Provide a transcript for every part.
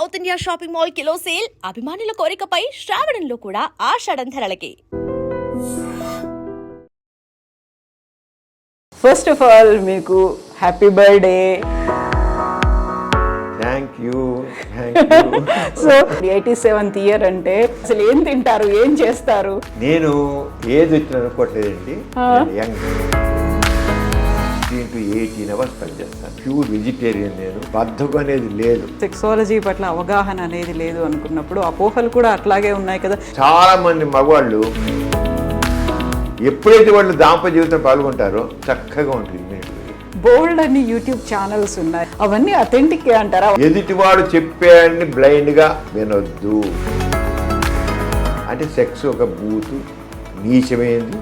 South India shopping mall kilo sale అభిమానుల కోరికపై శ్రావణంలో కూడా ఆషాఢం ధరలకి. First of all మీకు happy birthday. Thank you. So 87th year అంటే అసలు ఏం తింటారు, ఏం చేస్తారు? నేను ఏది వచ్చిన అనుకోవట్లేదండి. యంగ్ 16 to 18 అవర్స్ పనిచేస్తాను. Pure vegetarian. నేను బద్ధకం అనేది లేదు. సెక్సాలజీ పట్ల అవగాహన అనేది లేదు అనుకున్నప్పుడు అపోహలు కూడా అట్లాగే ఉన్నాయి కదా. చాలా మంది మగవాళ్ళు ఎప్పుడైతే వాళ్ళు దాంపత్య జీవితం పాల్గొంటారో చక్కగా ఉంటుంది. బోల్డ్ అన్ని యూట్యూబ్ ఛానల్స్ ఉన్నాయి, అవన్నీ అథెంటిక్ అంటారా? ఎదుటివాడు చెప్పాడని బ్లైండ్ గా వినొద్దు. అంటే సెక్స్ ఒక బూతు, నీచమైంది,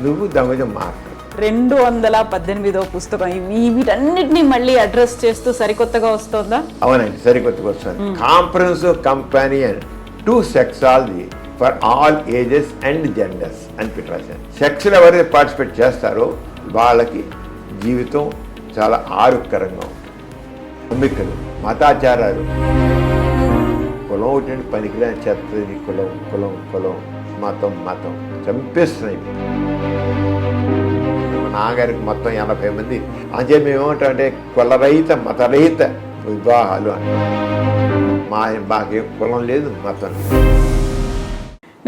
నువ్వు దాని మీద మాట్లాడు. 218వ పుస్తకం వీటన్నిటిని మళ్ళీ అడ్రస్ చేస్తూ సరికొత్తగా వస్తుందా? అవునండి, సరికొత్తగా వస్తుంది. Comprehensive companion to sexology for all ages and genders అని పెట్టారు. సెక్స్లో ఎవరైతే పార్టిసిపేట్ చేస్తారో వాళ్ళకి జీవితం చాలా ఆరోగ్యకరంగా ఉంటుంది. నమ్మికలు, మతాచారాలు, కులం ఒకటి పనికిరాని చెత్తది. కులం కులం కులం, మతం మతం చంపేస్తున్నాయి. మా నాన్నగారికి మొత్తం 80 మంది. అంతే మేము ఏమంటామంటే కులరహిత మతరహిత వివాహాలు అంటాం. మాకేం కులం లేదు, మతం లేదు.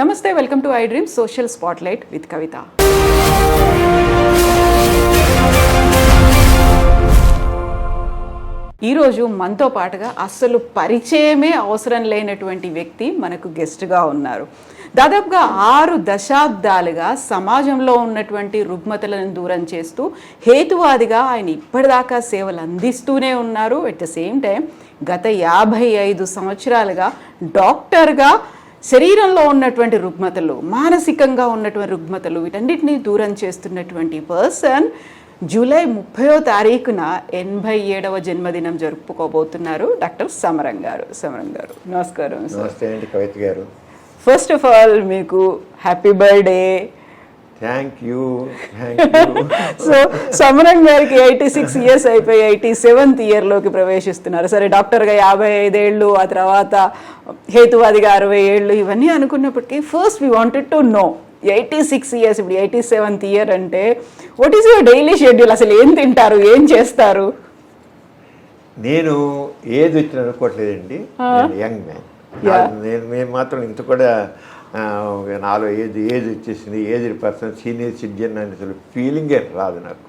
నమస్తే, welcome to I Dream social spotlight with Kavitha. ఈరోజు మనతో పాటుగా అస్సలు పరిచయమే అవసరం లేనటువంటి వ్యక్తి మనకు గెస్ట్గా ఉన్నారు. దాదాపుగా 6 దశాబ్దాలుగా సమాజంలో ఉన్నటువంటి రుగ్మతలను దూరం చేస్తూ హేతువాదిగా ఆయన ఇప్పటిదాకా సేవలు అందిస్తూనే ఉన్నారు. అట్ ద సేమ్ టైం గత 55 సంవత్సరాలుగా డాక్టర్గా శరీరంలో ఉన్నటువంటి రుగ్మతలు, మానసికంగా ఉన్నటువంటి రుగ్మతలు, వీటన్నిటినీ దూరం చేస్తున్నటువంటి పర్సన్ జూలై 30వ తారీఖున 87వ జన్మదినం జరుపుకోబోతున్నారు డాక్టర్ సమరం గారు. సమరం గారు నమస్కారం. నమస్తే అండి కవిత గారు. ఫస్ట్ ఆఫ్ ఆల్ మీకు happy birthday. Thank you. So సమరం గారికి 86 ఇయర్స్ అయిపోయి 87th ఇయర్లోకి ప్రవేశిస్తున్నారు. సరే, డాక్టర్గా 55 ఏళ్ళు, ఆ తర్వాత హేతువాదిగా 60 ఏళ్ళు, ఇవన్నీ అనుకున్నప్పటికీ first we wanted to know 86 years, ఇప్పుడు 87th ఇయర్ అంటే what is your daily schedule? అసలు ఏం తింటారు, ఏం చేస్తారు? నేను ఏది వచ్చిన అనుకోవట్లేదండి. Young man. నేను మాత్రం ఇంత కూడా నాలో ఏజ్ వచ్చేసింది, ఏజ్డ్ పర్సన్, సీనియర్ సిటిజన్ అని అసలు ఫీలింగే రాదు నాకు.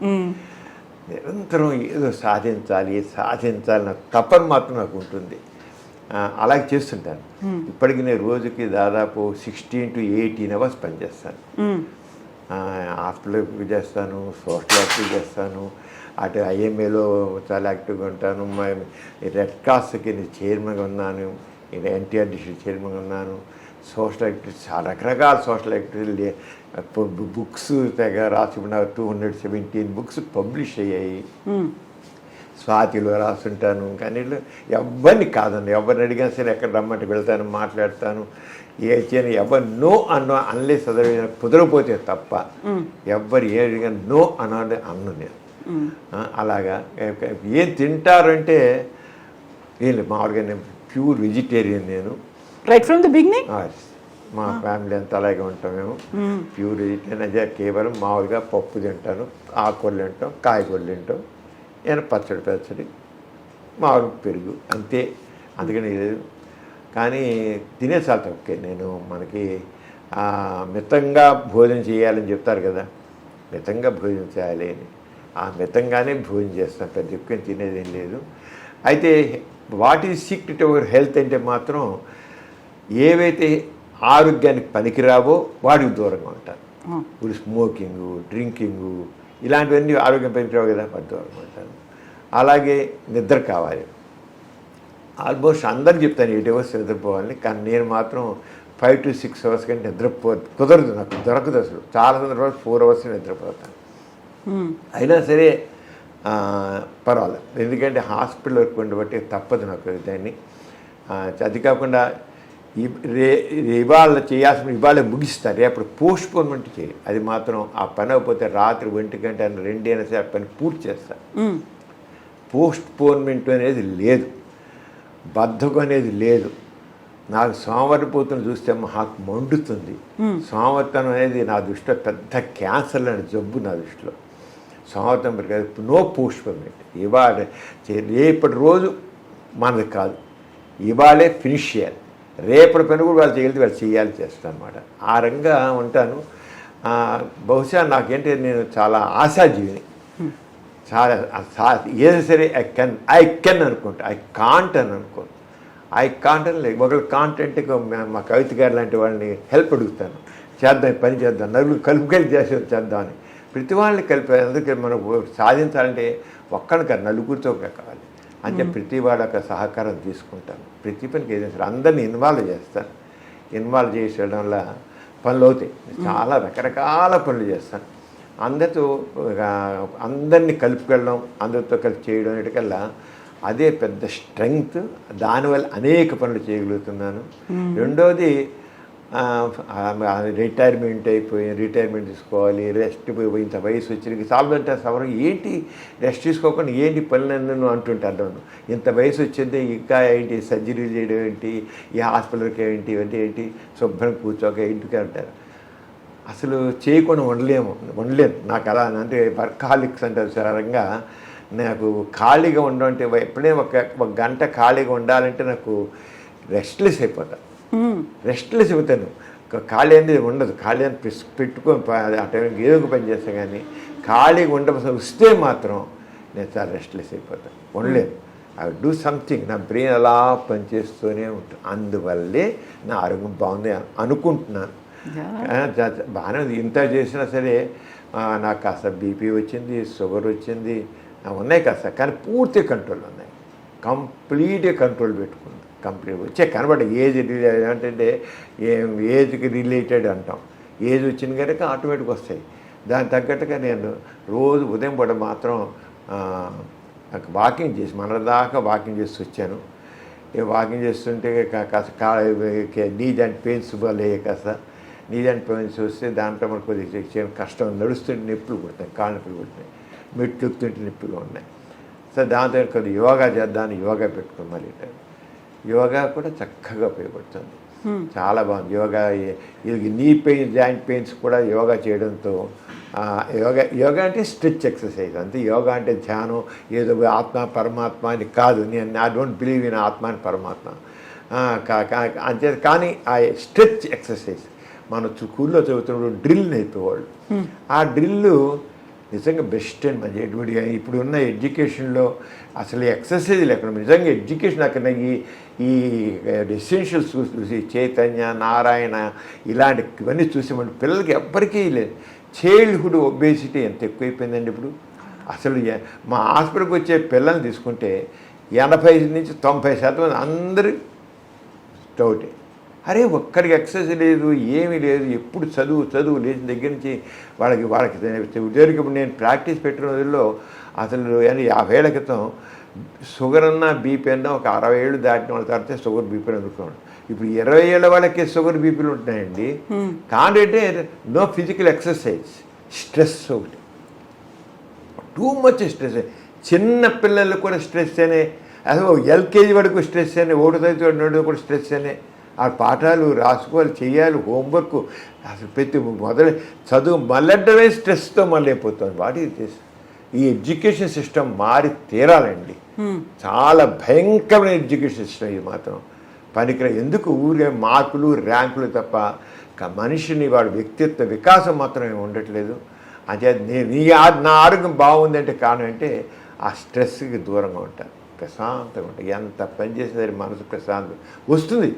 నిరంతరం ఏదో సాధించాలి నాకు తపన మాత్రం నాకు ఉంటుంది. అలాగే చేస్తుంటాను. ఇప్పటికి నేను రోజుకి దాదాపు 16 to 18 అవర్స్ పనిచేస్తాను. హాస్పిటల్ చేస్తాను, సోషల్ యాక్టివ్ చేస్తాను, అటు ఐఎంఏలో చాలా యాక్టివ్గా ఉంటాను. రెడ్ క్రాస్కి చైర్మన్గా ఉన్నాను, ఎన్టీఆర్ డిస్ట్రిక్ట్ చైర్మన్గా ఉన్నాను. సోషల్ యాక్టివిటీస్ చాలా రకరకాల సోషల్ యాక్టివిటీలు, బుక్స్ తెగ రాసి 217 బుక్స్ పబ్లిష్ అయ్యాయి. స్వాతిలో రాస్తుంటాను. కానీ ఎవరిని కాదండి, ఎవరిని అడిగినా సరే ఎక్కడ రమ్మంటే వెళ్తాను, మాట్లాడతాను. ఏ చేయను, ఎవరు నో అన్న అనలే చదివిన కుదరపోతే తప్ప ఎవరు ఏ అడిగినా నో అన్నది అన్ను నేను. అలాగా ఏం తింటారంటే ఏం మామూలుగా నేను ప్యూర్ వెజిటేరియన్. నేను రైట్ ఫ్రమ్ ది బిగినింగ్ మా ఫ్యామిలీ అంతా అలాగే ఉంటాం. మేము ప్యూర్ వెజిటేరియన్. అదే కేవలం మామూలుగా పప్పు తింటాను, ఆకుకూరలు తింటాం, కాయగూరలు తింటాం, ఏమైనా పచ్చడి, మామూలు పెరుగు, అంతే. అందుకని కానీ తినే చాలా తక్కువ. నేను మనకి మితంగా భోజనం చేయాలని చెప్తారు కదా, మితంగా భోజనం చేయాలి అని. ఆ మితంగానే భోజనం చేస్తాను, పెద్ద ఎక్కువ తినేది ఏం లేదు. అయితే what is secret our health అంటే మాత్రం ఏవైతే ఆరోగ్యానికి పనికిరావో వాటికి దూరంగా ఉంటాను. ఇప్పుడు స్మోకింగు, డ్రింకింగు, ఇలాంటివన్నీ ఆరోగ్యం పనికిరావు కదా, వాటి దూరంగా ఉంటాను. అలాగే నిద్ర కావాలి. ఆల్మోస్ట్ అందరికి చెప్తాను 8 అవర్స్ నిద్రపోవాలని, కానీ నేను మాత్రం 5 to 6 అవర్స్ కంటే కుదరదు, నాకు దొరకదు అసలు. చాలా సందర్భాలు 4 అవర్స్ నిద్రపోతాను. అయినా సరే పర్వాలేదు, ఎందుకంటే హాస్పిటల్ వర్క్ ఉండబట్టి తప్పదు నాకు దాన్ని. అది కాకుండా ఇవాళ చేయాల్సిన ఇవాళ ముగిస్తారు, రేపు పోస్ట్పోన్మెంట్ చేయాలి. అది మాత్రం ఆ పని అయిపోతే రాత్రి 1 గంట 2 అయినా సరే ఆ పని పూర్తి చేస్తారు. పోస్ట్పోన్మెంట్ అనేది లేదు. బద్ధకం అనేది లేదు. నాకు సోమవారిపోతును చూస్తే మాకు మండుతుంది. సోమవారితనం అనేది నా దృష్టిలో పెద్ద క్యాన్సర్ అనే జబ్బు నా దృష్టిలో. సోమవారితం నో పోస్ట్‌పోన్‌మెంట్. ఇవాళ రేపటి రోజు మనది కాదు, ఇవాళే ఫినిష్ చేయాలి. రేపటి పని కూడా వాళ్ళు చేయగలిగితే వాళ్ళు చేయాలి చేస్తాను అనమాట. ఆ రంగా ఉంటాను. బహుశా నాకేంటి, నేను చాలా ఆశాజీవిని. చాలా ఏదైనా సరే ఐ కెన్ అనుకుంటా, ఐ కాంట్ అని అనుకోను. ఐ కాంట్ అని లేదు. ఒకళ్ళు కాంట్ అంటే మా కవిత గారు లాంటి వాళ్ళని హెల్ప్ అడుగుతాను, చేద్దాం పని చేద్దాం, నలుగురు కలుపుకెళ్ళి చేద్దామని. ప్రతి వాళ్ళని కలిపి అందుకే మనం సాధించాలంటే ఒక్కడికి నలుగురితో కావాలి. అంటే ప్రతి వాళ్ళ యొక్క సహకారం తీసుకుంటాను. ప్రతి పనికి ఏదైనా సరే అందరినీ ఇన్వాల్వ్ చేస్తాను. ఇన్వాల్వ్ చేసేయడం వల్ల పనులు అవుతాయి. చాలా రకరకాల పనులు చేస్తాను. అందరితో అందరినీ కలుపుకెళ్ళడం, అందరితో కలిసి చేయడం అనేటికల్లా అదే పెద్ద స్ట్రెంగ్త్. దానివల్ల అనేక పనులు చేయగలుగుతున్నాను. రెండోది రిటైర్మెంట్ రిటైర్మెంట్ తీసుకోవాలి, రెస్ట్ ఇంత వయసు వచ్చి సాల్వంటే సవరం ఏంటి రెస్ట్ తీసుకోకుండా ఏంటి పనులన్నీ అంటుంటాను. ఇంత వయసు వచ్చింది ఇంకా ఏంటి సర్జరీ చేయడం ఏంటి, ఈ హాస్పిటల్కి ఏంటి ఇవన్నీ ఏంటి, శుభ్రం కూర్చోక ఇంటికి అంటారు. అసలు చేయకుండా ఉండలేను. నాకు అలా అంటే వర్కాలిక్స్ అంటారు సరంగా. నాకు ఖాళీగా ఉండడం అంటే ఎప్పుడైనా ఒక గంట ఖాళీగా ఉండాలంటే నాకు రెస్ట్లెస్ అయిపోతాను. రెస్ట్లెస్ అవుతాను. ఖాళీ అనేది ఉండదు. ఖాళీ అని పెట్టుకొని ఆ టైంకి ఏదో ఒక పని చేస్తాను. కానీ ఖాళీగా వస్తే మాత్రం నేను చాలా రెస్ట్లెస్ అయిపోతాను, ఉండలేను. I do something. నా బ్రెయిన్ అలా పనిచేస్తూనే ఉంటుంది. అందువల్లే నా ఆరోగ్యం బాగుంది అనుకుంటున్నాను. బాగానే ఉంది. ఇంత చేసినా సరే నాకు కాస్త బీపీ వచ్చింది, షుగర్ వచ్చింది, ఉన్నాయి కాస్త. కానీ పూర్తి కంట్రోల్ ఉన్నాయి. కంప్లీట్గా కంట్రోల్ పెట్టుకుంది. కంప్లీట్ వచ్చే కనబడి ఏజ్ ఏంటంటే ఏజ్కి రిలేటెడ్ అంటాం. ఏజ్ వచ్చిన కనుక ఆటోమేటిక్గా వస్తాయి. దానికి తగ్గట్టుగా నేను రోజు ఉదయం పూట మాత్రం వాకింగ్ చేసి మన దాకా వాకింగ్ చేసి వచ్చాను. వాకింగ్ చేస్తుంటే కాస్త నీ జాయింట్ పెయిన్స్ వల్లే కాస్త నీ జాయింట్ పెయిన్స్ వస్తే దాంట్లో మనకు కొద్దిగా కష్టం. నడుస్తుంటే నొప్పులు పుడతాయి, కాళ్ళ నొప్పులు పుట్టినాయి, మెట్లు ఎక్కుతుంటే నొప్పులు ఉన్నాయి. సో దాంతో కొద్దిగా యోగా చేద్దామని యోగా పెట్టుకుని మళ్ళీ యోగా కూడా చక్కగా ఉపయోగపడుతుంది. చాలా బాగుంది yoga. Knee pain joint pains కూడా యోగా చేయడంతో యోగా అంటే స్ట్రెచ్ ఎక్సర్సైజ్ అంతే. యోగా అంటే ధ్యానం ఏదో ఆత్మ పరమాత్మ అని కాదు. నేను ఐ డోంట్ బిలీవ్ ఇన్ ఆత్మ అని పరమాత్మ అంతే. కానీ ఆ స్ట్రెచ్ ఎక్సర్సైజ్ మనం స్కూల్లో చదువుతున్నప్పుడు డ్రిల్ నేర్పేవాళ్ళు. ఆ డ్రిల్లు నిజంగా బెస్ట్ అండ్ మంచి. ఎటువంటి ఇప్పుడు ఉన్న ఎడ్యుకేషన్లో అసలు ఎక్సర్సైజ్ లేకుండా నిజంగా ఎడ్యుకేషన్ అక్కడ ఈ ఎసెన్షియల్స్ చూసి చైతన్య, నారాయణ ఇలాంటివన్నీ చూసి మన పిల్లలకి ఎవ్వరికీ లేదు. చైల్డ్హుడ్ ఒబేసిటీ ఎంత ఎక్కువైపోయిందండి ఇప్పుడు. అసలు మా హాస్పిటల్కి వచ్చే పిల్లల్ని తీసుకుంటే 80 నుంచి 90% అందరూ డౌటే. అరే ఒక్కడికి ఎక్సర్సైజ్ లేదు, ఏమీ లేదు, ఎప్పుడు చదువు లేచిన దగ్గర నుంచి వాళ్ళకి ఉద్యోగికి. ఇప్పుడు నేను ప్రాక్టీస్ పెట్టిన రోజుల్లో అసలు 50 ఏళ్ల క్రితం షుగర్ అన్నా బీపీ అన్నా ఒక 60 ఏళ్ళు దాటిన వాళ్ళ తర్వాత షుగర్ బీపీలు అందుకోండి. ఇప్పుడు 20 ఏళ్ళ వాళ్ళకి షుగర్ బీపీలు ఉంటున్నాయండి. కాదంటే నో ఫిజికల్ ఎక్సర్సైజ్, స్ట్రెస్ ఒకటి, టూ మచ్ స్ట్రెస్. చిన్న పిల్లలకు కూడా స్ట్రెస్ అనే, అసలు ఎల్కేజీ వరకు స్ట్రెస్ అనే, 1 తరగతి కూడా స్ట్రెస్ అనే. ఆ పాఠాలు రాసుకోవాలి, చేయాలి, హోంవర్క్, అసలు ప్రతి మొదలు చదువు మళ్ళీ స్ట్రెస్తో మళ్ళీ అయిపోతుంది. వాటి ఈ ఎడ్యుకేషన్ సిస్టమ్ మారి తీరాలండి. చాలా భయంకరమైన ఎడ్యుకేషన్ సిస్టమ్ ఇది మాత్రం పనికిరా. ఎందుకు ఊరికే మార్కులు ర్యాంకులు తప్ప మనిషిని వాడి వ్యక్తిత్వ వికాసం మాత్రం ఉండట్లేదు. అంటే నా ఆరోగ్యం బాగుందంటే కారణం అంటే ఆ స్ట్రెస్కి దూరంగా ఉంటాను, ప్రశాంతంగా ఉంటాయి. ఎంత పని చేసేసరి మనసు ప్రశాంతం వస్తుంది.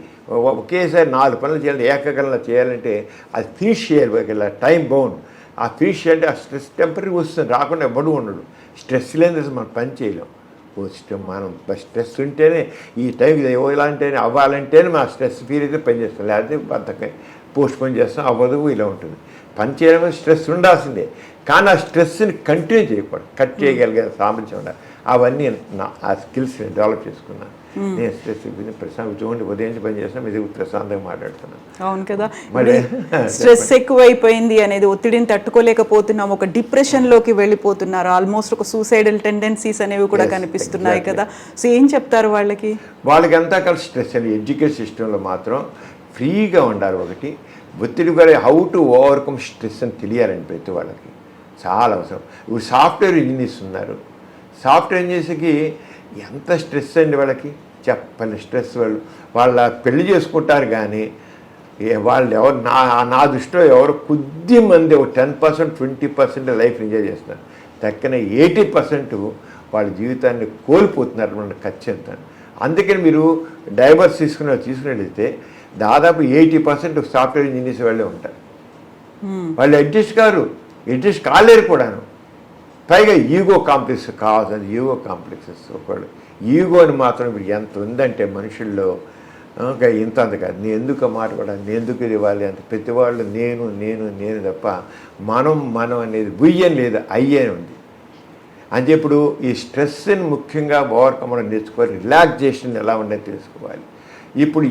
ఒకేసారి 4 పనులు చేయాలి, ఏకకాలంలో చేయాలంటే అది ఫినిష్ చేయాలి. Time bound. ఆ ఫినిష్ చేయాలంటే ఆ స్ట్రెస్ టెంపరీ వస్తుంది, రాకుండా ఎవడు ఉండడు. స్ట్రెస్ లేని మనం పని చేయలేం. మనం స్ట్రెస్ ఉంటేనే ఈ టైంకి ఇవ్వాలంటేనే అవ్వాలంటేనే మన స్ట్రెస్ ఫీల్ అయితే పని చేస్తాం. లేకపోతే బద్దకాయ పోస్ట్ పోన్ చేస్తాం, అవ్వదు, ఇలా ఉంటుంది. పని చేయడం స్ట్రెస్ ఉండాల్సిందే. కానీ ఆ స్ట్రెస్ని కంటిన్యూ చేయకూడదు, కట్ చేయగలిగే సామర్థ్యం ఉండాలి. అవన్నీ ఆ స్కిల్స్ డెవలప్ చేసుకున్నాను. నేను స్ట్రెస్ చూడండి ఉదయం నుంచి పని చేస్తాను ఇది ప్రశాంతంగా మాట్లాడుతున్నాను. అవును కదా, మళ్ళీ స్ట్రెస్ ఎక్కువైపోయింది అనేది, ఒత్తిడిని తట్టుకోలేకపోతున్నాం, ఒక డిప్రెషన్లోకి వెళ్ళిపోతున్నారు, ఆల్మోస్ట్ ఒక సూసైడల్ టెండెన్సీస్ అనేవి కూడా కనిపిస్తున్నాయి కదా. సో ఏం చెప్తారు వాళ్ళకి? వాళ్ళకంతా కలిసి స్ట్రెస్ అని ఎడ్యుకేషన్ సిస్టంలో మాత్రం ఫ్రీగా ఉండాలి. ఒకటి ఒత్తిడి కూడా హౌ టు ఓవర్కమ్ స్ట్రెస్ అని తెలియాలండి ప్రతి వాళ్ళకి, చాలా అవసరం. ఇప్పుడు సాఫ్ట్వేర్ ఇంజనీర్స్ ఉన్నారు, సాఫ్ట్వేర్ ఇంజనీర్స్కి ఎంత స్ట్రెస్ అండి వాళ్ళకి చెప్పండి. స్ట్రెస్ వాళ్ళ పెళ్లి చేసుకుంటారు కానీ వాళ్ళు ఎవరు నా దృష్టిలో ఎవరు కొద్ది మంది ఒక 10% 20% లైఫ్ ఎంజాయ్ చేస్తున్నారు, తక్కిన 80% వాళ్ళ జీవితాన్ని కోల్పోతున్నారు మన ఖచ్చితంగా. అందుకని మీరు డైవర్స్ తీసుకున్నట్లయితే దాదాపు 80% సాఫ్ట్వేర్ ఇంజనీర్స్ వాళ్ళే ఉంటారు. వాళ్ళు అడ్జస్ట్ కాలేరు కూడాను. పైగా ఈగో కాంప్లెక్స్ కావాల్సింది, ఈగో కాంప్లెక్సెస్. ఒకళ్ళు ఈగోని మాత్రం ఇప్పుడు ఎంత ఉందంటే మనుషుల్లో ఇంత అంత కాదు, నేను ఎందుకు మాట్లాడాలి, నేను ఎందుకు ఇవ్వాలి అంత ప్రతి వాళ్ళు నేను నేను నేను తప్ప మనం అనేది బుయ్యం లేదు, అయ్యని ఉంది. అంటే ఇప్పుడు ఈ స్ట్రెస్ని ముఖ్యంగా ఓవర్కమ్ నేర్చుకోవాలి, రిలాక్సేషన్ ఎలా ఉండేది తెలుసుకోవాలి. ఇప్పుడు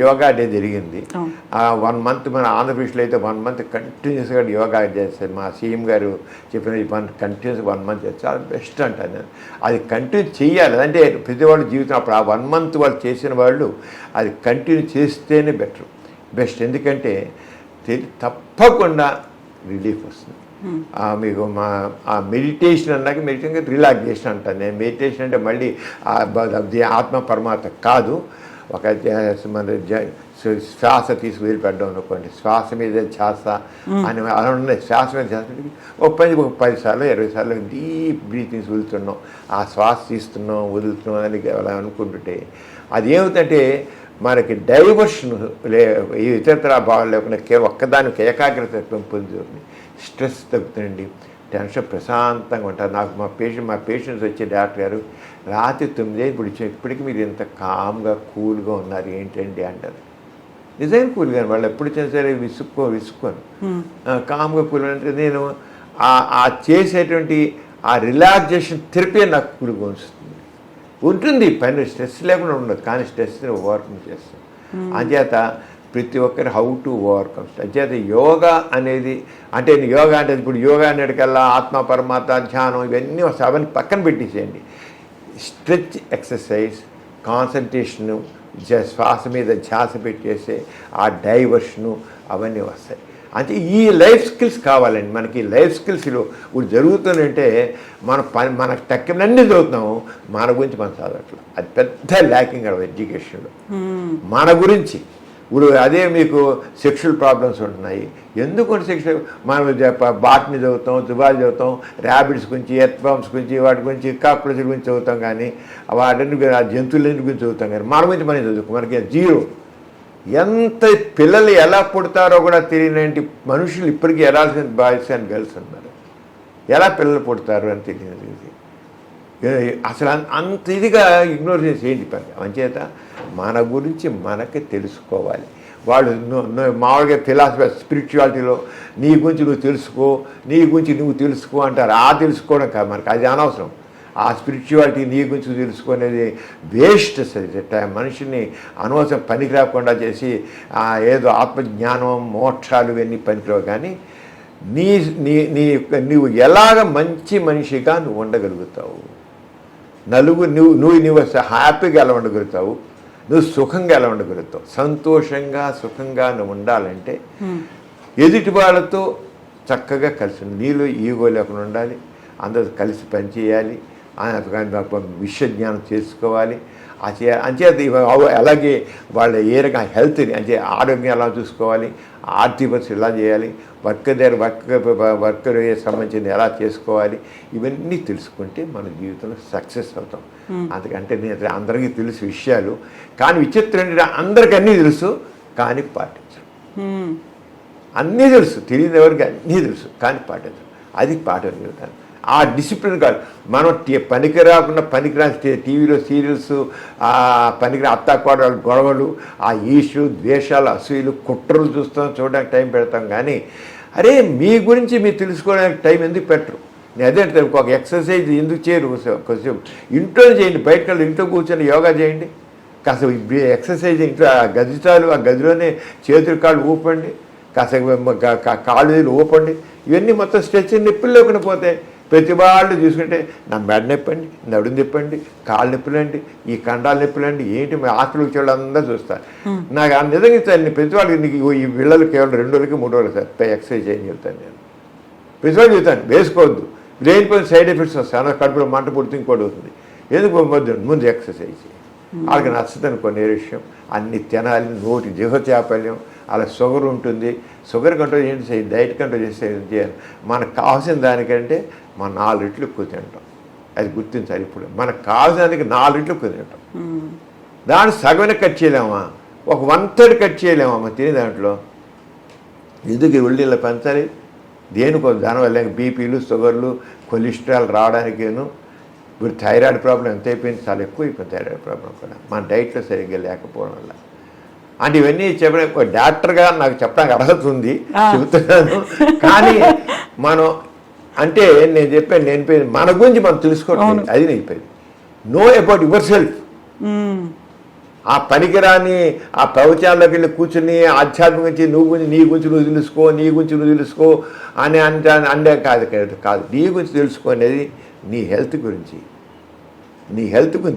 యోగా డే జరిగింది, 1 month మన ఆంధ్రప్రదేశ్లో అయితే 1 month కంటిన్యూస్గా యోగా చేస్తారు. మా సీఎం గారు చెప్పిన కంటిన్యూస్ 1 month చాలా బెస్ట్ అంటాను నేను. అది కంటిన్యూ చేయాలి, అంటే ప్రతి వాళ్ళ జీవితం అప్పుడు ఆ 1 month వాళ్ళు చేసిన వాళ్ళు అది కంటిన్యూ చేస్తేనే బెస్ట్. ఎందుకంటే తప్పకుండా రిలీఫ్ వస్తుంది. మీకు ఆ మెడిటేషన్ అన్నాక మెడిటేషన్ రిలాక్సేషన్ అంటాను నేను. మెడిటేషన్ అంటే మళ్ళీ ఆత్మ పరమాత్మ కాదు, ఒక మన శ్వాస తీసి వదిలిపెట్టడం అనుకోండి, శ్వాస మీద శ్వాస అని అలా ఉన్నాయి. శ్వాస మీద శ్వాస ఒక 10 సార్లు 20 సార్లు డీప్ బ్రీతింగ్స్ వదులుతున్నాం, ఆ శ్వాస తీస్తున్నాం వదులుతున్నాం అని అలా అనుకుంటుంటే అది ఏమిటంటే మనకి డైవర్షన్ ఇతరత్ర భావాలు లేకుండా ఒక్కదానికి ఏకాగ్రత పెంపొందుతుంది, స్ట్రెస్ తగ్గుతుందండి, టెన్షన్ ప్రశాంతంగా ఉంటారు. నాకు మా పేషెంట్స్ వచ్చే డాక్టర్ గారు రాత్రి 9 ఇప్పుడు ఇప్పటికీ మీరు ఇంత కామ్గా కూల్గా ఉన్నారు ఏంటండి అంటారు. నిజంగా కూల్గా వాళ్ళు ఎప్పుడు వచ్చినా సరే విసుక్కోను కామ్గా కూల్ అంటే నేను ఆ చేసేటువంటి ఆ రిలాక్సేషన్ థెరపీ నాకు కూల్గా ఉంటుంది. పని స్ట్రెస్ లేకుండా ఉండదు, కానీ స్ట్రెస్ని ఓవర్కమ్ చేస్తాం. అంచేత ప్రతి ఒక్కరు హౌ టు ఓవర్కమ్. అంచేత యోగా అనేది అంటే యోగా అంటే ఇప్పుడు యోగా అనేటికల్లా ఆత్మ పరమాత్మ ధ్యానం ఇవన్నీ అవన్నీ పక్కన పెట్టేసేయండి. స్ట్రెచ్ ఎక్సర్సైజ్, కాన్సన్ట్రేషను, శ్వాస మీద ధ్యాస పెట్టేసే ఆ డైవర్షను అవన్నీ వస్తాయి. అంటే ఈ లైఫ్ స్కిల్స్ కావాలండి మనకి. లైఫ్ స్కిల్స్లో ఇప్పుడు జరుగుతుందంటే మనకు తక్కినన్నీ చదువుతున్నాము, మన గురించి మనం చదవట్లేదు. అది పెద్ద ల్యాకింగ్ ఎడ్యుకేషన్లో మన గురించి. ఇప్పుడు అదే మీకు సెక్షువల్ ప్రాబ్లమ్స్ ఉంటున్నాయి. ఎందుకంటే సెక్షువల్ మనం బాట్ని చదువుతాం, జువాలజీ చదువుతాం, ర్యాబిట్స్ గురించి, ఎర్త్వామ్స్ గురించి, వాటి గురించి, కాక్రోచ్ల గురించి చదువుతాం, కానీ వాటి జంతువులన్నింటి గురించి చదువుతాం, కానీ మన గురించి మనం చదువుకో మనకి జీరో. ఎంత పిల్లలు ఎలా పుడతారో కూడా తెలియనంటి మనుషులు ఇప్పటికీ ఎరాల్సిన బాయ్స్ అండ్ గర్ల్స్ ఉన్నారు. ఎలా పిల్లలు పుడతారు అని తెలియదు. అసలు అంత ఇదిగా ఇగ్నోర్ చేసి ఏంటి పని. అంచేత మన గురించి మనకి తెలుసుకోవాలి. వాళ్ళు మామూలుగా ఫిలాసఫీ స్పిరిచువాలిటీలో నీ గురించి నువ్వు తెలుసుకో అంటారు. ఆ తెలుసుకోవడం కాదు మనకి, అది అనవసరం. ఆ స్పిరిచువాలిటీ నీ గురించి తెలుసుకునేది వేస్ట్. మనిషిని అనవసరం పనికి రాకుండా చేసి ఏదో ఆత్మజ్ఞానం మోక్షాలు ఇవన్నీ పనికిరావు. కానీ నువ్వు ఎలాగ మంచి మనిషిగా నువ్వు ఉండగలుగుతావు, నువ్వు హ్యాపీగా ఎలా ఉండగలుగుతావు, నువ్వు సుఖంగా ఎలా ఉండగలుగుతావు, సంతోషంగా సుఖంగా నువ్వు ఉండాలంటే ఎదుటి వాళ్ళతో చక్కగా కలిసి నీలో ఈగో లేకుండా ఉండాలి, అందరూ కలిసి పనిచేయాలి, విశ్వజ్ఞానం చేసుకోవాలి. అంచేత అలాగే వాళ్ళ ఏ రకంగా హెల్త్ని అంటే ఆరోగ్యం ఎలా చూసుకోవాలి, ఆర్థిక పరిస్థితి ఎలా చేయాలి, వర్కర్ సంబంధించింది ఎలా చేసుకోవాలి, ఇవన్నీ తెలుసుకుంటే మన జీవితంలో సక్సెస్ అవుతాం. అందుకంటే నేను అందరికీ తెలుసు విషయాలు, కానీ విచిత్రం ఏంటంటే అందరికీ అన్నీ తెలుసు కానీ పాటించరు. అన్నీ తెలుసు, తెలియని ఎవరికి అన్నీ తెలుసు కానీ పాటించరు. అది పాటించగలుగుతాను. ఆ డిసిప్లిన్ కాదు. మనం పనికిరాని టీవీలో సీరియల్స్, పనికిరా అత్తాకోడల గొడవలు, ఆ ఈషు ద్వేషాలు, అసూయలు, కుట్రలు చూడడానికి టైం పెడతాం. కానీ అరే మీ గురించి మీరు తెలుసుకోవడానికి టైం ఎందుకు పెట్టరు? నేను అదే అంటే ఒక ఎక్సర్సైజ్ ఎందుకు చేయరు కొంచెం ఇంట్లో చేయండి, బయట ఇంట్లో కూర్చొని యోగా చేయండి, కాస్త ఎక్సర్సైజ్ ఇంట్లో ఆ గది చాలు, ఆ గదిలోనే చేతులు కాళ్ళు ఊపండి, కాస్త కాళ్ళు ఊపండి, ఇవన్నీ మొత్తం స్ట్రెచ్ నొప్పులు లేకుండా పోతాయి. ప్రతి వాళ్ళు చూసుకుంటే నా మెడ నొప్పండి, నడుము నొప్పండి, కాళ్ళు నొప్పులండి, ఈ కండాలు నొప్పులండి, ఏంటి హాస్పిటల్కి వాళ్ళందరూ చూస్తారు. నాకు నిజంగా ఇస్తాను ప్రతి వాళ్ళకి నీకు ఈ పిల్లలు కేవలం 2 రోజులకి 3 రోజులు సార్ ఎక్సర్సైజ్ చేయని చెప్తాను నేను. ప్రతి వాళ్ళు చెప్తాను వేసుకోవద్దు, లేనిపోయిన సైడ్ ఎఫెక్ట్స్ వస్తాయి, అన్న కడుపులో మంట పుడితే ఇంకోటి అవుతుంది, ఎందుకు ముందు ఎక్సర్సైజ్ చేయి. వాళ్ళకి నచ్చదని కొన్ని విషయం అన్ని తినాలి, నోటి జీవచాపల్యం, అలా షుగర్ ఉంటుంది, షుగర్ కంట్రోల్ చేయండి, డైట్ కంట్రోల్ చేయాలి. మనకు కావాల్సిన దానికంటే మనం 4 రెట్లు ఎక్కువ తింటాం, అది గుర్తించాలి. ఇప్పుడు మనకు కావాల్సిన దానికి 4 రెట్లు ఎక్కువ తింటాం, దాన్ని సగమే కట్ చేయలేమా, ఒక 1/3 కట్ చేయలేమా మనం తినే దాంట్లో. ఎందుకు ఉల్లిళ్ళు పెంచాలి, దేనికో దానివల్ల బీపీలు షుగర్లు కొలెస్ట్రాల్ రావడానికేను. ఇప్పుడు థైరాయిడ్ ప్రాబ్లం ఎంత అయిపోయింది, చాలా ఎక్కువ అయిపోయింది థైరాయిడ్ ప్రాబ్లం కూడా మన డైట్లో సరిగ్గా లేకపోవడం వల్ల. అంటే ఇవన్నీ చెప్పడం డాక్టర్గా నాకు చెప్పడానికి అర్హత ఉంది, చెబుతున్నాను. కానీ మనం అంటే నేను చెప్పాను, మన గురించి మనం తెలుసుకోవడం, అది నేను చెప్పేది. Know about your self. ఆ పనికిరాని ఆ ప్రవచనాల్లోకి వెళ్ళి కూర్చుని ఆధ్యాత్మిక గురించి నీ గురించి నువ్వు తెలుసుకో అని అంటే కాదు. నీ గురించి తెలుసుకో అనేది నీ హెల్త్ గురించి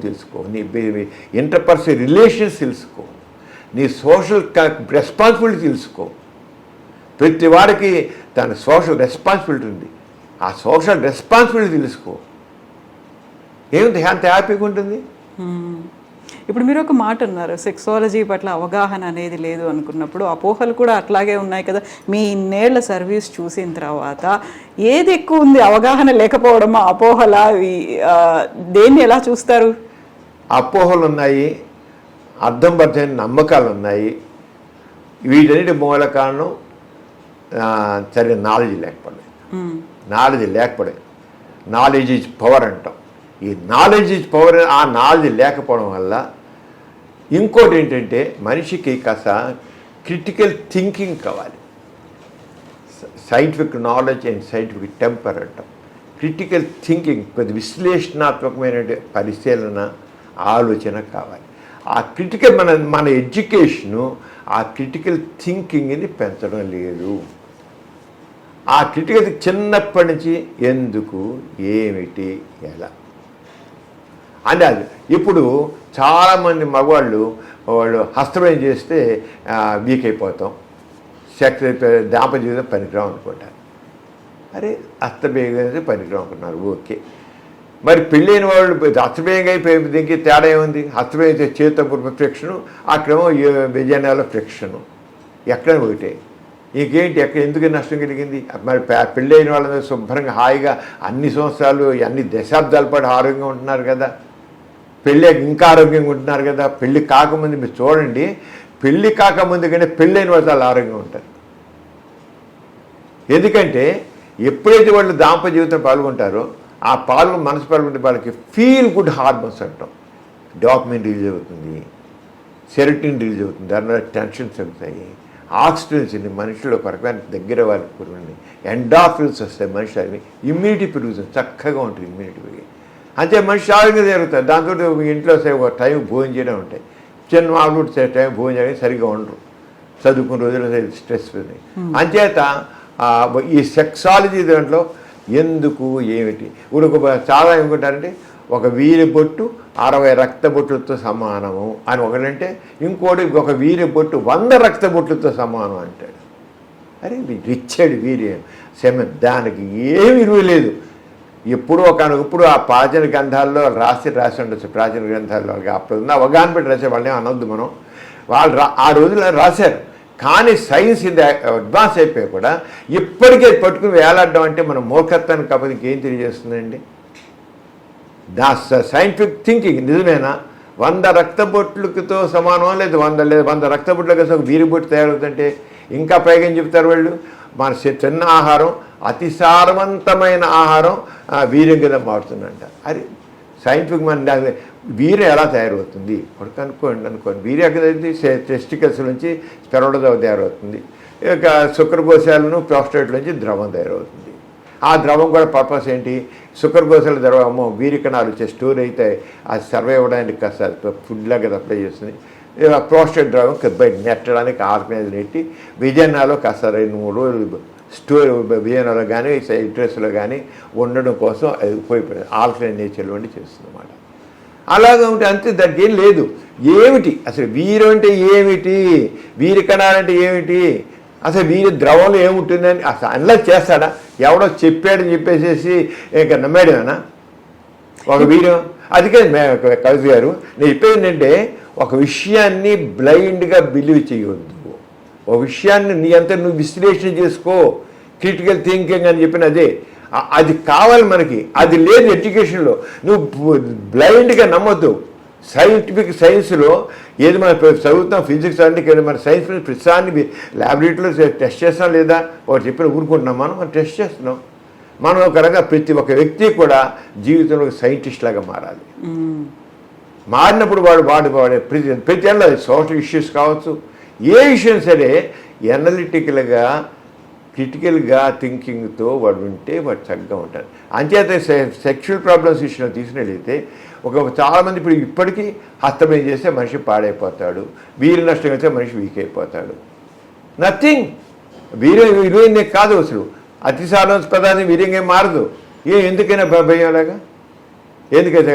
తెలుసుకో, నీ ఇంటర్పర్సనల్ రిలేషన్స్ తెలుసుకో, నీ సోషల్ రెస్పాన్సిబిలిటీ తెలుసుకో. ప్రతి వాడికి తన సోషల్ రెస్పాన్సిబిలిటీ ఉంది, ఆ సోషల్ రెస్పాన్సిబిలిటీ తెలుసుకో, ఏమిటి అంత హ్యాపీగా ఉంటుంది. ఇప్పుడు మీరు ఒక మాట అన్నారు, సెక్సాలజీ పట్ల అవగాహన అనేది లేదు అనుకున్నప్పుడు అపోహలు కూడా అట్లాగే ఉన్నాయి కదా. మీ ఇన్నేళ్ల సర్వీస్ చూసిన తర్వాత ఏది ఎక్కువ ఉంది, అవగాహన లేకపోవడమా, అపోహల, దేన్ని ఎలా చూస్తారు? అపోహలు ఉన్నాయి, అర్థం పడిన నమ్మకాలు ఉన్నాయి. వీటన్నిటి మూల కారణం సరైన నాలెడ్జ్ లేకపోవడం. నాలెడ్జ్ ఈజ్ పవర్ అంటాం. ఈ నాలెడ్జ్ ఈజ్ పవర్, ఆ నాలెడ్జ్ లేకపోవడం వల్ల ఇంకోటి ఏంటంటే మనిషికి కాస్త క్రిటికల్ థింకింగ్ కావాలి. Scientific knowledge and scientific temper అంటాం. క్రిటికల్ థింకింగ్, కొద్ది విశ్లేషణాత్మకమైన పరిశీలన, ఆలోచన కావాలి. ఆ క్రిటికల్ మన ఎడ్యుకేషను ఆ క్రిటికల్ థింకింగ్ని పెంచడం లేదు. ఆ క్రిటికల్ చిన్నప్పటి నుంచి ఎందుకు, ఏమిటి, ఎలా అంటే అది. ఇప్పుడు చాలామంది మగవాళ్ళు హస్తమయం చేస్తే వీక్ అయిపోతాం, దాంపత్య జీవితం పనికిరాం అనుకుంటారు. అరే హస్తమయం చేస్తే పనికిరాం అనుకుంటున్నారు, ఓకే. మరి పెళ్ళైన వాళ్ళు హస్తమయంగా అయిపోయి దీనికి తేడా ఏముంది? హస్తమయం అయితే చేతప్పుడు ఫ్రిక్షను, అక్కడేమో విజయనాలో ఫ్రిక్షను, ఎక్కడ ఒకటే. ఇంకేంటి, ఎందుకు నష్టం కలిగింది? మరి పెళ్ళైన వాళ్ళ శుభ్రంగా హాయిగా అన్ని సంవత్సరాలు అన్ని దశాబ్దాల పాటు ఆరోగ్యంగా ఉంటున్నారు కదా, పెళ్ళి ఇంకా ఆరోగ్యంగా ఉంటున్నారు కదా. పెళ్ళి కాకముందు మీరు చూడండి, పెళ్ళి కాకముందు కానీ పెళ్ళైన వాళ్ళు చాలా ఆరోగ్యంగా ఉంటారు. ఎందుకంటే ఎప్పుడైతే వాళ్ళు దాంపత్య జీవితం పాల్గొంటారో ఆ మనసు పాల్గొంటే వాళ్ళకి ఫీల్ గుడ్ హార్మోన్స్ అంటాం. డాపమైన్ రిలీజ్ అవుతుంది, సెరోటోనిన్ రిలీజ్ అవుతుంది, దానివల్ల టెన్షన్స్ అవుతాయి, ఆక్సిజన్ మనిషిలో ఒక రకమైన దగ్గర వాళ్ళకి పురుగుని, ఎండార్ఫిన్స్ వస్తాయి, మనిషి అవి ఇమ్యూనిటీ పెరుగుతుంది, చక్కగా ఉంటుంది ఇమ్యూనిటీ పెరిగి. అంతే మనిషి ఆరోగ్యంగా జరుగుతుంది. దాంతో ఇంట్లో ఒక టైం భోజనం చేయడం ఉంటాయి, చిన్న వాళ్ళు టైం భోజనం చేయడానికి సరిగ్గా ఉండరు, చదువుకున్న రోజుల్లో స్ట్రెస్ ఉంది. అంచేత ఈ సెక్సాలజీ దాంట్లో ఎందుకు, ఏమిటి, ఇప్పుడు చాలా ఏమనుకుంటారంటే ఒక వీరి బొట్టు 60 రక్త బొట్లతో సమానము అని ఒకటంటే, ఇంకోటి ఒక వీరి బొట్టు 100 రక్త బొట్లతో సమానం అంటాడు. అరే ఇచ్చాడు వీర్యం సెమెన్, దానికి ఏమి విలువ లేదు. ఎప్పుడు ఆ ప్రాచీన గ్రంథాల్లో రాసి ఉండొచ్చు, ప్రాచీన గ్రంథాల్లో అప్పుడు ఉన్న అవగాహన పెట్టి రాసే వాళ్ళని అనొద్దు మనం. వాళ్ళు ఆ రోజుల్లో రాశారు, కానీ సైన్స్ ఇది అడ్వాన్స్ అయిపోయి కూడా ఇప్పటికే పట్టుకుని వేలాడడం అంటే మన మూర్ఖత్వానికి కాకపోతే ఏం తెలియజేస్తుందండి? సైంటిఫిక్ థింకింగ్ నిజమేనా? 100 రక్తబొట్లతో సమానం, లేదు 100 రక్తబొట్ల కోసం ఒక వీరి బొట్టు తయారవుతుంటే ఇంకా పైగా చెప్తారు వాళ్ళు. మన చిన్న ఆహారం, అతి సారవంతమైన ఆహారం వీర్యం కింద మారుతుందంట. అది సైంటిఫిక్ మన వీర్యం ఎలా తయారవుతుంది ఒకటి అనుకోండి. వీర్యం ఎక్కడ టెస్టికల్స్ నుంచి స్పెరోడోజోవా తయారవుతుంది, ఇక శుక్రకోశాలను ప్రోస్టేట్ నుంచి ద్రవం తయారవుతుంది. ఆ ద్రవం కూడా పర్పస్ ఏంటి, శుక్రకోశాల ద్రవము వీరికణాలు వచ్చే స్టోర్ అయితే అది సర్వే అవ్వడానికి కాస్త ఫుడ్ లాగా సప్లై చేస్తుంది. ప్రోస్టేట్ ద్రవం బయట నెట్టడానికి ఆర్గనైజ్ నెట్టి విజయనాలో కాస్త 2-3 రోజులు స్టోర్ విజయనాలో కానీ ఇంట్రెస్ట్లో కానీ ఉండడం కోసం అది ఉపయోగపడుతుంది. ఆల్కలైన్ నేచర్లో ఉండి చేస్తుంది అన్నమాట. అలాగే ఉంటే అంతే, దానికి ఏం లేదు. ఏమిటి అసలు వీరు అంటే ఏమిటి, వీరి కణాలంటే ఏమిటి, అసలు వీరి ద్రవంలో ఏముంటుందని అసలు అనలైజ్ చేస్తాడా? ఎవడో చెప్పాడని చెప్పేసి ఇంకా నమ్మేడమేనా ఒక వీరు? అందుకే కవిత గారు నేను చెప్పేది ఏంటంటే, ఒక విషయాన్ని బ్లైండ్గా బిలీవ్ చేయవద్దు. ఒక విషయాన్ని నీ అంతా నువ్వు విశ్లేషణ చేసుకో, క్రిటికల్ థింకింగ్ అని చెప్పిన అదే. అది కావాలి మనకి, అది లేదు ఎడ్యుకేషన్లో. నువ్వు బ్లైండ్గా నమ్మొద్దు. సైన్స్లో ఏది మనం చదువుతాం, ఫిజిక్స్ అంటే మన సైన్స్ ప్రతిసాన్ని ల్యాబొరేటరీలో టెస్ట్ చేస్తాం లేదా, వాడు చెప్పిన ఊరుకుంటున్నాం. మనం టెస్ట్ చేస్తున్నాం. మనం ఒక రకంగా ప్రతి ఒక్క వ్యక్తి కూడా జీవితంలో సైంటిస్ట్ లాగా మారాలి. మారినప్పుడు వాడు ప్రతి ఏళ్ళ సోషల్ ఇష్యూస్ కావచ్చు, ఏ విషయం సరే ఎనలిటికల్గా క్రిటికల్గా థింకింగ్తో వాడు ఉంటే వాడు చక్కగా ఉంటాడు. అంచేత సెక్షువల్ ప్రాబ్లమ్స్ విషయంలో తీసుకున్నట్లయితే చాలామంది ఇప్పటికీ హస్తమయం చేస్తే మనిషి పాడైపోతాడు, వీరి నష్టం అయితే మనిషి వీక్ అయిపోతాడు. నథింగ్. విలువైందే కాదు అసలు. అతిసాలోస్పదాన్ని వీర్యంగా మారదు. ఎందుకైనా భయంలాగా? ఎందుకైతే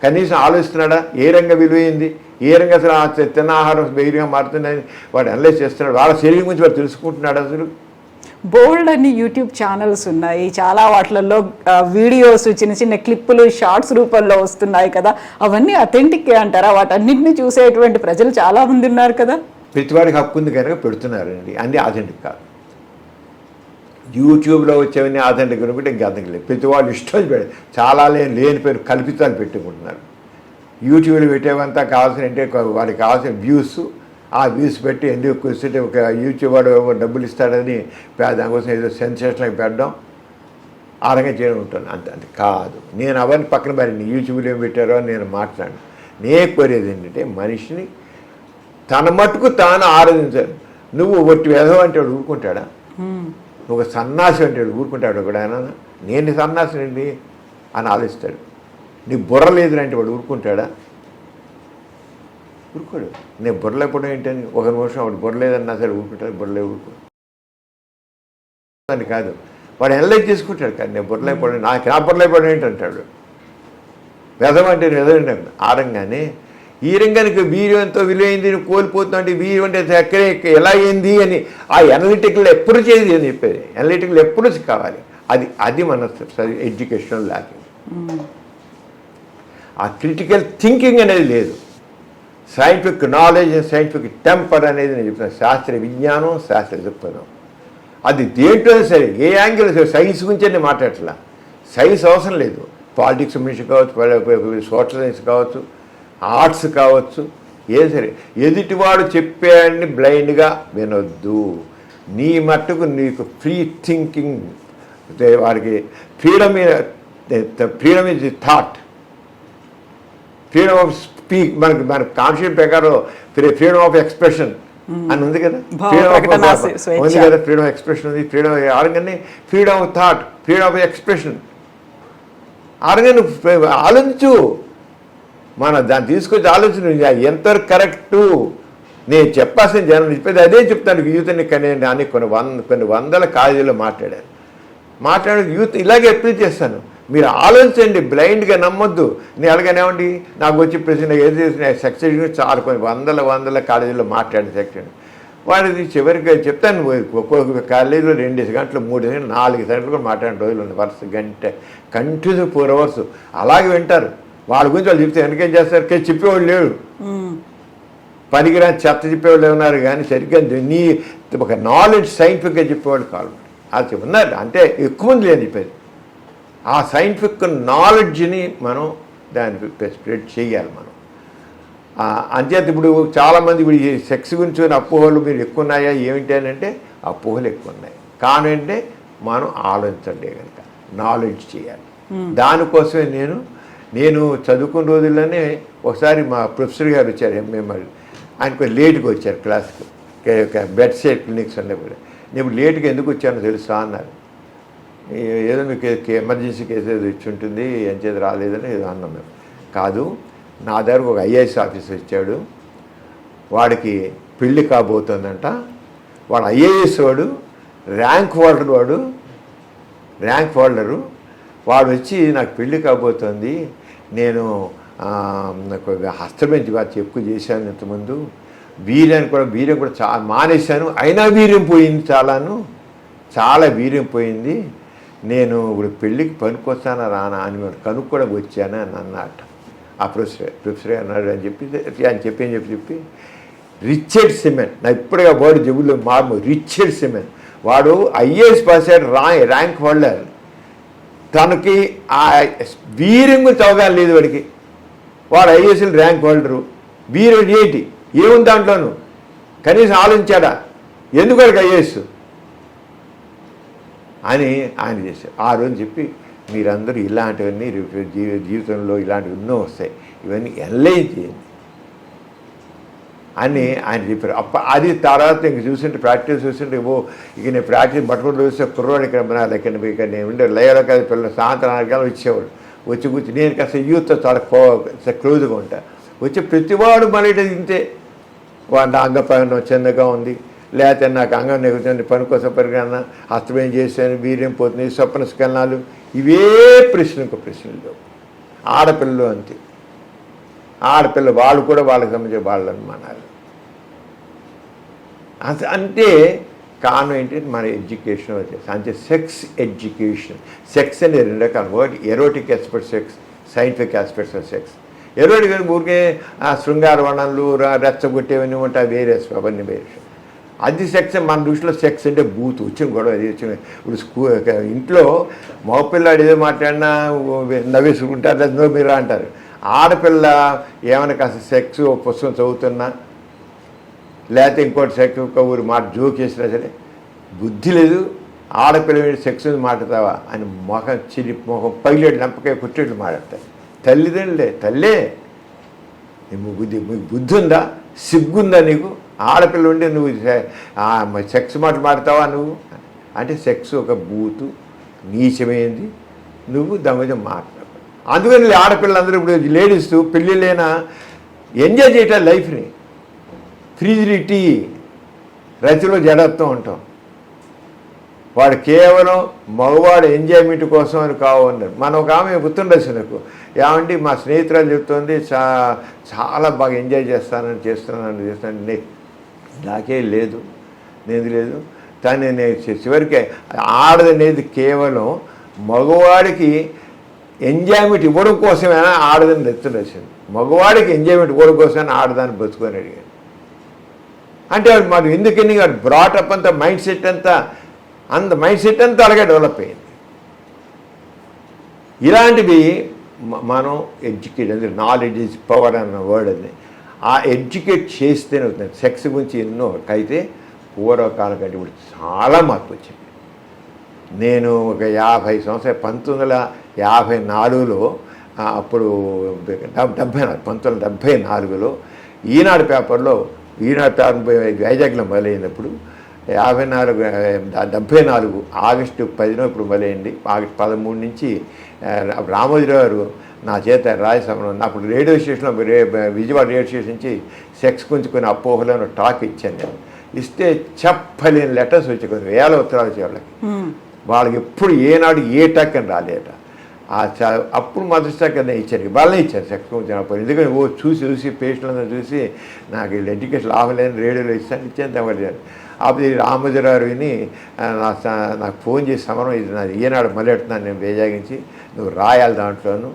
కనీసం ఆలోచిస్తున్నాడా ఏ రంగం విలువైంది, ఏ రంగం అసలు తిన్న ఆహారం వేరుగా మారుతుందని వాడు అనలైజ్ చేస్తున్నాడు. వాళ్ళ శరీరం గురించి వాడు తెలుసుకుంటున్నాడు. అసలు బోల్డ్ అన్ని యూట్యూబ్ ఛానల్స్ ఉన్నాయి, చాలా వాటిలలో వీడియోస్ చిన్న చిన్న క్లిప్పులు షార్ట్స్ రూపంలో వస్తున్నాయి కదా, అవన్నీ అథెంటిక్ అంటారా? వాటన్నింటినీ చూసేటువంటి ప్రజలు చాలా మంది ఉన్నారు కదా. ప్రతివాడికి హక్కు ఉంది కనుక పెడుతున్నారండి. అన్నీ అథెంటిక్ కాదు. యూట్యూబ్లో వచ్చేవన్నీ అథెంటిక్ అనుకుంటే ఇంకా అర్థం లేదు. ప్రతి వాళ్ళు ఇష్టం పెడతారు. చాలా లేని పేరు కల్పితాలు పెట్టుకుంటున్నారు. యూట్యూబ్లో పెట్టేవంతా కావాల్సిన అంటే వాడికి కావాల్సిన వ్యూస్, ఆ వ్యూస్ పెట్టి ఎందుకు కూర్చుంటే ఒక యూట్యూబ్ వాడు డబ్బులు ఇస్తాడని దానికోసం ఏదో సెన్సేషన్కి పెట్టడం, ఆ రకంగా చేయడం ఉంటుంది. అంతే కాదు. నేను అవన్నీ పక్కన పెరిగింది. యూట్యూబ్లో ఏం పెట్టారో అని నేను మాట్లాడాను. నేను కోరేది ఏంటంటే మనిషిని తన మట్టుకు తాను ఆరాధించాలి. నువ్వు ఒట్టి వేదం అంటే వాడు ఊరుకుంటాడా? నువ్వు సన్నాసి అంటే వాడు ఊరుకుంటాడు కూడా? నేను సన్నాసినండి అని ఆలోచిస్తాడు. నీకు బుర్ర లేదు అంటే వాడు ఊరుకుంటాడా? ఊరుకోడు. నేను బుర్రలేకపోవడం ఏంటని ఒక నిమిషం వాడు బుర్రలేదన్నా సరే ఊరుకుంటాడు. ఊరుకోడు అని కాదు, వాడు ఎనలైజ్ చేసుకుంటాడు. కానీ నేను బుర్రలేకపోవడం నా బుర్రలేకపోవడం ఏంటంటాడు. వ్యధం అంటే వ్యధం ఆ రంగానే. ఈ రంగానికి వీర్యం ఎంతో విలువైంది, నువ్వు కోల్పోతున్నావు అంటే వీర్యం అంటే ఎక్కడే ఎలా అయింది అని ఆ ఎనలిటికల్ ఎప్పుడు చేయదు అని చెప్పేది. ఎనలిటికల్ ఎప్పుడు కావాలి. అది మన ఎడ్యుకేషన్ లాకింగ్. ఆ క్రిటికల్ థింకింగ్ అనేది లేదు. సైంటిఫిక్ నాలెడ్జ్, సైంటిఫిక్ టెంపర్ అనేది నేను చెప్తాను. శాస్త్రీయ విజ్ఞానం, శాస్త్రీయ దృక్పథం, అది దేంట్లో సరే ఏ యాంగిల్ సరే. సైన్స్ గురించి నేను మాట్లాడట్లా. సైన్స్ అవసరం లేదు. పాలిటిక్స్ గురించి కావచ్చు, సోషల్ సైన్స్ కావచ్చు, ఆర్ట్స్ కావచ్చు, ఏది సరే. ఎదుటివాడు చెప్పాడని బ్లైండ్గా వినొద్దు. నీ మట్టుకు నీకు ఫ్రీ థింకింగ్, వాడికి freedom is the thought, freedom of speak. మన కాన్స్టిట్యూషన్ ప్రకారం ఫ్రీడమ్ ఆఫ్ ఎక్స్ప్రెషన్ అని ఉంది కదా, ఉంది కదా. ఫ్రీడమ్ ఆఫ్ ఎక్స్ప్రెషన్ ఉంది. ఫ్రీడమ్ ఆరంగానే freedom of thought, freedom of expression ఆరంగా నువ్వు ఆలోచించు. దాన్ని తీసుకొచ్చి ఆలోచన ఎంతవరకు కరెక్టు. నేను చెప్పాల్సిన జనం చెప్పేది అదే చెప్తాను. యూత్ని కానీ కొన్ని వందల కాలేజీలో మాట్లాడే యూత్ ఇలాగే అప్లీట్ చేస్తాను. మీరు ఆలోచించండి, బ్లైండ్గా నమ్మొద్దు. నేను అలాగనేమండి నాకు వచ్చి ప్రశ్న ఏది సెక్షన్ చాలా కొన్ని వందల కాలేజీలో మాట్లాడిన సెక్షన్ వాడిది చివరికి చెప్తాను. ఒక్కొక్క కాలేజీలో 2 గంటలు 3 గంటలు 4 గంటలు కూడా మాట్లాడిన రోజులు ఉంది. వరుస గంట కంటిన్యూస్ 4 hours అలాగే వింటారు. వాళ్ళ గురించి వాళ్ళు చెప్తే వెనకేం చేస్తారు? చెప్పేవాళ్ళు లేడు. పనికిరాని చెత్త చెప్పేవాళ్ళు ఉన్నారు కానీ సరిగ్గా నీ ఒక నాలెడ్జ్ సైంటిఫిక్గా చెప్పేవాళ్ళు కాదు. అది ఉన్నారు అంటే ఎక్కువ మంది లేని చెప్పేది. ఆ సైంటిఫిక్ నాలెడ్జ్ని మనం దాన్ని స్ప్రెడ్ చేయాలి మనం. అంచేత ఇప్పుడు చాలామంది ఇప్పుడు ఈ సెక్స్ గురించి అపోహలు మీరు ఎక్కువ ఉన్నాయా ఏమిటి అని అంటే అపోహలు ఎక్కువ ఉన్నాయి. కానీ అంటే మనం ఆలోచించండి కనుక నాలెడ్జ్ చేయాలి. దానికోసమే నేను చదువుకున్న రోజుల్లోనే ఒకసారి మా ప్రొఫెసర్ గారు వచ్చారు, ఎంఎంఆర్. ఆయన కొంచెం లేట్గా వచ్చారు క్లాస్కి, బెడ్ సైడ్ క్లినిక్స్ ఉన్నప్పుడు. నేను లేట్గా ఎందుకు వచ్చానో తెలుసా అన్నారు. ఏదో మీకు ఎమర్జెన్సీ కేసు ఏదో ఇచ్చి ఉంటుంది ఏం చేతి రాలేదని ఏదో అన్నాం మేము. కాదు, నా దగ్గరకు ఒక ఐఏఎస్ ఆఫీసర్ వచ్చాడు, వాడికి పెళ్ళి కాబోతుందంట, వాడు ఐఏఎస్ వాడు, ర్యాంక్ హోల్డరు, వాడు వచ్చి నాకు పెళ్ళి కాబోతుంది, నేను నాకు హస్తబెంచి బాగా ఎక్కువ చేశాను ఇంతకుముందు, వీర్యం కూడా చాలా మానేశాను, అయినా వీర్యం పోయింది, చాలా వీర్యం పోయింది, నేను ఇప్పుడు పెళ్ళికి పనికొస్తానా రానా అని వాడు కనుక్కోవడం వచ్చాను అని అన్నట్ట. ఆ ప్రొఫెసర్ అన్నాడు అని చెప్పి రిచర్డ్ సిమెన్, నా ఇప్పుడుగా వాడు జబ్బుల్లో రిచర్డ్ సిమెన్, వాడు ఐఏఎస్ పాస్ అయ్యాడు, ర్యాంక్ హోల్డర్, తనకి ఆ వీర్యం గురించి అవగాహన లేదు వాడికి, వాడు ఐఏఎస్ఎల్ ర్యాంక్ హోల్డరు, వీర్యం ఏంటి ఏముంది దాంట్లోనూ కనీసం ఆలోచించాడా, ఎందుకు వాడికి ఐఏఎస్ అని ఆయన చేశారు. ఆ రోజు చెప్పి మీరందరూ ఇలాంటివన్నీ జీవితంలో ఇలాంటివి ఎన్నో వస్తాయి, ఇవన్నీ ఎన్లైన్ చేయండి అని ఆయన చెప్పారు. అది తర్వాత ఇంక చూసింటే ప్రాక్టీస్ చూసింటే ఇక నేను ప్రాక్టీస్ పట్టుకుంటూ చూస్తే కుర్రోడు ఇక్కడ నేను ఉండే లయలో కాదు పిల్లలు సాయంత్రం 4 గంటలు వచ్చేవాడు, వచ్చి కూర్చి నేను కాస్త యూత్తో చాలా క్లోజ్గా ఉంటా, వచ్చి ప్రతివాడు మళ్ళీ ఇంతే, వాడు నా అంగపైన చిన్నగా ఉంది, లేకపోతే నాకు అంగం నెగుతుంది, పని కోసం పరిగణ హస్తమేం చేశాను, వీర్యం పోతుంది, స్వప్న స్కలనాలు, ఇవే ప్రశ్నలు. ఆడపిల్లలు అంతే, ఆడపిల్ల వాళ్ళు కూడా వాళ్ళకి సంబంధించిన వాళ్ళు అనుమానాలు. అంటే కారణం ఏంటంటే మన ఎడ్యుకేషన్ వచ్చేసి అంటే సెక్స్ ఎడ్యుకేషన్. సెక్స్ అనేది 2 రకాలు, ఒకటి erotic aspects sex, scientific aspects of sex. Erotic ఊరికే శృంగార వర్ణనలు రెచ్చగొట్టేవన్నీ ఉంటాయి, వేరే అవన్నీ వేరే. అది సెక్స్ మన దృష్టిలో సెక్స్ అంటే బూత్ వచ్చిన గొడవ, అది వచ్చిన ఇప్పుడు ఇంట్లో మగపిల్లాడు ఏదో మాట్లాడినా నవ్వేసుకుంటారు, లేదా మీరు అంటారు. ఆడపిల్ల ఏమైనా కాస్త సెక్స్ పుస్తకం చదువుతున్నా లేకపోతే ఇంకోటి సెక్స్ ఊరి మాట జోక్ చేసినా సరే బుద్ధి లేదు, ఆడపిల్ల మీద సెక్స్ మాట్లాడతావా అని మొహం పగిలేడు లంపకాయ కుట్టేట్లు మాట్లాడతారు. తల్లిదండ్రులే, తల్లే మీకు బుద్ధి ఉందా, సిగ్గుందా నీకు, ఆడపిల్ల ఉంటే నువ్వు సెక్స్ మాట్లాడతావా నువ్వు అంటే సెక్స్ ఒక బూతు నీచమైంది, నువ్వు దాని మీద మాట్లాడు. అందుకని ఆడపిల్లలందరూ ఇప్పుడు లేడీస్ పెళ్ళిళ్ళైనా ఎంజాయ్ చేయటం లైఫ్ని, ఫ్రిడ్జ్లో టీ రతిలో జడత్వం ఉంటాం, వాడు కేవలం మగవాడు ఎంజాయ్మెంట్ కోసం అని కావన్నారు. మన ఒక ఆమె పుత్తుండొచ్చు ఏమంటే మా స్నేహితురాలు చెప్తుంది చాలా బాగా ఎంజాయ్ చేస్తున్నాను, నాకే లేదు, నేను లేదు. కానీ నేను చివరికి ఆడదనేది కేవలం మగవాడికి ఎంజాయ్మెంట్ ఇవ్వడం కోసమైనా ఆడదని నెత్తునొచ్చింది, మగవాడికి ఎంజాయ్మెంట్ ఇవ్వడం కోసమైనా ఆడదాన్ని బతుకొని అడిగాను. అంటే మనం ఎందుకని బ్రాటప్ అంతా మైండ్ సెట్ అంతా అలాగే డెవలప్ అయింది. ఇలాంటివి మనం ఎడ్యుకేట్ అంటే నాలెడ్జ్ ఈజ్ పవర్ అన్న వర్డ్ అది, ఆ ఎడ్యుకేట్ చేస్తేనే అవుతుంది. సెక్స్ గురించి ఎన్నో అయితే పూర్వకాలం కంటే ఇప్పుడు చాలా మార్పు వచ్చింది. నేను ఒక 50 సంవత్సరాలు 1954లో అప్పుడు 1974లో ఈనాడు పేపర్ వైజాగ్లో మొదలైనప్పుడు 74 ఆగస్టు 10 ఇప్పుడు మొదలైంది. ఆగస్టు 13 నుంచి రామోజీరావు గారు నా చేత రాజసమరం అప్పుడు రేడియో స్టేషన్లో విజయవాడ రేడియో స్టేషన్ నుంచి సెక్స్ గురించి కొన్ని అపోహలను టాక్ ఇచ్చాను నేను. ఇస్తే చెప్పలేని లెటర్స్ వచ్చి కొన్ని 1000 ఉత్తరాలు వచ్చే వాళ్ళకి ఎప్పుడు ఏనాడు ఏ టాక్ అని రాలేట. అప్పుడు మొదటి టాక్ అదే ఇచ్చారు, వాళ్ళే ఇచ్చారు సెక్స్ గురించి. ఎందుకంటే చూసి పేషెంట్లందరూ చూసి నాకు వీళ్ళు ఎడ్యుకేషన్ లాభలేని రేడియోలో ఇచ్చాను తగ్గలేదు. అప్పుడు రామోజీరావు విని నాకు ఫోన్ చేసి సమరం ఇది నాది ఈనాడు మొదలెడుతున్నాను, నేను బేజాగించి నువ్వు రాయాలి, దాంట్లోనూ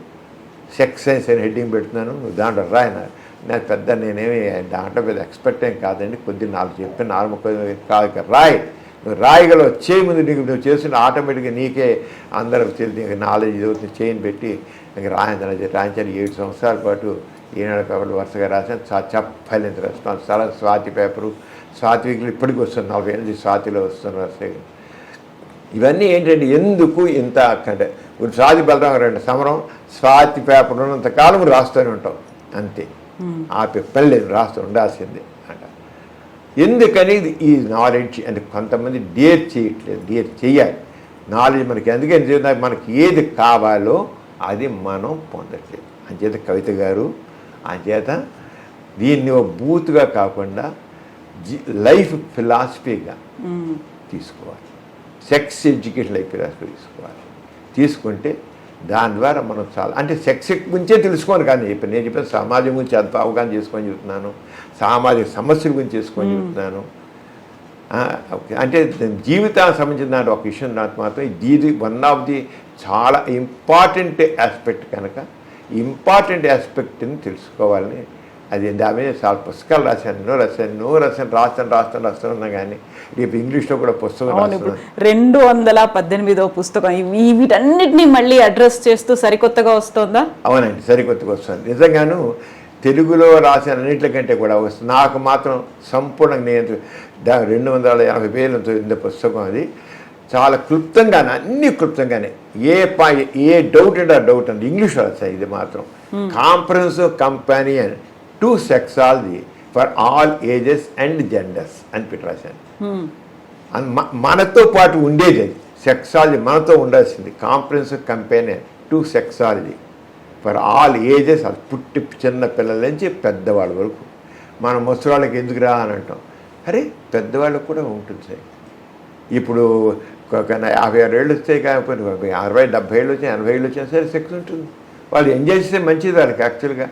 సెక్స్ సైన్స్ అని హెడ్డింగ్ పెడుతున్నాను, నువ్వు దాంట్లో రాయన్నారు. నాకు నేనేమి దాంట్లో పెద్ద ఎక్స్పర్ట్ ఏం కాదండి, కొద్దిగా 4 చెప్పి 4 కాదు రాయి, నువ్వు రాయగలవు, చేయి ముందు నీకు నువ్వు చేస్తున్న ఆటోమేటిక్గా నీకే అందరూ తెలిసి నీకు నాలెడ్జ్ చదువుతుంది చేయని పెట్టి ఇంక రాయించాను. 7 సంవత్సరాల పాటు ఈనాడు పేపర్లు వరుసగా రాశాను. చెప్పలేని రెస్పాన్స్. చాలా స్వాతి పేపరు, స్వాతి వీక్లు ఇప్పటికి వస్తుంది, 40 ఏళ్ళ నుంచి స్వాతిలో వస్తున్న వరుసగా. ఇవన్నీ ఏంటంటే ఎందుకు ఇంత అంటే ఇప్పుడు స్వాతి బలరాం గారు సమరం స్వాతి పేపర్ ఉన్నంతకాలం రాస్తూనే ఉంటాం అంతే, ఆ పని లేదు, రాస్తూ ఉండాల్సిందే అంట. ఎందుకని ఈ నాలెడ్జ్ అంటే కొంతమంది డేర్ చేయట్లేదు, డేర్ చేయాలి. నాలెడ్జ్ మనకి ఎందుకంటే మనకి ఏది కావాలో అది మనం పొందట్లేదు. అంచేత కవిత గారు అంచేత దీన్ని బూత్గా కాకుండా లైఫ్ ఫిలాసఫీగా తీసుకోవాలి. సెక్స్ ఎడ్యుకేషన్ లైఫ్ ఫిలాసఫీ తీసుకుంటే దాని ద్వారా మనం చాలా అంటే సెక్స్ గురించే తెలుసుకోను కానీ ఇప్పుడు నేను చెప్పిన సమాజం గురించి అంత అవగాహన చేసుకొని చెబుతున్నాను, సామాజిక సమస్యల గురించి చేసుకొని చెబుతున్నాను. అంటే జీవితానికి సంబంధించిన ఒక విషయం నాకు మాత్రం ఇది వన్ ఆఫ్ ది చాలా ఇంపార్టెంట్ ఆస్పెక్ట్ కనుక ఇంపార్టెంట్ ఆస్పెక్ట్ని తెలుసుకోవాలని అది దాని మీద చాలా పుస్తకాలు రాస్తాను ఉన్నా కానీ రేపు ఇంగ్లీష్లో కూడా పుస్తకం 218వ పుస్తకం వీటన్నిటిని మళ్ళీ అడ్రస్ చేస్తూ సరికొత్తగా వస్తుందా? అవునండి, సరికొత్తగా వస్తుంది. నిజంగాను తెలుగులో రాసిన అన్నింటికంటే కూడా వస్తుంది. నాకు మాత్రం సంపూర్ణంగా నేను 280 పేజీలతో పుస్తకం అది చాలా క్లుప్తంగానే అన్ని క్లుప్తంగానే ఏ డౌట్ అంటే ఆ డౌట్ అండి ఇంగ్లీష్లో రాస్తాయి. ఇది మాత్రం comprehensive companion to sexology for all ages and genders అని పెట్టి రాశాను. మనతో పాటు ఉండేది అది సెక్సాలజీ మనతో ఉండాల్సింది. Comprehensive companion to sexology for all ages, అది పుట్టి చిన్న పిల్లల నుంచి పెద్దవాళ్ళ వరకు. మన ముసలివాళ్ళకి ఎందుకు రా అని అంటాం, అరే పెద్దవాళ్ళకు కూడా ఉంటుంది సార్. ఇప్పుడు 56 ఏళ్ళు వస్తాయి కాకపోతే 60, 70 ఏళ్ళు వచ్చాయి, 80 ఏళ్ళు వచ్చినా సరే సెక్స్ ఉంటుంది. వాళ్ళు ఎంజాయ్ చేస్తే మంచిది వాళ్ళకి యాక్చువల్గా.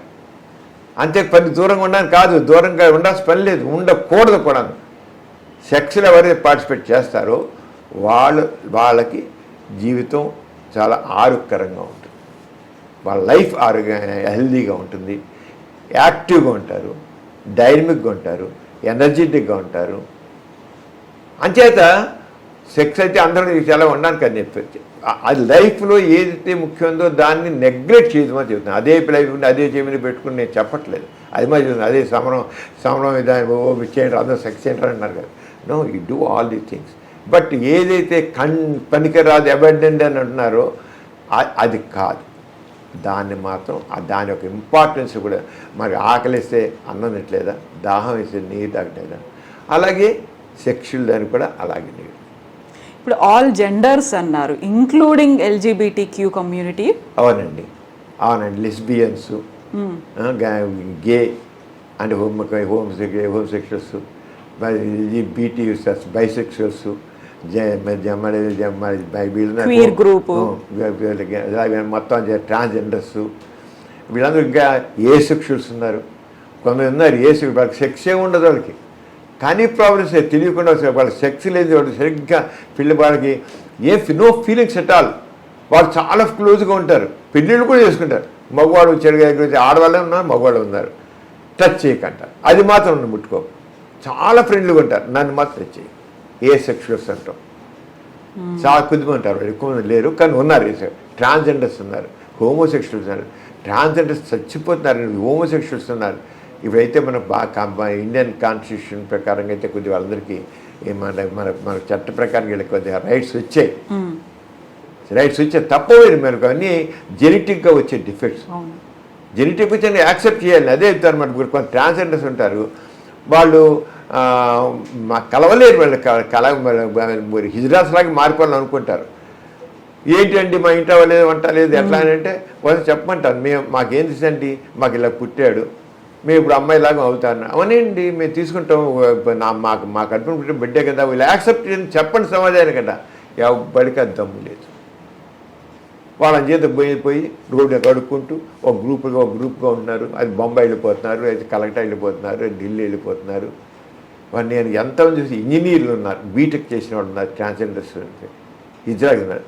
అంతే పని దూరంగా ఉండడానికి కాదు, దూరంగా ఉండాల్సిన పని లేదు, ఉండకూడదు కూడా. సెక్స్లో ఎవరైతే పార్టిసిపేట్ చేస్తారో వాళ్ళకి జీవితం చాలా ఆరోగ్యకరంగా ఉంటుంది, వాళ్ళ లైఫ్ హెల్దీగా ఉంటుంది, యాక్టివ్గా ఉంటారు, డైనమిక్గా ఉంటారు, ఎనర్జెటిక్గా ఉంటారు. అంచేత సెక్స్ అయితే అందరూ చాలా ఉండడానికి అని చెప్పి అది లైఫ్లో ఏదైతే ముఖ్యమైందో దాన్ని నెగ్లెక్ట్ చేయమని చెబుతున్నాను. అదే లైఫ్ అదే చెవిని పెట్టుకుని నేను చెప్పట్లేదు, అది మరి చెప్తున్నాను. అదే సమరం విధానం చేయండి, అందరూ సెక్స్ సెంటర్ అంటున్నారు కదా. No, you do all these things. But ఏదైతే పనికిరాదు అబాండెండ్ అని అంటున్నారో అది కాదు. దాన్ని మాత్రం దాని యొక్క ఇంపార్టెన్స్ కూడా మరి ఆకలిస్తే అన్నం తినట్లేదా, దాహం వేస్తే నీరు తాగట్లేదా, అలాగే సెక్షువల్ దానికి కూడా అలాగే నీరు. ఇప్పుడు ఆల్ జెండర్స్ అన్నారు, ఇంక్లూడింగ్ LGBTQ కమ్యూనిటీ. అవునండి, lesbians, gay and homosexuals, LGBTs, bisexuals, మొత్తం ట్రాన్స్జెండర్స్, వీళ్ళందరూ ఇంకా ఏసెక్షువల్స్ ఉన్నారు. కొంతమంది ఉన్నారు వాళ్ళకి సెక్సే ఉండదు, వాళ్ళకి కానీ ప్రాబ్లమ్స్ తెలియకుండా వాళ్ళకి సెక్స్ లేదు, వాళ్ళు సరిగ్గా వాళ్ళకి నో ఫీలింగ్స్ ఎట్ ఆల్. వాళ్ళు చాలా క్లోజ్గా ఉంటారు, పెళ్ళిళ్ళు కూడా చేసుకుంటారు. మగవాడు చెడుగా ఆడవాళ్ళే ఉన్నారు, మగవాళ్ళు ఉన్నారు. టచ్ చేయకంటారు, అది మాత్రం నన్ను ముట్టుకో. చాలా ఫ్రెండ్లీగా ఉంటారు, నన్ను మాత్రం టచ్ చేయి. సెక్షువల్స్ అంటాం చాలా కొద్దిగా ఉంటారు, ఎక్కువ మంది లేరు కానీ ఉన్నారు. ట్రాన్స్జెండర్స్ ఉన్నారు, హోమోసెక్షువల్స్ ఉన్నారు. ట్రాన్స్జెండర్స్ చచ్చిపోతున్నారు, హోమోసెక్షువల్స్ ఉన్నారు. ఇప్పుడైతే మన ఇండియన్ కాన్స్టిట్యూషన్ ప్రకారంగా అయితే కొద్దిగా వాళ్ళందరికీ మన చట్ట ప్రకారం వీళ్ళకి కొద్దిగా రైట్స్ వచ్చాయి. తప్పలేదు. మనకు అన్నీ జెనెటిక్గా వచ్చే డిఫెక్ట్స్, జెనెటిక్ వచ్చి యాక్సెప్ట్ చేయాలి. అదే చెప్తారు. మనకు కొంత ట్రాన్స్జెండర్స్ ఉంటారు, వాళ్ళు కలవలేరు, వాళ్ళు హిజ్రాస్ లాగా మారిపోవాలని అనుకుంటారు. ఏంటండి మా ఇంట లేదు, వంట లేదు, ఎట్లా అని అంటే వాళ్ళు చెప్పమంటారు, మాకేం తెలుసండి, మాకు ఇలా పుట్టాడు, మేము ఇప్పుడు అమ్మాయిలాగా అవుతాను. అవునండి, మేము తీసుకుంటాం, మా కడుపున పుట్టిన బిడ్డే కదా, వీళ్ళు యాక్సెప్ట్ చెప్పండి సమాజానికి కదా. ఎవ్వడికి అది దమ్ము లేదు. వాళ్ళని చేత పోయి రోడ్డు కడుక్కుంటూ ఒక గ్రూప్గా ఉంటున్నారు. అది బొంబాయి వెళ్ళిపోతున్నారు, అయితే కలకట్టా వెళ్ళిపోతున్నారు, ఢిల్లీ వెళ్ళిపోతున్నారు. నేను ఎంతమంది చూసి ఇంజనీర్లు ఉన్నారు, బీటెక్ చేసిన వాళ్ళు ఉన్నారు, ట్రాన్స్జెండర్స్ ఇజ్రాయిల్ ఉన్నారు.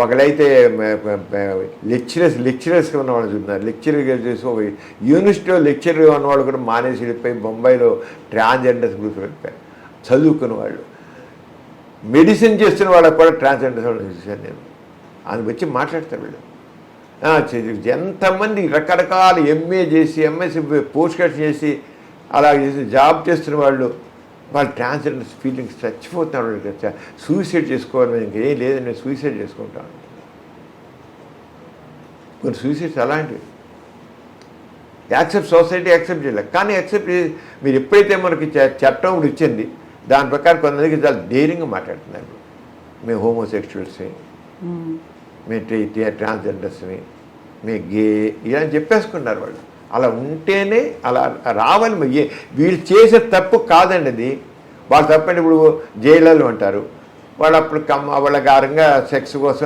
ఒకళ్ళైతే లెక్చరర్స్గా ఉన్నవాళ్ళు ఉన్నారు, లెక్చరర్గా చేసి ఒక యూనివర్సిటీలో లెక్చరర్గా ఉన్నవాళ్ళు కూడా మానేసి వెళ్ళిపోయి బొంబాయిలో ట్రాన్స్జెండర్స్ గ్రూప్ వెళ్ళిపోయారు. చదువుకున్న వాళ్ళు, మెడిసిన్ చేస్తున్న వాళ్ళకి కూడా ట్రాన్స్జెండర్స్ వాళ్ళు చూశాను నేను. అది వచ్చి మాట్లాడతారు వీళ్ళు. ఎంతమంది రకరకాల MA చేసి MSc పోస్ట్ గ్రాడ్యుయేషన్ చేసి అలా చేసి జాబ్ చేస్తున్న వాళ్ళు ట్రాన్స్జెండర్స్ ఫీలింగ్స్ చచ్చిపోతున్నారు. సూసైడ్ చేసుకోవాలి, ఇంకేం లేదని నేను సూసైడ్ చేసుకుంటాను. కొన్ని సూసైడ్స్ అలాంటివి సొసైటీ యాక్సెప్ట్ చేయలేదు. కానీ మీరు ఎప్పుడైతే మనకి చట్టం ఇచ్చింది దాని ప్రకారం కొంతమందికి చాలా ధైర్యంగా మాట్లాడుతున్నారు. మేము హోమోసెక్షువల్స్ని, మేము ట్రాన్స్జెండర్స్ని, మేము గే ఇలా చెప్పేసుకున్నారు వాళ్ళు. అలా ఉంటేనే అలా రావాలి. వీళ్ళు చేసే తప్పు కాదండి అది. వాళ్ళు తప్పండి. ఇప్పుడు జైళ్ళలో ఉంటారు వాళ్ళు, అప్పుడు వాళ్ళ కారంగా సెక్స్ కోసం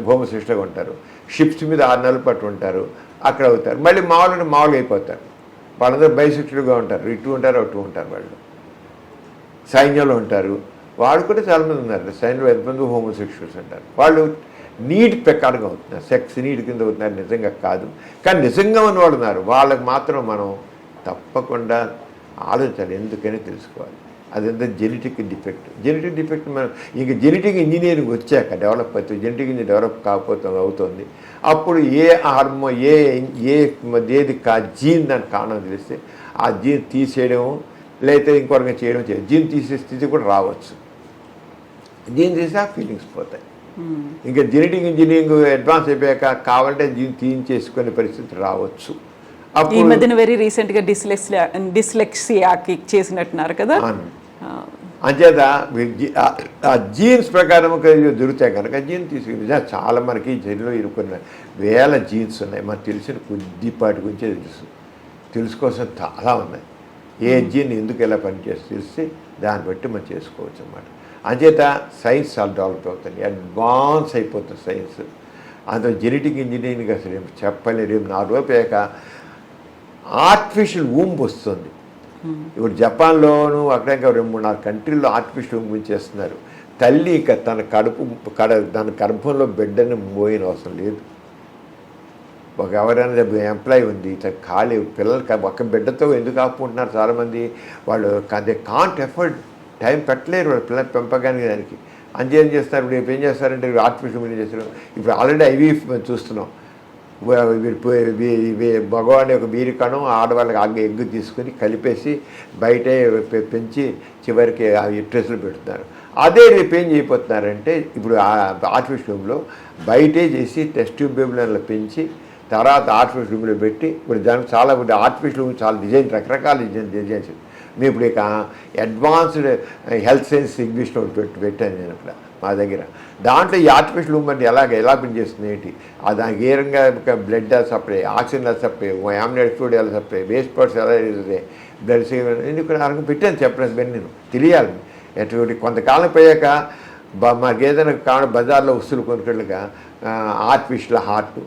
హోమోసెక్షువల్గా ఉంటారు. షిప్స్ మీద 6 నెలల పాటు ఉంటారు, అక్కడ అవుతారు. మళ్ళీ మామూలుగా అయిపోతారు. వాళ్ళందరూ బైసెక్షువల్గా ఉంటారు, ఇటు ఉంటారు అటు ఉంటారు. వాళ్ళు సైన్యంలో ఉంటారు, వాళ్ళు కూడా చాలామంది ఉన్నారు. సైన్యంలో ఎంతమంది హోమోసెక్షువల్స్ ఉంటారు. వాళ్ళు నీడ్ ప్రకారంగా అవుతున్నారు, సెక్స్ నీడ్ కింద అవుతున్నారు, నిజంగా కాదు. కానీ నిజంగా ఉన్నవాళ్ళు ఉన్నారు, వాళ్ళకి మాత్రం మనం తప్పకుండా ఆలోచించాలి, ఎందుకని తెలుసుకోవాలి. అదంతా జెనెటిక్ డిఫెక్ట్ మనం ఇంక జెనెటిక్ ఇంజనీరింగ్ వచ్చాక డెవలప్ అవుతుంది. జెనెటిక్ ఇంజనీరింగ్ డెవలప్ కాకపోతే అవుతుంది. అప్పుడు ఏ హార్మోన్ ఏది జీన్ దానికి కారణం తెలిస్తే ఆ జీన్ తీసేయడం లేకపోతే ఇంకొకరిగా చేయడం జీన్ తీసే స్థితి కూడా రావచ్చు. జీన్ తీసి ఆ ఫీలింగ్స్ పోతాయి. ఇంకా జెనెటిక్ ఇంజనీరింగ్ అడ్వాన్స్ అయిపోయాక కావాలంటే జీన్ తీయించేసుకునే పరిస్థితి రావచ్చు. ఈ మధ్యన వెరీ రీసెంట్ గా డిస్లెక్సియాకి చేసినట్టున్నారు కదా. అంచేత ఆ జీన్స్ ప్రకారం దొరుకుతాయి కనుక జీన్ తీసుకుని చాలా మనకి జైల్లో ఇరుకున్న వేల జీన్స్ ఉన్నాయి. మనకు తెలిసిన కొద్దిపాటి గురించే తెలుసుకోవాల్సిన చాలా ఉన్నాయి. ఏ జీన్ ఎందుకు ఎలా పనిచేసి తెలిస్తే దాన్ని బట్టి మనం చేసుకోవచ్చు అన్నమాట. అంచేత సైన్స్ చాలా డెవలప్ అవుతుంది, అడ్వాన్స్ అయిపోతుంది సైన్స్. అందులో జెనెటిక్ ఇంజనీరింగ్ అసలు ఏం చెప్పలేరు. 4 రోజులు అయ్యాక ఆర్టిఫిషియల్ ఊంబ్ వస్తుంది. ఇప్పుడు జపాన్లోను అక్కడ 2-3-4 కంట్రీల్లో ఆర్టిఫిషియల్ ఊంబ్ చేస్తున్నారు. తల్లి ఇక తన తన గర్భంలో బిడ్డని మోయిన అవసరం లేదు. ఒక ఎవరైనా ఎంప్లాయీ ఉంది, ఖాళీ పిల్లలకి ఒక బిడ్డతో ఎందుకు ఆపుకుంటున్నారు చాలామంది. వాళ్ళు దే కాంట్ ఎఫర్డ్, టైం పెట్టలేరు వాళ్ళు పిల్లలు పెంపగానే దానికి. ఏం చేస్తారు, ఇప్పుడు ఏం చేస్తారంటే ఆర్టిఫిషియల్ మీద చేస్తారు. ఇప్పుడు ఆల్రెడీ ఐవీఎఫ్ మేము చూస్తున్నాం. మగవాడి ఒక బీరి కణం ఆడవాళ్ళకి ఎగ్గు తీసుకుని కలిపేసి బయటే పెంచి చివరికి ఆ యుట్రస్లో పెడుతున్నారు. అదే రేపు ఏం చేయబోతున్నారంటే ఇప్పుడు ఆర్టిఫిషియల్ రూమ్లో బయటే చేసి టెస్ట్ ట్యూబ్ బేబులను పెంచి తర్వాత ఆర్టిఫిషియల్ రూమ్లో పెట్టి ఇప్పుడు దానికి చాలా ఆర్టిఫిషియల్ రూమ్ చాలా డిజైన్ రకరకాల డిజైన్స్. మేము ఇప్పుడు ఇక అడ్వాన్స్డ్ హెల్త్ సైన్స్ ఎగ్జిబిషన్ పెట్టాను నేను అక్కడ మా దగ్గర. దాంట్లో ఈ ఆర్టిఫిషియల్ మూమెంట్ ఎలా పనిచేస్తుంది ఏంటి, దానికి ఏ రకంగా బ్లడ్ ఎలా సప్లై, ఆక్సిజన్ ఎలా సప్లై, యామినేట్ ఫ్లూయిడ్ ఎలా సప్లై, వేస్ట్ పార్ట్స్ ఎలా ఇస్తుంది, బ్లడ్ ఎందుకు ఆ రకంగా పెట్టాను చెప్పలేదు. నేను తెలియాలి ఎటువంటి కొంతకాలం పోయాక మాకు ఏదైనా కావాలి బజార్లో వస్తువులు కొనుక్కలుగా artificial heart,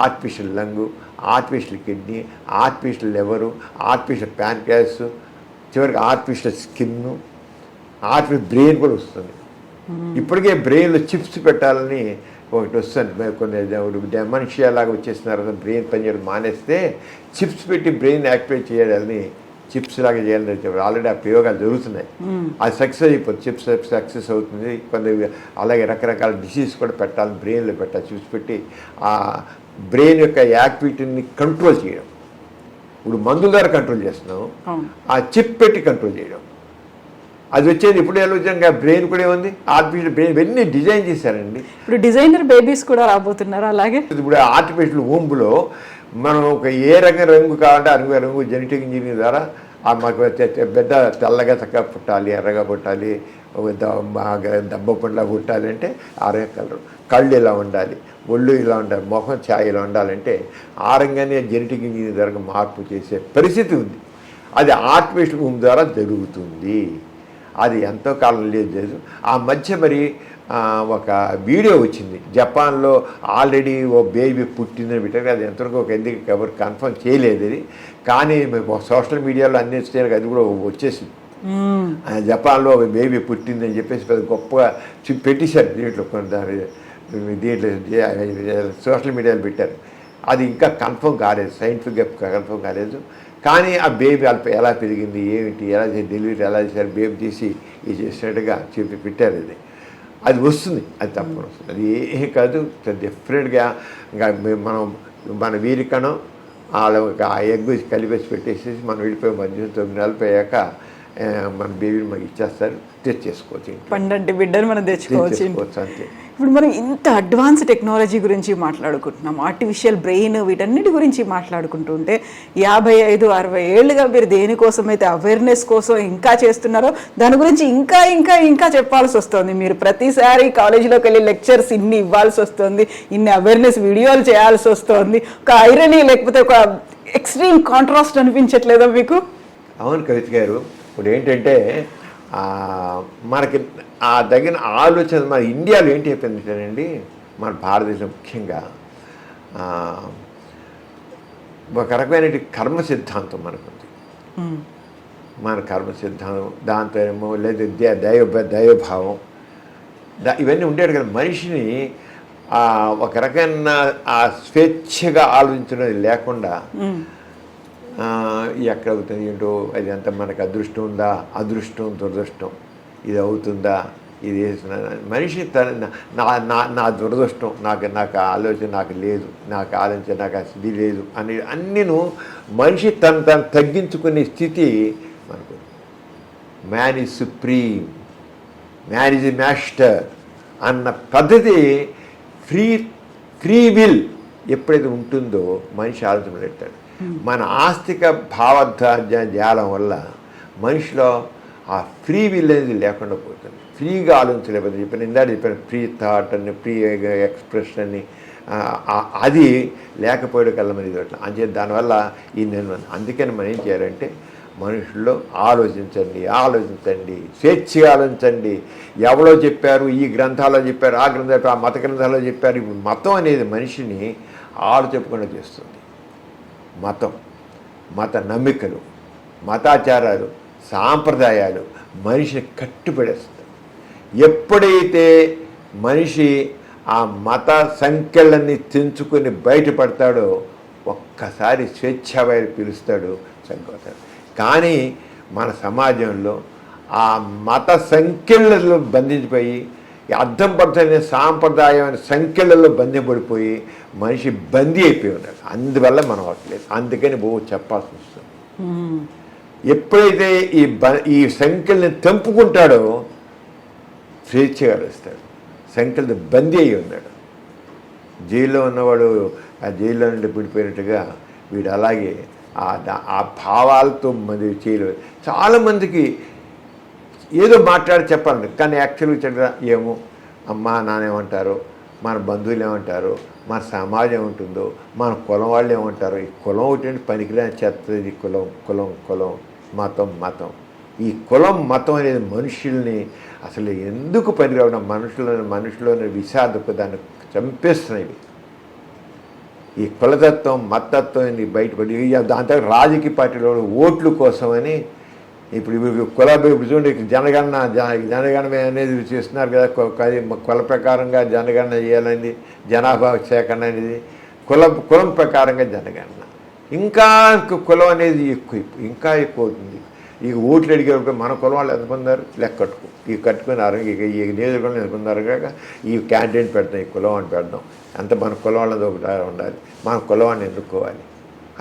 artificial lung, artificial kidney, artificial liver, artificial pancreas, చివరికి ఆర్టిఫిషియల్ స్కిన్, ఆర్టిఫిషియల్ బ్రెయిన్ కూడా వస్తుంది. ఇప్పటికే బ్రెయిన్లో చిప్స్ పెట్టాలని ఒకటి వస్తుంది. కొన్ని డెమన్షియా లాగా వచ్చేస్తున్నారు, బ్రెయిన్ పనిచేయడం మానేస్తే చిప్స్ పెట్టి బ్రెయిన్ యాక్టివేట్ చేయాలని, చిప్స్ లాగా చేయాలని చెప్పారు. ఆల్రెడీ ఆ ప్రయోగాలు జరుగుతున్నాయి. అది సక్సెస్ అయిపోతుంది, చిప్స్ సక్సెస్ అవుతుంది. కొంత అలాగే రకరకాల డిసీజ్ కూడా పెట్టాలని బ్రెయిన్లో పెట్టాలి. చిప్స్ పెట్టి ఆ బ్రెయిన్ యొక్క యాక్టివిటీని కంట్రోల్ చేయడం. ఇప్పుడు మందుల ద్వారా కంట్రోల్ చేస్తున్నాం, ఆ చిప్ పెట్టి కంట్రోల్ చేయడం. అది వచ్చేది ఇప్పుడు ఆలోచనగా బ్రెయిన్ కూడా ఏముంది, ఆర్టిఫిషియల్ బ్రెయిన్ ఇవన్నీ డిజైన్ చేశారండి. ఇప్పుడు డిజైనర్ బేబీస్ కూడా రాబోతున్నారు. అలాగే ఇప్పుడు ఆర్టిఫిషియల్ ఊంబులో మనం ఒక ఏ రంగు కావాలంటే ఆ రంగు జెనెటిక్ ఇంజనీరింగ్ ద్వారా మాకు పెద్ద తెల్లగా చక్కగా పుట్టాలి, ఎర్రగా పుట్టాలి, దెబ్బ పండ్లా పుట్టాలి అంటే ఆ రంగు కలరు, కళ్ళు ఇలా ఉండాలి, ఒళ్ళు ఇలా ఉండాలి, మొహం ఛాయ్ ఇలా ఉండాలంటే ఆ రంగానే జెనెటిక్ ఇంజనీరింగ్ ద్వారా మార్పు చేసే పరిస్థితి ఉంది. అది ఆర్టిఫిషియల్ ఊంబ్ ద్వారా జరుగుతుంది. అది ఎంతో కాలం లేదు. ఆ మధ్య మరి ఒక వీడియో వచ్చింది, జపాన్లో ఆల్రెడీ ఓ బేబీ పుట్టిందని పెట్టారు. అది ఎంతవరకు ఎందుకు ఎవరు కన్ఫర్మ్ చేయలేదు అది, కానీ సోషల్ మీడియాలో అన్ని వచ్చేసరికి అది కూడా వచ్చేసింది. జపాన్లో బేబీ పుట్టిందని చెప్పేసి పెద్ద గొప్పగా పెట్టేశారు. దీంట్లో సోషల్ మీడియాలో పెట్టారు. అది ఇంకా కన్ఫర్మ్ కాలేదు, సైంటిఫిక్గా కన్ఫర్మ్ కాలేదు. కానీ ఆ బేబీ ఎలా పెరిగింది ఏమిటి, ఎలా డెలివరీ ఎలా చేశారు, బేబీ తీసి ఇది చేసినట్టుగా చెప్పి పెట్టారు. అది వస్తుంది, అది తప్పకుండా వస్తుంది. అది ఏ కాదు, డిఫరెంట్గా ఇంకా మన వీరికణం ఆ ఎగ్ కలిపేసి పెట్టేసేసి మనం వెళ్ళిపోయి మధ్య 9 నెలలు పోయాక మన బేబీని మనకి ఇచ్చేస్తారు, తెచ్చేసుకోవచ్చు. పండంటి బిడ్డను మనం తెచ్చుకోవచ్చు అంతే. ఇప్పుడు మనం ఇంత అడ్వాన్స్ టెక్నాలజీ గురించి మాట్లాడుకుంటున్నాం, ఆర్టిఫిషియల్ బ్రెయిన్, వీటన్నిటి గురించి మాట్లాడుకుంటుంటే 55-60 ఏళ్ళుగా మీరు దేనికోసమైతే అవేర్నెస్ కోసం ఇంకా చేస్తున్నారో దాని గురించి ఇంకా ఇంకా ఇంకా చెప్పాల్సి వస్తుంది. మీరు ప్రతిసారి కాలేజీలోకి వెళ్ళి లెక్చర్స్ ఇన్ని ఇవ్వాల్సి వస్తుంది, ఇన్ని అవేర్నెస్ వీడియోలు చేయాల్సి వస్తుంది. ఒక ఐరనీ లేకపోతే ఒక ఎక్స్ట్రీమ్ కాంట్రాస్ట్ అనిపించట్లేదా మీకు? అవును కవిత గారు, ఇప్పుడు ఏంటంటే మనకి ఆ తగిన ఆలోచన మన ఇండియాలో ఏంటి అయిపోయిందంటేనండి, మన భారతదేశం ముఖ్యంగా ఒక రకమైన కర్మ సిద్ధాంతం మనకుంది. మన కర్మ సిద్ధాంతం, దాంతో ఏమో లేదా దైవభావం ఇవన్నీ ఉండేవి కదా. మనిషిని ఒక రకమైన ఆ స్వేచ్ఛగా ఆలోచించడం లేకుండా ఎక్కడ అవుతుంది ఏంటో, అది అంత మనకు అదృష్టం ఉందా, అదృష్టం దురదృష్టం, ఇది అవుతుందా, ఇది మనిషి నా దురదృష్టం, నాకు ఆలోచన నాకు లేదు, నాకు ఆలోచన నాకు ఇది లేదు అని అన్నీను మనిషి తను తగ్గించుకునే స్థితి మనకు. Man is supreme, man is a master అన్న పద్ధతి ఫ్రీ విల్ ఎప్పుడైతే ఉంటుందో మనిషి ఆలోచన పెడతాడు. మన ఆస్తిక జాలం వల్ల మనిషిలో ఆ ఫ్రీ విల్ అనేది లేకుండా పోతుంది. ఫ్రీగా ఆలోచించలేకపోతే చెప్పాను ఫ్రీ థాట్ అని, ఫ్రీ ఎక్స్ప్రెషన్ అని, అది లేకపోయడం కల్లా మరి ఇది అట్లా అంతే. దానివల్ల అందుకని మనం ఏం చేయాలంటే మనుషుల్లో ఆలోచించండి, స్వేచ్ఛగా ఆలోచించండి. ఎవరో చెప్పారు, ఈ గ్రంథాల్లో చెప్పారు, ఆ గ్రంథాలు, ఆ మత గ్రంథాల్లో చెప్పారు. ఇప్పుడు మతం అనేది మనిషిని చెప్పుకుండా చేస్తుంది. మత నమ్మికలు, మతాచారాలు, సాంప్రదాయాలు మనిషిని కట్టుబడేస్తుంది. ఎప్పుడైతే మనిషి ఆ మత సంఖ్యలన్నీ తెంచుకొని బయటపడతాడో ఒక్కసారి స్వేచ్ఛావాయులు పిలుస్తాడు, చనిపోతాడు. కానీ మన సమాజంలో ఆ మత సంఖ్యలలో బంధించిపోయి అర్థం పడుతున్న సాంప్రదాయమైన సంఖ్యలలో బంధింపడిపోయి మనిషి బందీ అయిపోయి ఉన్నాడు. అందువల్ల మనం అవ్వట్లేదు. అందుకని చెప్పాల్సి వస్తుంది. ఎప్పుడైతే ఈ సంఖ్యల్ని తెంపుకుంటాడో స్వేచ్ఛగా వస్తాడు. సంఖ్యలతో బందీ అయి ఉన్నాడు. జైల్లో ఉన్నవాడు ఆ జైల్లో నుండి విడిపోయినట్టుగా వీడు అలాగే ఆ భావాలతో మంది చేయలేదు. చాలామందికి ఏదో మాట్లాడి చెప్పాలి, కానీ యాక్చువల్గా చెప్పరా ఏమో అమ్మా నాన్నేమంటారో, మన బంధువులు ఏమంటారో, మన సమాజం ఏముంటుందో, మన కులం వాళ్ళు ఏమంటారో. ఈ కులం ఒకటి పనికిరాని చెత్తది. కులం మతం ఈ కులం మతం అనేది మనుషుల్ని అసలు ఎందుకు పనికిరావడం, మనుషులోని విషాదకు దాన్ని చంపేస్తున్నాయి. ఈ కులతత్వం మతత్వం బయటపడి దాంతో రాజకీయ పార్టీలో ఓట్లు కోసమని ఇప్పుడు ఇప్పుడు చూడండి, జనగణన అనేది చేస్తున్నారు కదా. కుల ప్రకారంగా జనగణన చేయాలని, జనాభా సేకరణ అనేది కులం ప్రకారంగా జనగణన. ఇంకా కులం అనేది ఇంకా ఎక్కువ అవుతుంది. ఈ ఓట్లు అడిగేటప్పుడు మన కులం వాళ్ళు ఎంతమంది ఉన్నారు లెక్క కట్టుకున్నారు. ఈ నియోజకవర్గంలో ఎంతమంది కాక ఈ క్యాండిడేట్ పెడతాం, ఈ కులం అని పెడదాం. అంత మన కులం వాళ్ళది ఒకటి ఉండాలి, మన కులవాన్ని ఎన్నుకోవాలి.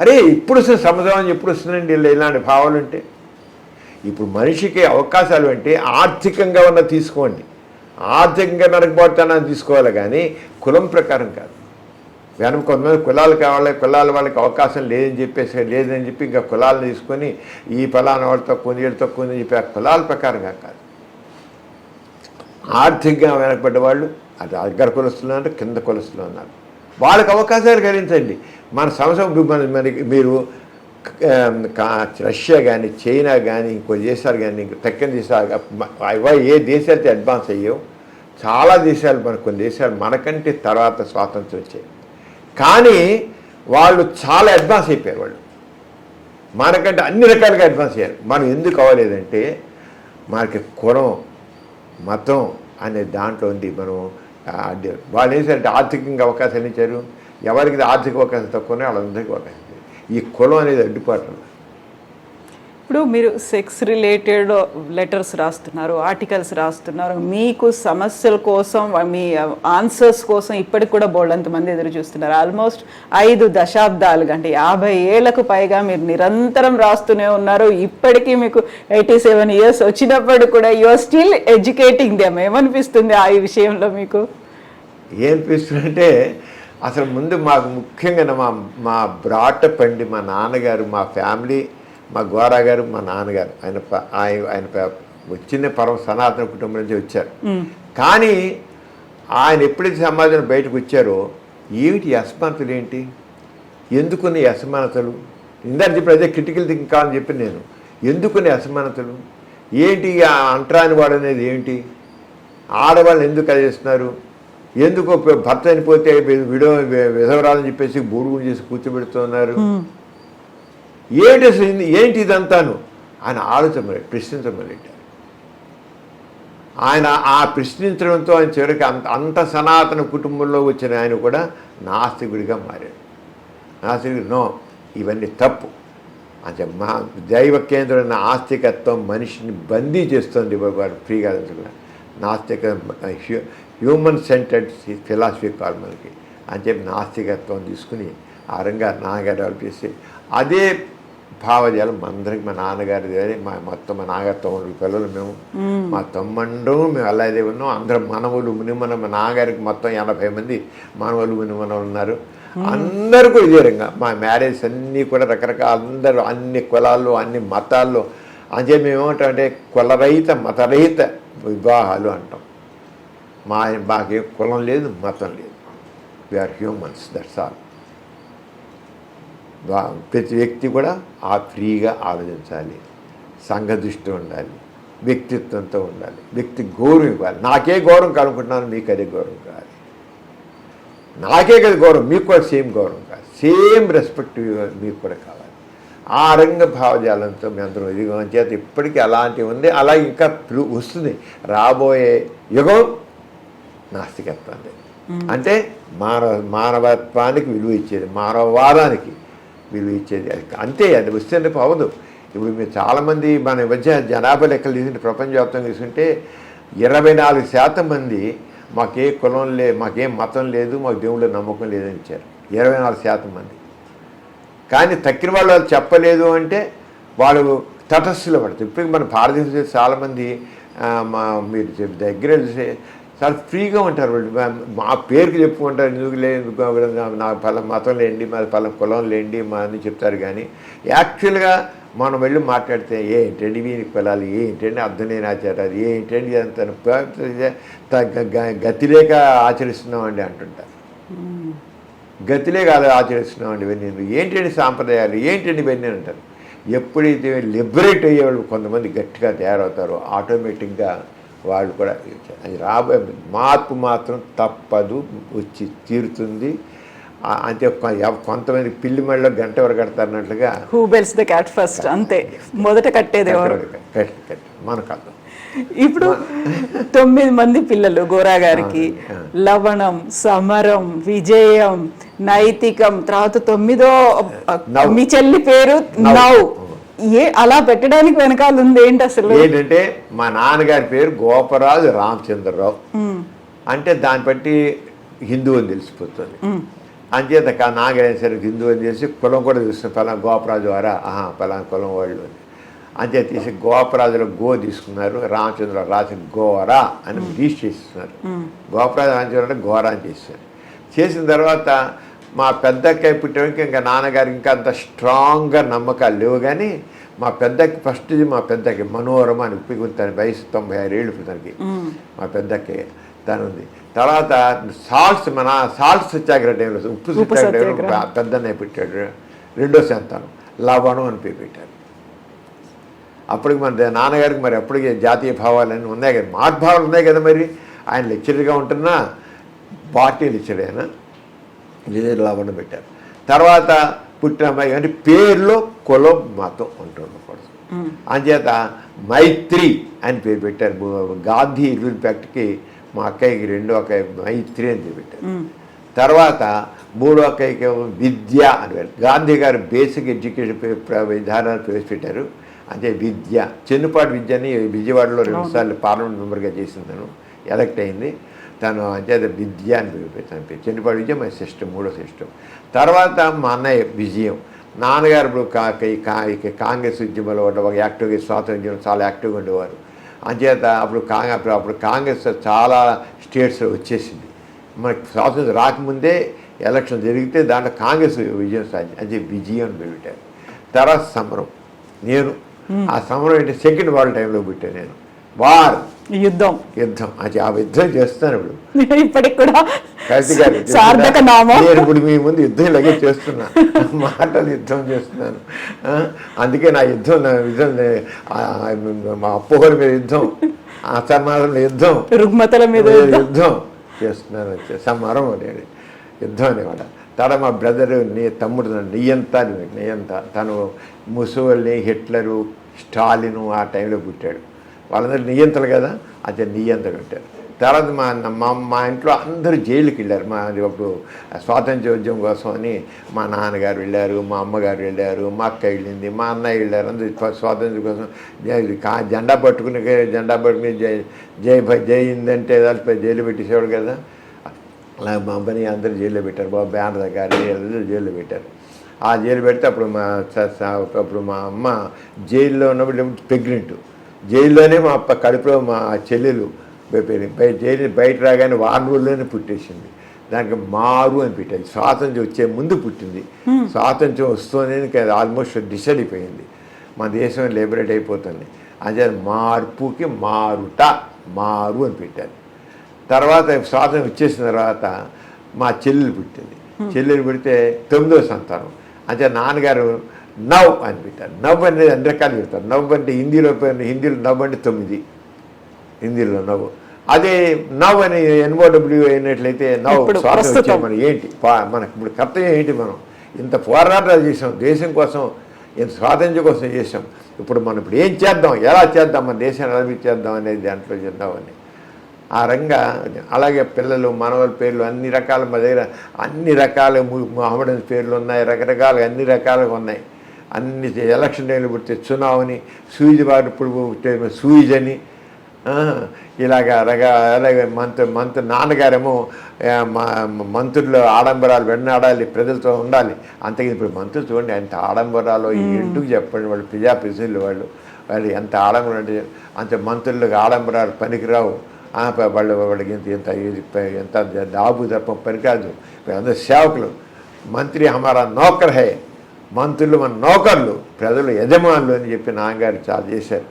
అరే ఇప్పుడు వస్తుంది సమాజం, ఎప్పుడు వస్తుందండి ఇలాంటి భావాలు ఉంటే? ఇప్పుడు మనిషికి అవకాశాలు అంటే ఆర్థికంగా ఉన్న తీసుకోండి, ఆర్థికంగా నరకబోతానని తీసుకోవాలి, కానీ కులం ప్రకారం కాదు. వెనక కొంతమంది కులాలు కావాలి, కులాల వాళ్ళకి అవకాశం లేదని చెప్పి ఇంకా కులాలను తీసుకొని ఈ ఫలానా వాళ్ళు తక్కువ ఉంది, వీళ్ళు తక్కువ ఉందని చెప్పి ఆ కులాల ప్రకారంగా కాదు. ఆర్థికంగా వెనకబడ్డ వాళ్ళు అది అగ్ర కులస్తులు అంటే కింద కులస్తులు అన్నారు, వాళ్ళకి అవకాశాలు కలిగించండి. మన సంవత్సరం మీరు రష్యా కానీ చైనా కానీ ఇంకో దేశాలు కానీ తక్కిన దేశాలు ఏ దేశాలతో అడ్వాన్స్ అయ్యావు, చాలా దేశాలు కొన్ని దేశాలు మనకంటే తర్వాత స్వాతంత్రం వచ్చాయి, కానీ వాళ్ళు చాలా అడ్వాన్స్ అయిపోయారు. వాళ్ళు మనకంటే అన్ని రకాలుగా అడ్వాన్స్ అయ్యారు. మనం ఎందుకు అవ్వలేదంటే మనకి కులం మతం అనే దాంట్లో ఉంది. మనం వాళ్ళు ఏం చేశారంటే ఆర్థికంగా అవకాశాలు ఇచ్చారు. ఎవరికి ఆర్థిక అవకాశం తక్కువనే వాళ్ళందరికీ అవకాశం. ఈ కులం అనేది అడ్డుపాటు. ఇప్పుడు మీరు సెక్స్ రిలేటెడ్ లెటర్స్ రాస్తున్నారు, ఆర్టికల్స్ రాస్తున్నారు, మీకు సమస్యల కోసం మీ ఆన్సర్స్ కోసం ఇప్పటికి కూడా బోల్డంతమంది ఎదురు చూస్తున్నారు. ఆల్మోస్ట్ 5 దశాబ్దాలుగా అంటే 50 ఏళ్లకు పైగా మీరు నిరంతరం రాస్తూనే ఉన్నారు. ఇప్పటికీ మీకు 87 years వచ్చినప్పుడు కూడా you are still educating them. ఏమనిపిస్తుంది ఆ ఈ విషయంలో మీకు? ఏమనిపిస్తుందంటే అసలు ముందు మాకు ముఖ్యంగా మా బ్రాటప్ అండి, మా నాన్నగారు, మా ఫ్యామిలీ, మా గోరా గారు, మా నాన్నగారు, ఆయన వచ్చిన పరమ సనాతన కుటుంబం నుంచి వచ్చారు. కానీ ఆయన ఎప్పుడైతే సమాజం బయటకు వచ్చారో ఏమిటి అసమానతలు, ఏంటి, ఎందుకుని అసమానతలు, ఇందాక చెప్పి అదే క్రిటికల్ థింకింగ్ కావాలని చెప్పి నేను, ఎందుకుని అసమానతలు ఏంటి, అంటరాని వాడు అనేది ఏంటి, ఆడవాళ్ళని ఎందుకు అది చేస్తున్నారు, ఎందుకు భర్త చనిపోతే విధవరాలని చెప్పేసి బూడుగుడు చేసి కూర్చోబెడుతున్నారు, ఏంటి అసలు ఏంటి ఇదంతాను ఆయన ప్రశ్నించమని ఆయన ఆ ప్రశ్నించడంతో ఆయన చివరికి అంత సనాతన కుటుంబంలో వచ్చిన ఆయన కూడా నాస్తికుడిగా మారాడు. నాస్తికుడు నో, ఇవన్నీ తప్పు అంటే మా దైవ కేంద్రమైన ఆస్తికత్వం మనిషిని బందీ చేస్తుంది. వాడు ఫ్రీగా నాస్తిక హ్యూమన్ సెంటర్డ్ ఫిలాసఫీ కాల్ మనకి అని చెప్పి నాస్తికత్వం తీసుకుని ఆ రంగా నాన్నగారు డెవలప్ చేసి అదే భావజాలం మనందరికి, మా నాన్నగారిది కానీ మొత్తం మా నాన్నగారు 9 పిల్లలు మేము, మా తమ్మండ్రు మేము అలాగే ఉన్నాం. అందరం మనవలు మునిమన, మా నాన్నగారికి మొత్తం 80 మంది మనవలు మునిమనలు ఉన్నారు. అందరూ కూడా ఇదే రంగా మా మ్యారేజ్ అన్నీ కూడా రకరకాల అందరూ అన్ని కులాల్లో అన్ని మతాల్లో అంటే మేము ఏమంటామంటే కులరహిత మతరహిత వివాహాలు అంటాం. మాకే కులం లేదు, మతం లేదు, వీఆర్ హ్యూమన్స్, దట్స్ ఆల్. ప్రతి వ్యక్తి కూడా ఫ్రీగా ఆలోచించాలి, సంఘ దృష్టి ఉండాలి, వ్యక్తిత్వంతో ఉండాలి, వ్యక్తి గౌరవం ఇవ్వాలి. నాకే గౌరవం కావాలనుకుంటున్నాను, మీకు అదే గౌరవం కావాలి. నాకే కదా గౌరవం, మీకు కూడా సేమ్ గౌరవం కావాలి, సేమ్ రెస్పెక్ట్ మీకు కూడా కావాలి. ఆ రంగ భావజాలంతో మీ అందరం ఇదిగో చేత ఇప్పటికీ అలాంటివి ఉంది. అలా ఇంకా వస్తుంది. రాబోయే యుగం నాస్తికత్వాన్ని, అంటే మానవత్వానికి విలువ ఇచ్చేది, మానవవాదానికి విలువ ఇచ్చేది. అంతే, అది వస్తే అవ్వదు. ఇప్పుడు మీరు చాలామంది మన మధ్య జనాభా లెక్కలు తీసుకుంటే ప్రపంచవ్యాప్తంగా తీసుకుంటే 24% మంది మాకే కులం మాకేం మతం లేదు, మాకు దేవుళ్ళ నమ్మకం లేదని ఇచ్చారు 24% మంది. కానీ తక్కిన వాళ్ళు చెప్పలేదు అంటే వాళ్ళు తటస్థులు పడతారు. ఇప్పుడు మన భారతదేశంలో చాలామంది మీరు దగ్గర చాలా ఫ్రీగా ఉంటారు. వాళ్ళు మా పేరుకి చెప్పుకుంటారు, ఎందుకు లేదు నా పలానా మతం లేండి, మాది పలానా కులం లేండి మా అని చెప్తారు. కానీ యాక్చువల్గా మనం వెళ్ళి మాట్లాడితే ఏంటండి వీరికి పిల్లలు, ఏంటండి అర్థం లేని ఆచారాలు, ఏంటండి అంత గతిలేక ఆచరిస్తున్నామండి అంటుంటారు. గతిలేక ఆచరిస్తున్నామండి ఇవన్నీ, ఏంటండి సాంప్రదాయాలు, ఏంటండి ఇవన్నీ అంటారు. ఎప్పుడైతే లిబరేట్ అయ్యేవాళ్ళు కొంతమంది గట్టిగా తయారవుతారో ఆటోమేటిక్గా వాళ్ళు కూడా అది రాబోయే మార్పు మాత్రం తప్పదు, వచ్చి తీరుతుంది. అంటే కొంతమంది పిల్లి మెడలో గంట వరకు కడతారన్నట్లుగా who bells the cat first, అంతే మొదట కట్టేది ఎవరు, మనకు అర్థం. ఇప్పుడు 9 మంది పిల్లలు గోరా గారికి, లవణం, సమరం, విజయం, నైతికం, తర్వాత 9వ మీ చెల్లి పేరు నౌ. అలా పెట్టడానికి వెనకాల ఉంది ఏంటి అసలు? ఏంటంటే మా నాన్నగారి పేరు గోపరాజు రామచంద్రరావు, అంటే దాన్ని బట్టి హిందూ అని తెలిసిపోతుంది. అంచేత నాన్నగారు సరే హిందూ అని చేసి కులం కూడా చూస్తుంది, పలానా గోపరాజు వారా, పలానా కులం వాళ్ళు అని. అంతే తీసి గోపరాజులో గో తీసుకున్నారు, రామచంద్రరావు రాసి గోరా అని రిజిస్టర్ చేస్తున్నారు. గోపరాజు రామచంద్ర అంటే గోరా అని చేశారు. చేసిన తర్వాత మా పెద్దక్కయ్య పుట్టడానికి ఇంకా నాన్నగారికి ఇంకా అంత స్ట్రాంగ్గా నమ్మకాలు లేవు. కానీ మా పెద్దకి ఫస్ట్ మా పెద్దకి మనోరమ అని తన వయసు 96 ఏళ్ళు తనకి. మా పెద్దక్కయ్య తను ఉంది. తర్వాత సాల్ట్స్ సత్యాగ్రహ టైంలో, ఉప్పు సత్యాగ్రహ టైంలో పెద్దన్నయ్య పెట్టాడు. 2వ సంతానం లవణం అని పేరు పెట్టారు. అప్పటికి మన నాన్నగారికి మరి అప్పటికి జాతీయ భావాలన్నీ ఉన్నాయి కదా, మహద్భావాలు ఉన్నాయి కదా. మరి ఆయన లెక్చరర్గా ఉంటున్నా పార్టీ లెక్చర్ అయినా లవణం పెట్టారు. తర్వాత పుట్టిన అమ్మాయి అంటే పేరులో కులం మతం ఉంటుండకూడదు. అంచేత మైత్రి అని పేరు పెట్టారు. గాంధీ ఇర్విన్ ఫ్యాక్టరీకి మా అక్కయ్యకి 2వ అక్కయ్య మైత్రి అని పేరు పెట్టారు. తర్వాత 3వ అక్కయ్యకి విద్య అని పేరు. గాంధీ గారు బేసిక్ ఎడ్యుకేషన్ విధానాలు ప్రవేశపెట్టారు. అంటే విద్య, చెన్నుపాటి విద్యని విజయవాడలో 2 సార్లు పార్లమెంట్ మెంబర్గా చేసిందను, ఎలక్ట్ అయింది తను. అంటే విద్య అని పేరు. చెన్నుపాటి విద్య మా సిస్టమ్, 3వ సిస్టమ్. తర్వాత మా అన్నయ్య విజయం. నాన్నగారు ఇప్పుడు కాంగ్రెస్ ఉద్యమంలో ఒక యాక్టివ్గా, స్వాతంత్ర ఉద్యమం చాలా యాక్టివ్గా ఉండేవారు. అంచేత అప్పుడు కాంగ్రెస్ చాలా స్టేట్స్లో వచ్చేసింది. మనకి స్వాతంత్రం రాకముందే ఎలక్షన్ జరిగితే దాంట్లో కాంగ్రెస్ విజయం సాధించింది, అది విజయం పెట్టారు. తర్వాత సమరం, నేను ఆ సమరం ఏంటి సెకండ్ వార్ టైంలో పెట్టాను నేను. వార్ యుద్ధం అది ఆ యుద్ధం చేస్తాను ఇప్పుడు ఇప్పటికి కూడా కవిత గారు. సార్థక నామం. నేను ఇప్పుడు మీ ముందు యుద్ధం ఇలాగే చేస్తున్నా, మాటలు యుద్ధం చేస్తున్నాను. అందుకే నా యుద్ధం మా అపోహల మీద యుద్ధం, అసమానంలో యుద్ధం, రుగ్మతల మీద యుద్ధం చేస్తున్నాను. సమరం అనేది యుద్ధం అనేవాడ. తర్వాత మా బ్రదరు తమ్ముడు నియంత తను ముసోల్ని, హిట్లరు, స్టాలిను ఆ టైంలో పుట్టాడు. వాళ్ళందరూ నియంతలు కదా, అది నియంతలు పెట్టారు. తర్వాత మా ఇంట్లో అందరూ జైలుకి వెళ్ళారు. అప్పుడు స్వాతంత్ర్యోద్యమం కోసం అని మా నాన్నగారు వెళ్ళారు, మా అమ్మగారు వెళ్ళారు, మా అక్క వెళ్ళింది, మా అన్నయ్య వెళ్ళారు. అందరూ స్వాతంత్ర్యం కోసం జెండా పట్టుకుని జై హింద్ అంటే జైలు పెట్టేసేవాడు కదా. అలా మా అమ్మని అందరూ జైల్లో పెట్టారు. బాబు బ్యానర్ దగ్గర జైల్లో పెట్టారు. ఆ జైలు పెడితే అప్పుడు మా అమ్మ జైల్లో ఉన్నప్పుడు ప్రెగ్నెంట్. జైల్లోనే మా కడుపులో మా చెల్లెలు జైలు బయట రాగానే వానూరులోనే పుట్టేసింది. దానికి మారు అని పెట్టారు. స్వాతంత్ర్యం వచ్చే ముందు పుట్టింది, స్వాతంత్ర్యం వస్తుంది ఆల్మోస్ట్ డిసైడ్ అయిపోయింది. మా దేశం లిబరేట్ అయిపోతుంది. అదే మార్పుకి మారు అని పెట్టారు. తర్వాత స్వాతంత్రం వచ్చేసిన తర్వాత మా చెల్లెలు పుట్టింది. చెల్లెలు పుడితే 9వ సంతానం. అంటే నాన్నగారు నవ్ అని పెట్టారు. నవ్ అనేది అన్ని రకాలు పెడతారు. నవ్ అంటే హిందీలో నవ్ అంటే 9, హిందీలో నవ్వు. అదే నవ్ అని NOW అయినట్లయితే నవ్ స్వాతంత్రం మనం ఏంటి, మనకు ఇప్పుడు కర్తవ్యం ఏంటి, మనం ఇంత పోరాటాలు చేసాం దేశం కోసం, ఇంత స్వాతంత్ర్యం కోసం చేసాం. ఇప్పుడు మనం ఇప్పుడు ఏం చేద్దాం, ఎలా చేద్దాం, మన దేశాన్ని అభివృద్ధి అనేది దాంట్లో చేద్దామని ఆ రంగా. అలాగే పిల్లలు మనవల పేర్లు అన్ని రకాల మా దగ్గర అన్ని రకాల మహమ్మదన్ పేర్లు ఉన్నాయి, రకరకాలుగా అన్ని రకాలుగా ఉన్నాయి. అన్ని ఎలక్షన్ టైంలో పుడితే చునావని, సూయిజ్ వారు ఇప్పుడు పుట్టే సూయిజ్ అని ఇలాగా అలాగే మంత్రి నాన్నగారేమో మంత్రులు ఆడంబరాలు వెన్నాడాలి, ప్రజలతో ఉండాలి. అంతకి ఇప్పుడు మంత్రులు చూడండి ఎంత ఆడంబరాలు ఎందుకు చెప్పండి. వాళ్ళు ప్రజాప్రతినిధులు వాళ్ళు ఎంత ఆడంబరం అంటే అంత మంత్రులకు ఆడంబరాలు పనికిరావు. వాళ్ళకి ఎంత దాబు తప్ప పనికిరాదు. అందరూ సేవకులు. మంత్రి హమారా నౌకర్ హే, మంత్రులు మన నౌకర్లు, ప్రజలు యజమానులు అని చెప్పి నాన్నగారు చాలా చేశారు.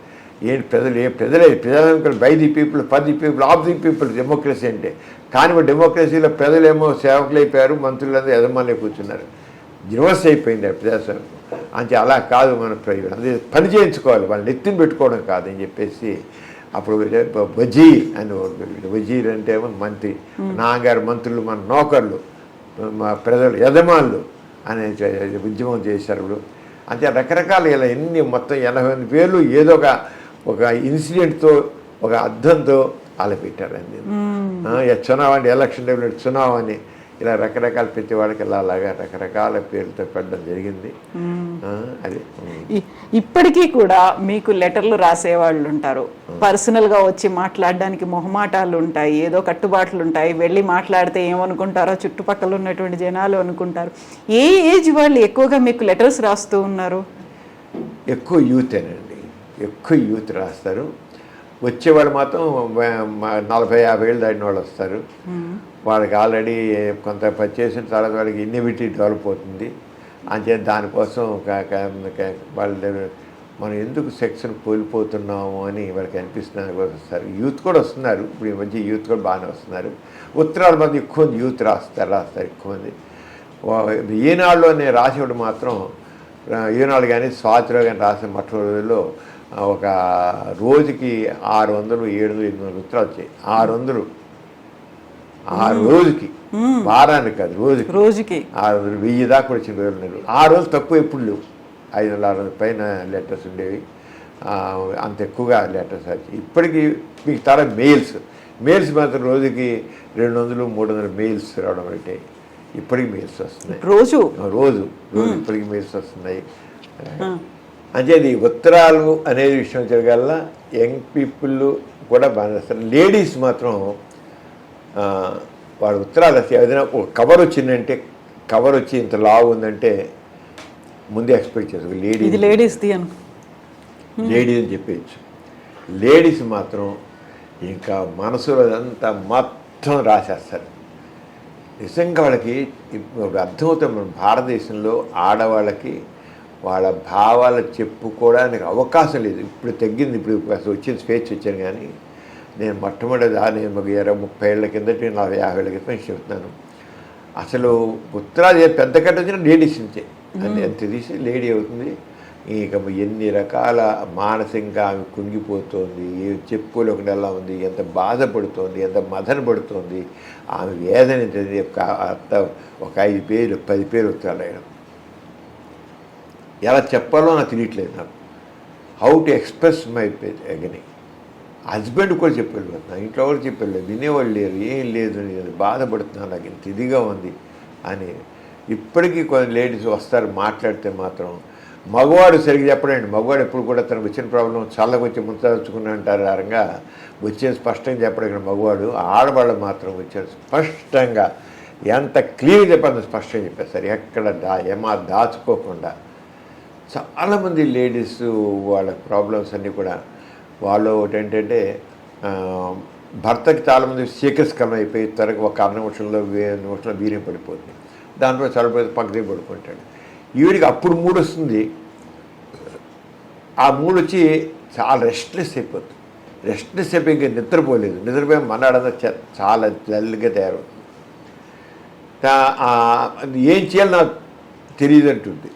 ఏంటి ప్రజలు by the people, for the people, of the people democracy అంటే. కానీ డెమోక్రసీలో ప్రజలేమో సేవకులు అయిపోయారు, మంత్రులందరూ యజమానులే కూర్చున్నారు. రివర్స్ అయిపోయింది ప్రజాస్వామ్యం. అంటే అలా కాదు, మనం అదే పని చేయించుకోవాలి, వాళ్ళని ఎత్తిని పెట్టుకోవడం కాదని చెప్పేసి అప్పుడు వజీర్ అని వజీర్ అంటే మంత్రి, నాన్నగారు మంత్రులు మన నౌకర్లు, మా ప్రజలు యజమానులు అనే ఉద్యమం చేశారు. ఇప్పుడు అంటే రకరకాల ఇలా ఎన్ని మొత్తం 80 పేర్లు ఏదో ఒక ఇన్సిడెంట్తో ఒక అర్థంతో అలా పెట్టారండి. చునావ్ అంటే ఎలక్షన్ టైంలో చునావ్ అని ఇలా రకరకాల ప్రతి వాడికి అలాగా రకరకాల పేర్లతో పెట్టడం జరిగింది. అది ఇప్పటికీ కూడా మీకు లెటర్లు రాసేవాళ్ళు ఉంటారు, పర్సనల్గా వచ్చి మాట్లాడడానికి మొహమాటాలు ఉంటాయి, ఏదో కట్టుబాట్లు ఉంటాయి, వెళ్ళి మాట్లాడితే ఏమనుకుంటారో చుట్టుపక్కల ఉన్నటువంటి జనాలు అనుకుంటారు. ఏ ఏజ్ వాళ్ళు ఎక్కువగా మీకు లెటర్స్ రాస్తూ ఉన్నారు? ఎక్కువ యూతేనండి, ఎక్కువ యూత్ రాస్తారు. వచ్చేవాళ్ళు మాత్రం 40-50 ఏళ్ళు దాటిన వాళ్ళు వస్తారు. వాళ్ళకి ఆల్రెడీ కొంత చేసిన తర్వాత వాళ్ళకి ఇన్నివిటీ డెవలప్ అవుతుంది. అంటే దానికోసం వాళ్ళు మనం ఎందుకు సెక్షన్ కోల్పోతున్నాము అని వాళ్ళకి అనిపిస్తున్నారు, వస్తారు. యూత్ కూడా వస్తున్నారు, ఇప్పుడు ఈ మధ్య యూత్ కూడా బాగానే వస్తున్నారు. ఉత్తరాల మంది ఎక్కువ మంది యూత్ రాస్తారు ఎక్కువ మంది. ఈనాడులో నేను రాసేవాడు మాత్రం ఈనాడు కానీ స్వాతిలో కానీ రాసిన మొట్టమొదటిలో ఒక రోజుకి 600, 700, 800 ఉత్తరాలు వచ్చాయి. 600 ఆ రోజుకి, వారానికి కాదు, రోజుకి 1000 దాకా వచ్చిన రోజులు లేరు. ఆ రోజు తక్కువ ఎప్పుడు లేవు, 500-600 పైన లెటర్స్ ఉండేవి. అంత ఎక్కువగా లెటర్స్ వచ్చి ఇప్పటికీ మీకు తర మెయిల్స్ మాత్రం రోజుకి 200-300 మెయిల్స్ రావడం అంటే ఇప్పటికి మెయిల్స్ వస్తున్నాయి. రోజు ఇప్పటికి మెయిల్స్ వస్తున్నాయి. అంటే అది ఉత్తరాలు అనేది విషయం జరగాల యంగ్ పీపుల్ కూడా బాగా చేస్తారు. లేడీస్ మాత్రం వాడు ఉత్తరాలు వస్తే ఏదైనా ఒక కవర్ వచ్చిందంటే, కవర్ వచ్చి ఇంత లావు ఉందంటే ముందే ఎక్స్పెక్ట్ చేస్తారు లేడీస్ అని చెప్పేయచ్చు. లేడీస్ మాత్రం ఇంకా మనసులో అంతా మొత్తం రాసేస్తారు. నిజంగా వాళ్ళకి ఇప్పుడు అర్థమవుతాం. మన భారతదేశంలో ఆడవాళ్ళకి వాళ్ళ భావాలు చెప్పుకోవడానికి అవకాశం లేదు. ఇప్పుడు తగ్గింది, ఇప్పుడు అసలు వచ్చింది, స్వేచ్ఛ వచ్చాను. కానీ నేను మొట్టమొదటి నేను 30 ఏళ్ళ కిందటి 50 ఏళ్ళ క్రితం చెప్తున్నాను. అసలు ఉత్తరాది పెద్ద కట్ట వచ్చిన లేడీస్ నుంచే ఎంత తీసి లేడీ అవుతుంది. ఇక ఎన్ని రకాల మానసికంగా ఆమె కుంగిపోతుంది, చెప్పుకోలేకుండా ఎలా ఉంది, ఎంత బాధపడుతోంది, ఎంత మదన పడుతోంది, ఆమె వేదన ఏంటది. ఒక 5 పేరు 10 పేరు ఉత్తరాలు ఆయన ఎలా చెప్పాలో నాకు తెలియట్లేదు. నాకు how to express my agony. Husband కూడా చెప్పేళ్ళిపోతున్నాను, ఇంట్లో కూడా చెప్పేళ్ళు, వినేవాళ్ళు లేరు, ఏం లేదు, నేను బాధపడుతున్నాను, నాకు ఇంత ఇదిగా ఉంది అని. ఇప్పటికీ కొన్ని లేడీస్ వస్తారు మాట్లాడితే మాత్రం. మగవాడు సరిగ్గా చెప్పడండి. మగవాడు ఎప్పుడు కూడా తనకు వచ్చిన ప్రాబ్లం చల్లగా వచ్చి ముంచదలుచుకుని అంటారు రంగా వచ్చేది స్పష్టంగా చెప్పడం మగవాడు. ఆడవాళ్ళు మాత్రం వచ్చారు స్పష్టంగా, ఎంత క్లియర్గా చెప్పాలని స్పష్టంగా చెప్పేస్తారు. ఎక్కడ ఏమా దాచుకోకుండా. చాలామంది లేడీస్ వాళ్ళ ప్రాబ్లమ్స్ అన్నీ కూడా వాళ్ళు ఒకటి ఏంటంటే భర్తకి చాలామంది శీకస్కలం అయిపోయి త్వరగా ఒక 6 నిమిషంలో 2 నిమిషంలో వీర్యం పడిపోతుంది. దాంట్లో చడిపోతే పక్కనే పడుకుంటాడు. ఈవిడికి అప్పుడు మూడు వస్తుంది. ఆ మూడు వచ్చి చాలా రెస్ట్లెస్ అయిపోతుంది. రెస్ట్లెస్ అయిపోయి ఇంకా నిద్రపోలేదు. నిద్రపోయి మన్నాడంతా చాలా జల్లుగా తయారవుతుంది. ఏం చేయాలి నాకు తెలియదు అంటుంది.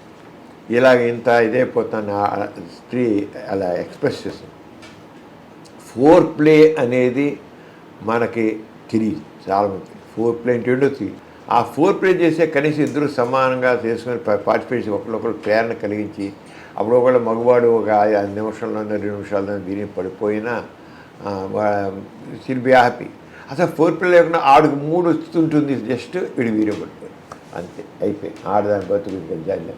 ఇలాగ ఇంత ఇదైపోతాను స్త్రీ అలా ఎక్స్ప్రెస్ చేస్తుంది. ఫోర్ ప్లే అనేది మనకి తెలియదు చాలామంది. ఫోర్ ప్లే అంటే ఉండొచ్చు. ఆ ఫోర్ ప్లే చేసే కనీసం ఇద్దరు సమానంగా చేసుకొని పార్టిసిపేట్ చేసి ఒకరికొకరు ప్రేరణ కలిగించి అప్పుడు ఒకళ్ళు మగవాడు ఒక 5 నిమిషాల్లో 2 నిమిషాల్లో వీరి పడిపోయినా షిల్ బి హ్యాపీ. అసలు ఫోర్ ప్లే లేకుండా ఆడుకు 3 వస్తుంటుంది, జస్ట్ వీడి వీరే పడిపోయి అంతే అయిపోయి ఆడదాని బతుకు జాలి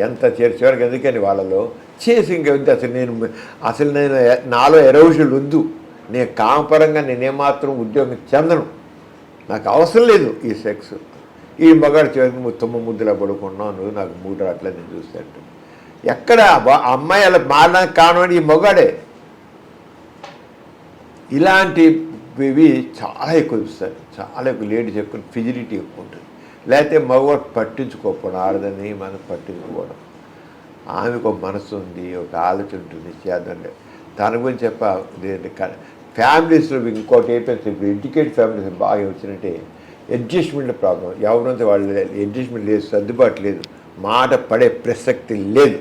ఎంత చేర్చేవారికి. ఎందుకని వాళ్ళలో చేసి ఇంకా ఉంది. అసలు నేను నాలో ఎరోజులు వద్దు, నేను కామపరంగా నేనేమాత్రం ఉద్యోగం చెందను, నాకు అవసరం లేదు ఈ సెక్స్. ఈ మగాడు చివరికి తొమ్మ ముద్దులా పడుకున్నావు, నువ్వు నాకు 3 రావట్లేదు నేను చూస్తాను. ఎక్కడ అమ్మాయి అలా మారడానికి కారణం ఈ మగాడే. ఇలాంటివి చాలా ఎక్కువ చూస్తారు. చాలా ఎక్కువ లేడీస్ ఎక్కువ ఫిజిలిటీ ఎక్కువ ఉంటుంది. లేకపోతే మగవాడు పట్టించుకోకపోవడం, ఆడదని మనం పట్టించుకోవడం. ఆమెకు ఒక మనసు ఉంది, ఒక ఆలోచన ఉంటుంది, చేద్దండి తన గురించి ఫ్యామిలీస్లో ఇంకోటి అయిపోయింది. ఇప్పుడు ఎడ్యుకేటెడ్ ఫ్యామిలీస్ బాగా వచ్చినట్టే అడ్జస్ట్మెంట్ ప్రాబ్లం. ఎవరంతా వాళ్ళు అడ్జస్ట్మెంట్ లేదు, సర్దుబాటు లేదు, మాట పడే ప్రసక్తి లేదు.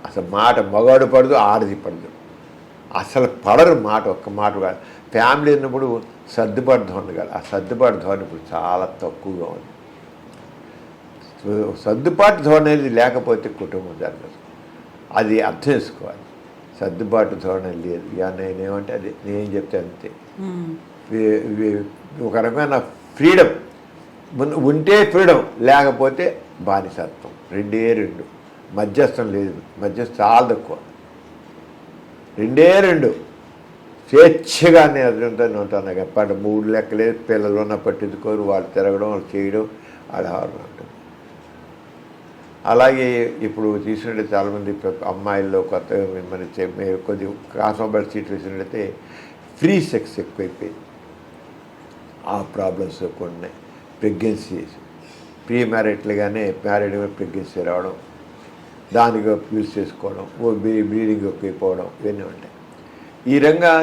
అసలు మాట మగాడు పడదు, ఆడది పడదు, అసలు పడరు మాట. ఒక్క మాట కాదు. ఫ్యామిలీ ఉన్నప్పుడు సర్దుబాటు ధోరణి కాదు. ఆ సర్దుబాటు ధోరణి ఇప్పుడు చాలా తక్కువగా ఉంది. సర్దుబాటు ధోరణి అనేది లేకపోతే కుటుంబం జరగదు. అది అర్థం చేసుకోవాలి. సర్దుబాటు ధోరణి లేదు. నేనేమంటే అది నేనేం చెప్తే అంతే. ఒక రకమైన ఫ్రీడమ్ ఉంటే ఫ్రీడమ్, లేకపోతే బానిసత్వం. 2 మధ్యస్థం లేదు. మధ్యస్థం చాలా తక్కువ. 2 స్వేచ్ఛగా నేను ఉంటాను. ఎప్పటి 3 లెక్కలేదు. పిల్లలు ఉన్న పట్టించుకోరు, వాళ్ళు తిరగడం, వాళ్ళు చేయడం, వాళ్ళ హారం ఉంటుంది. అలాగే ఇప్పుడు తీసుకుంటే చాలామంది అమ్మాయిల్లో కొత్తగా మిమ్మల్ని కొద్ది కాస్మోబైల్ సిచ్యువేషన్ అయితే ఫ్రీ సెక్స్ ఎక్కువైపోయింది. ఆ ప్రాబ్లమ్స్ ఎక్కువ ఉన్నాయి. ప్రెగ్నెన్సీస్ ప్రీ మ్యారేట్లుగానే మ్యారేడ్ ప్రెగ్నెన్సీ రావడం, దానికి యూజ్ చేసుకోవడం, బ్లీడింగ్ ఎక్కువైపోవడం, ఇవన్నీ ఉంటాయి. ఈ రంగా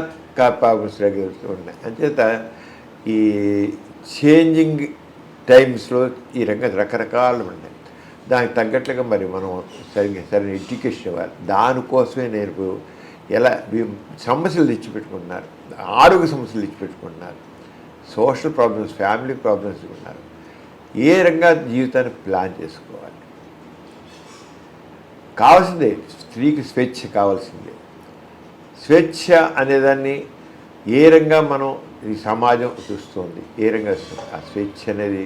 ప్రాబ్లమ్స్ ఉన్నాయి. అంచేత ఈ చేంజింగ్ టైమ్స్లో ఈ రంగా రకరకాలు ఉన్నాయి. దానికి తగ్గట్లుగా మరి మనం సరైన ఎడ్యుకేషన్ ఇవ్వాలి. దానికోసమే నేను ఎలా సమస్యలు తెచ్చిపెట్టుకుంటున్నారు, ఆరోగ్య సమస్యలు తెచ్చిపెట్టుకుంటున్నారు, సోషల్ ప్రాబ్లమ్స్, ఫ్యామిలీ ప్రాబ్లమ్స్ ఉన్నారు. ఏ రంగా జీవితాన్ని ప్లాన్ చేసుకోవాలి. కావాల్సిందే స్త్రీకి స్వేచ్ఛ కావాల్సిందే. స్వేచ్ఛ అనేదాన్ని ఏ రంగా మనం ఈ సమాజం చూస్తుంది, ఏ రంగా ఆ స్వేచ్ఛ అనేది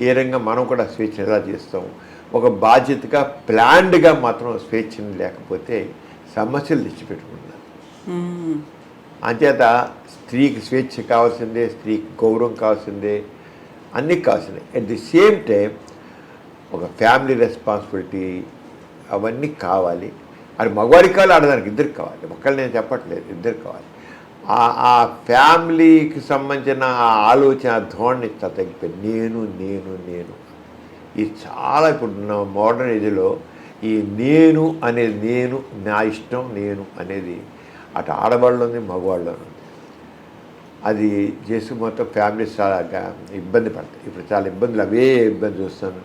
ఏ రంగా మనం కూడా స్వేచ్ఛ ఎలా చేస్తాము. ఒక బాధ్యతగా ప్లాన్డ్గా మాత్రం స్వేచ్ఛని లేకపోతే సమస్యలు తెచ్చిపెట్టుకుంటున్నారు. అంచేత స్త్రీకి స్వేచ్ఛ కావాల్సిందే, స్త్రీకి గౌరవం కావాల్సిందే, అన్నీ కావాల్సిందే. అట్ ది సేమ్ టైం ఒక ఫ్యామిలీ రెస్పాన్సిబిలిటీ అవన్నీ కావాలి. అది మగవాడికి కావాలి, ఆడదానికి ఇద్దరికి కావాలి. ఒకళ్ళు నేను చెప్పట్లేదు, ఇద్దరికి కావాలి. ఆ ఫ్యామిలీకి సంబంధించిన ఆ ఆలోచన ధోరణి తగ్గిపోయింది. నేను ఇది చాలా ఇప్పుడు మోడర్న్ ఏజ్లో ఈ నేను అనేది నేను నా ఇష్టం నేను అనేది అటు ఆడవాళ్ళు ఉంది మగవాళ్ళు ఉంది. అది చేసి మొత్తం ఫ్యామిలీస్ చాలా ఇబ్బంది పడతాయి. ఇప్పుడు చాలా ఇబ్బందులు అవే ఇబ్బంది చూస్తాను.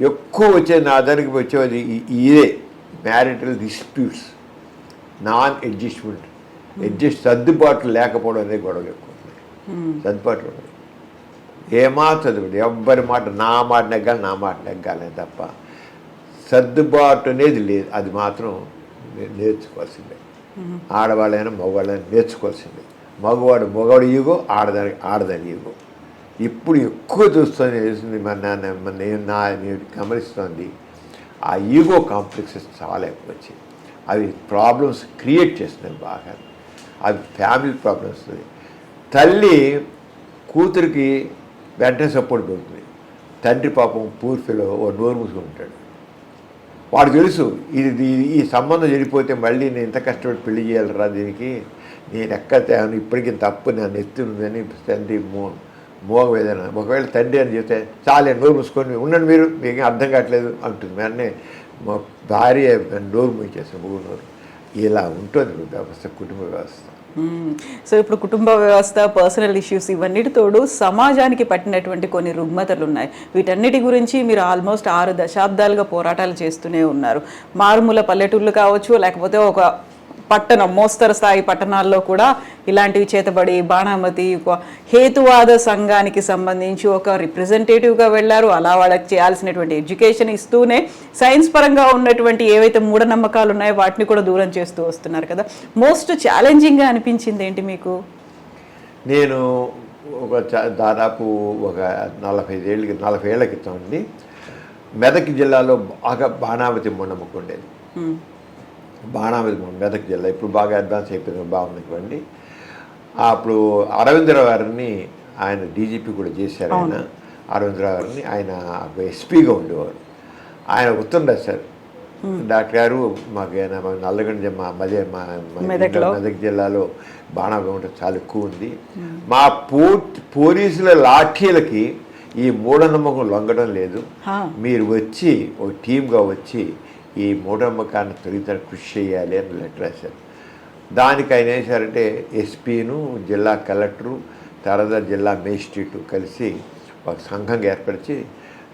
ఎక్కువ వచ్చేది నా దగ్గరికి వచ్చేది ఇదే మ్యారిటల్ డిస్ప్యూట్స్, నాన్ అడ్జస్ట్మెంట్, సర్దుబాట్లు లేకపోవడం అనేది గొడవలు ఎక్కువ. సర్దుబాట్లు ఉండదు. చదువుడు ఎవ్వరి మాట నా మాట నెగ్గాలి తప్ప సర్దుబాటు అనేది లేదు. అది మాత్రం నేర్చుకోవాల్సిందే. ఆడవాళ్ళైనా మగవాళ్ళైనా నేర్చుకోవాల్సిందే. మగవాడు ఈగో, ఆడదాని ఈగో ఇప్పుడు ఎక్కువ చూస్తుంది. నేను గమనిస్తోంది ఆ ఈగో కాంప్లెక్సెస్ చాలా ఎక్కువ వచ్చాయి. అవి ప్రాబ్లమ్స్ క్రియేట్ చేస్తున్నాయి బాగా. అవి ఫ్యామిలీ ప్రాబ్లమ్స్. తల్లి కూతురికి వెంటనే సపోర్ట్ పెడుతుంది. తండ్రి పాపం పూర్తిలో నోరు మూసుకుని ఉంటాడు. వాడు తెలుసు ఈ సంబంధం చెడిపోతే మళ్ళీ నేను ఇంత కష్టపడి పెళ్లి చేయాలరా, దీనికి నేను ఎక్కడ ఇప్పటికీ తప్పు నన్ను ఎత్తుందని తండ్రి మోగ వేదన. ఒకవేళ తండ్రి అని చెప్తే చాలే నోరు మూసుకొని ఉండండి, మీరు మీకు అర్థం కావట్లేదు అంటుంది. వెంటనే మా భార్య నోరు మూసేస్తాను మూడు నోరు. ఇలా ఉంటుంది వ్యవస్థ, కుటుంబ వ్యవస్థ. సో ఇప్పుడు కుటుంబ వ్యవస్థ, పర్సనల్ ఇష్యూస్ ఇవన్నిటితోడు సమాజానికి పట్టినటువంటి కొన్ని రుగ్మతలు ఉన్నాయి. వీటన్నిటి గురించి మీరు ఆల్మోస్ట్ 6 దశాబ్దాలుగా పోరాటాలు చేస్తూనే ఉన్నారు. మారుమూల పల్లెటూళ్ళు కావచ్చు, లేకపోతే ఒక పట్టణం, మోస్తరు స్థాయి పట్టణాల్లో కూడా ఇలాంటివి చేతబడి బాణామతి హేతువాద సంఘానికి సంబంధించి ఒక రిప్రజెంటేటివ్గా వెళ్ళారు. అలా వాళ్ళకి చేయాల్సినటువంటి ఎడ్యుకేషన్ ఇస్తూనే సైన్స్ పరంగా ఉన్నటువంటి ఏవైతే మూఢనమ్మకాలు ఉన్నాయో వాటిని కూడా దూరం చేస్తూ వస్తున్నారు కదా. మోస్ట్ ఛాలెంజింగ్గా అనిపించింది ఏంటి మీకు? నేను దాదాపు ఒక 40 ఏళ్ల క్రితం అండి మెదక్ జిల్లాలో బాగా బాణామతి మూఢనమ్మకం ఉండేది. బాణామతి మెదక్ జిల్లా ఇప్పుడు బాగా అడ్వాన్స్ అయిపోయింది, బాగుంది. అప్పుడు అరవిందరావు గారిని ఆయన డీజీపీ కూడా చేశారు. ఆయన అరవిందరావు గారిని ఆయన ఎస్పీగా ఉండేవారు. ఆయన ఉత్తరం రాశారు, డాక్టర్ గారు మాకు నల్లగొండ మెదక్ జిల్లాలో బాణామతి చాలా ఎక్కువ ఉంది. మా పోలీసుల లాఠీలకి ఈ మూఢనమ్మకం లొంగడం లేదు. మీరు వచ్చి ఒక టీమ్గా వచ్చి ఈ మూఢనమ్మకాన్ని తొలగించడానికి కృషి చేయాలి అని లెటర్ రాశారు. దానికి ఆయన ఏం చేశారంటే ఎస్పీను, జిల్లా కలెక్టరు, తర్వాత జిల్లా మేజిస్ట్రేటు కలిసి ఒక సంఘంగా ఏర్పరిచి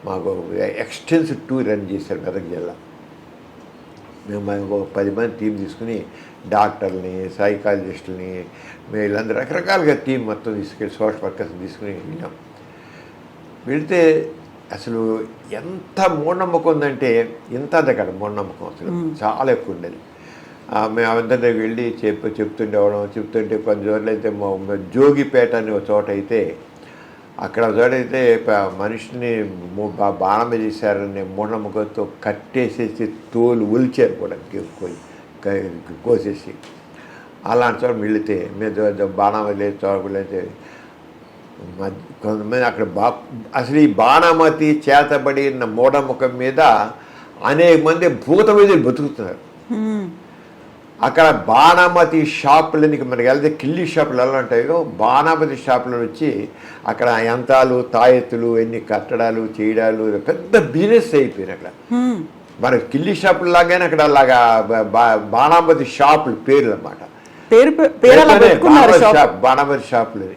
మాకు ఎక్స్టెన్సివ్ టూర్ రన్ చేశారు మెదక్ జిల్లా. మేము ఒక 10 మంది టీం తీసుకుని డాక్టర్ని, సైకాలజిస్టులని, వీళ్ళందరూ రకరకాలుగా టీం మొత్తం తీసుకెళ్ళి సోషల్ వర్కర్స్ తీసుకుని వెళ్ళాం. వెళితే అసలు ఎంత మూఢనమ్మకం ఉందంటే ఇంత దగ్గర మూఢనమ్మకం అసలు చాలా ఎక్కువ ఉండేది. మేము అందరి దగ్గర వెళ్ళి చెప్తుంటే కొన్ని చోట్ల అయితే జోగిపేట అనే ఒక చోట అయితే అక్కడ చోట అయితే మనిషిని బాణం చేశారనే మూఢనమ్మకంతో కట్టేసేసి తోలు ఒలిచారు కూడా కోసేసి. అలాంటి చోట వెళితే మేము బాణం లేదు చోటైతే కొంతమంది అక్కడ అసలు ఈ బాణామతి చేతబడిన మూఢముఖం మీద అనేక మంది భూత వైద్యులు బతుకుతున్నారు. అక్కడ బాణామతి షాపులని మనకి వెళ్తే కిల్లి షాపులు ఎలా ఉంటాయో బాణామతి షాపులో వచ్చి అక్కడ యంత్రాలు, తాయెత్తులు, ఎన్ని కట్టడాలు చేయడాలు పెద్ద బిజినెస్ అయిపోయినాయి. అక్కడ మనకి కిల్లి షాపులు లాగానే అక్కడ అలాగా బాణామతి షాపులు పేర్లు అన్నమాట. బాణామతి షాపులు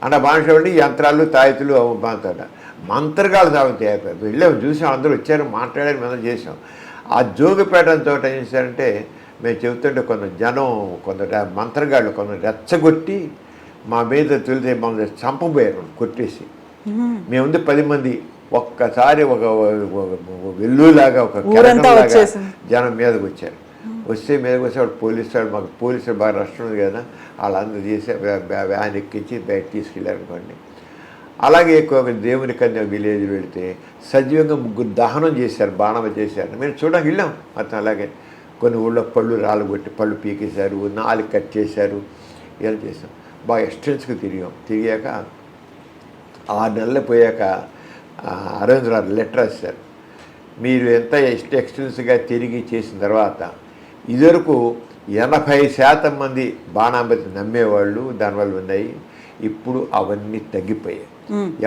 అంటే బాణషాపులు యంత్రాలు, తాయెత్తులు బాగుతాడ మంత్రగాలు సాగుతాయి. వెళ్ళాము, చూసాం, అందరూ వచ్చారు, మాట్లాడారు, మేము చేసాం. ఆ జోగిపేట చోట ఏం చేశారంటే మేము చెబుతుంటే కొందరు మంత్రగాళ్ళు కొందరు రెచ్చగొట్టి మా మీద తెలితే మమ్మల్ని చంపబోయారు కొట్టేసి. మేముంది 10 మంది ఒక్కసారి ఒక వెల్లులాగా ఒక కెరటంలాగా జనం మీదకి వచ్చారు. మీదకి వస్తే వాడు పోలీసులు బాగా రష్టం ఉంది కదా, వాళ్ళందరూ చేసి వ్యాన్ ఎక్కించి బయట తీసుకెళ్ళారు అనుకోండి. అలాగే దేవుని కన్య విలేజ్ వెళితే సజీవంగా 3 దహనం చేశారు, బాణం చేశారు. మేము చూడడానికి వెళ్ళాం. మొత్తం అలాగే కొన్ని ఊళ్ళో పళ్ళు రాళ్ళగొట్టి పళ్ళు పీకేశారు, 4 కట్ చేశారు, ఇలా చేసాం. బాగా ఎక్స్టెన్స్గా తిరిగాక 6 నెలలు పోయాక అరవిందరావు లెటర్ రాశారు, మీరు ఎంత ఎక్స్టెన్స్గా తిరిగి చేసిన తర్వాత ఇదివరకు 80% మంది బాణామతి నమ్మేవాళ్ళు దానివల్ల ఉన్నాయి. ఇప్పుడు అవన్నీ తగ్గిపోయాయి.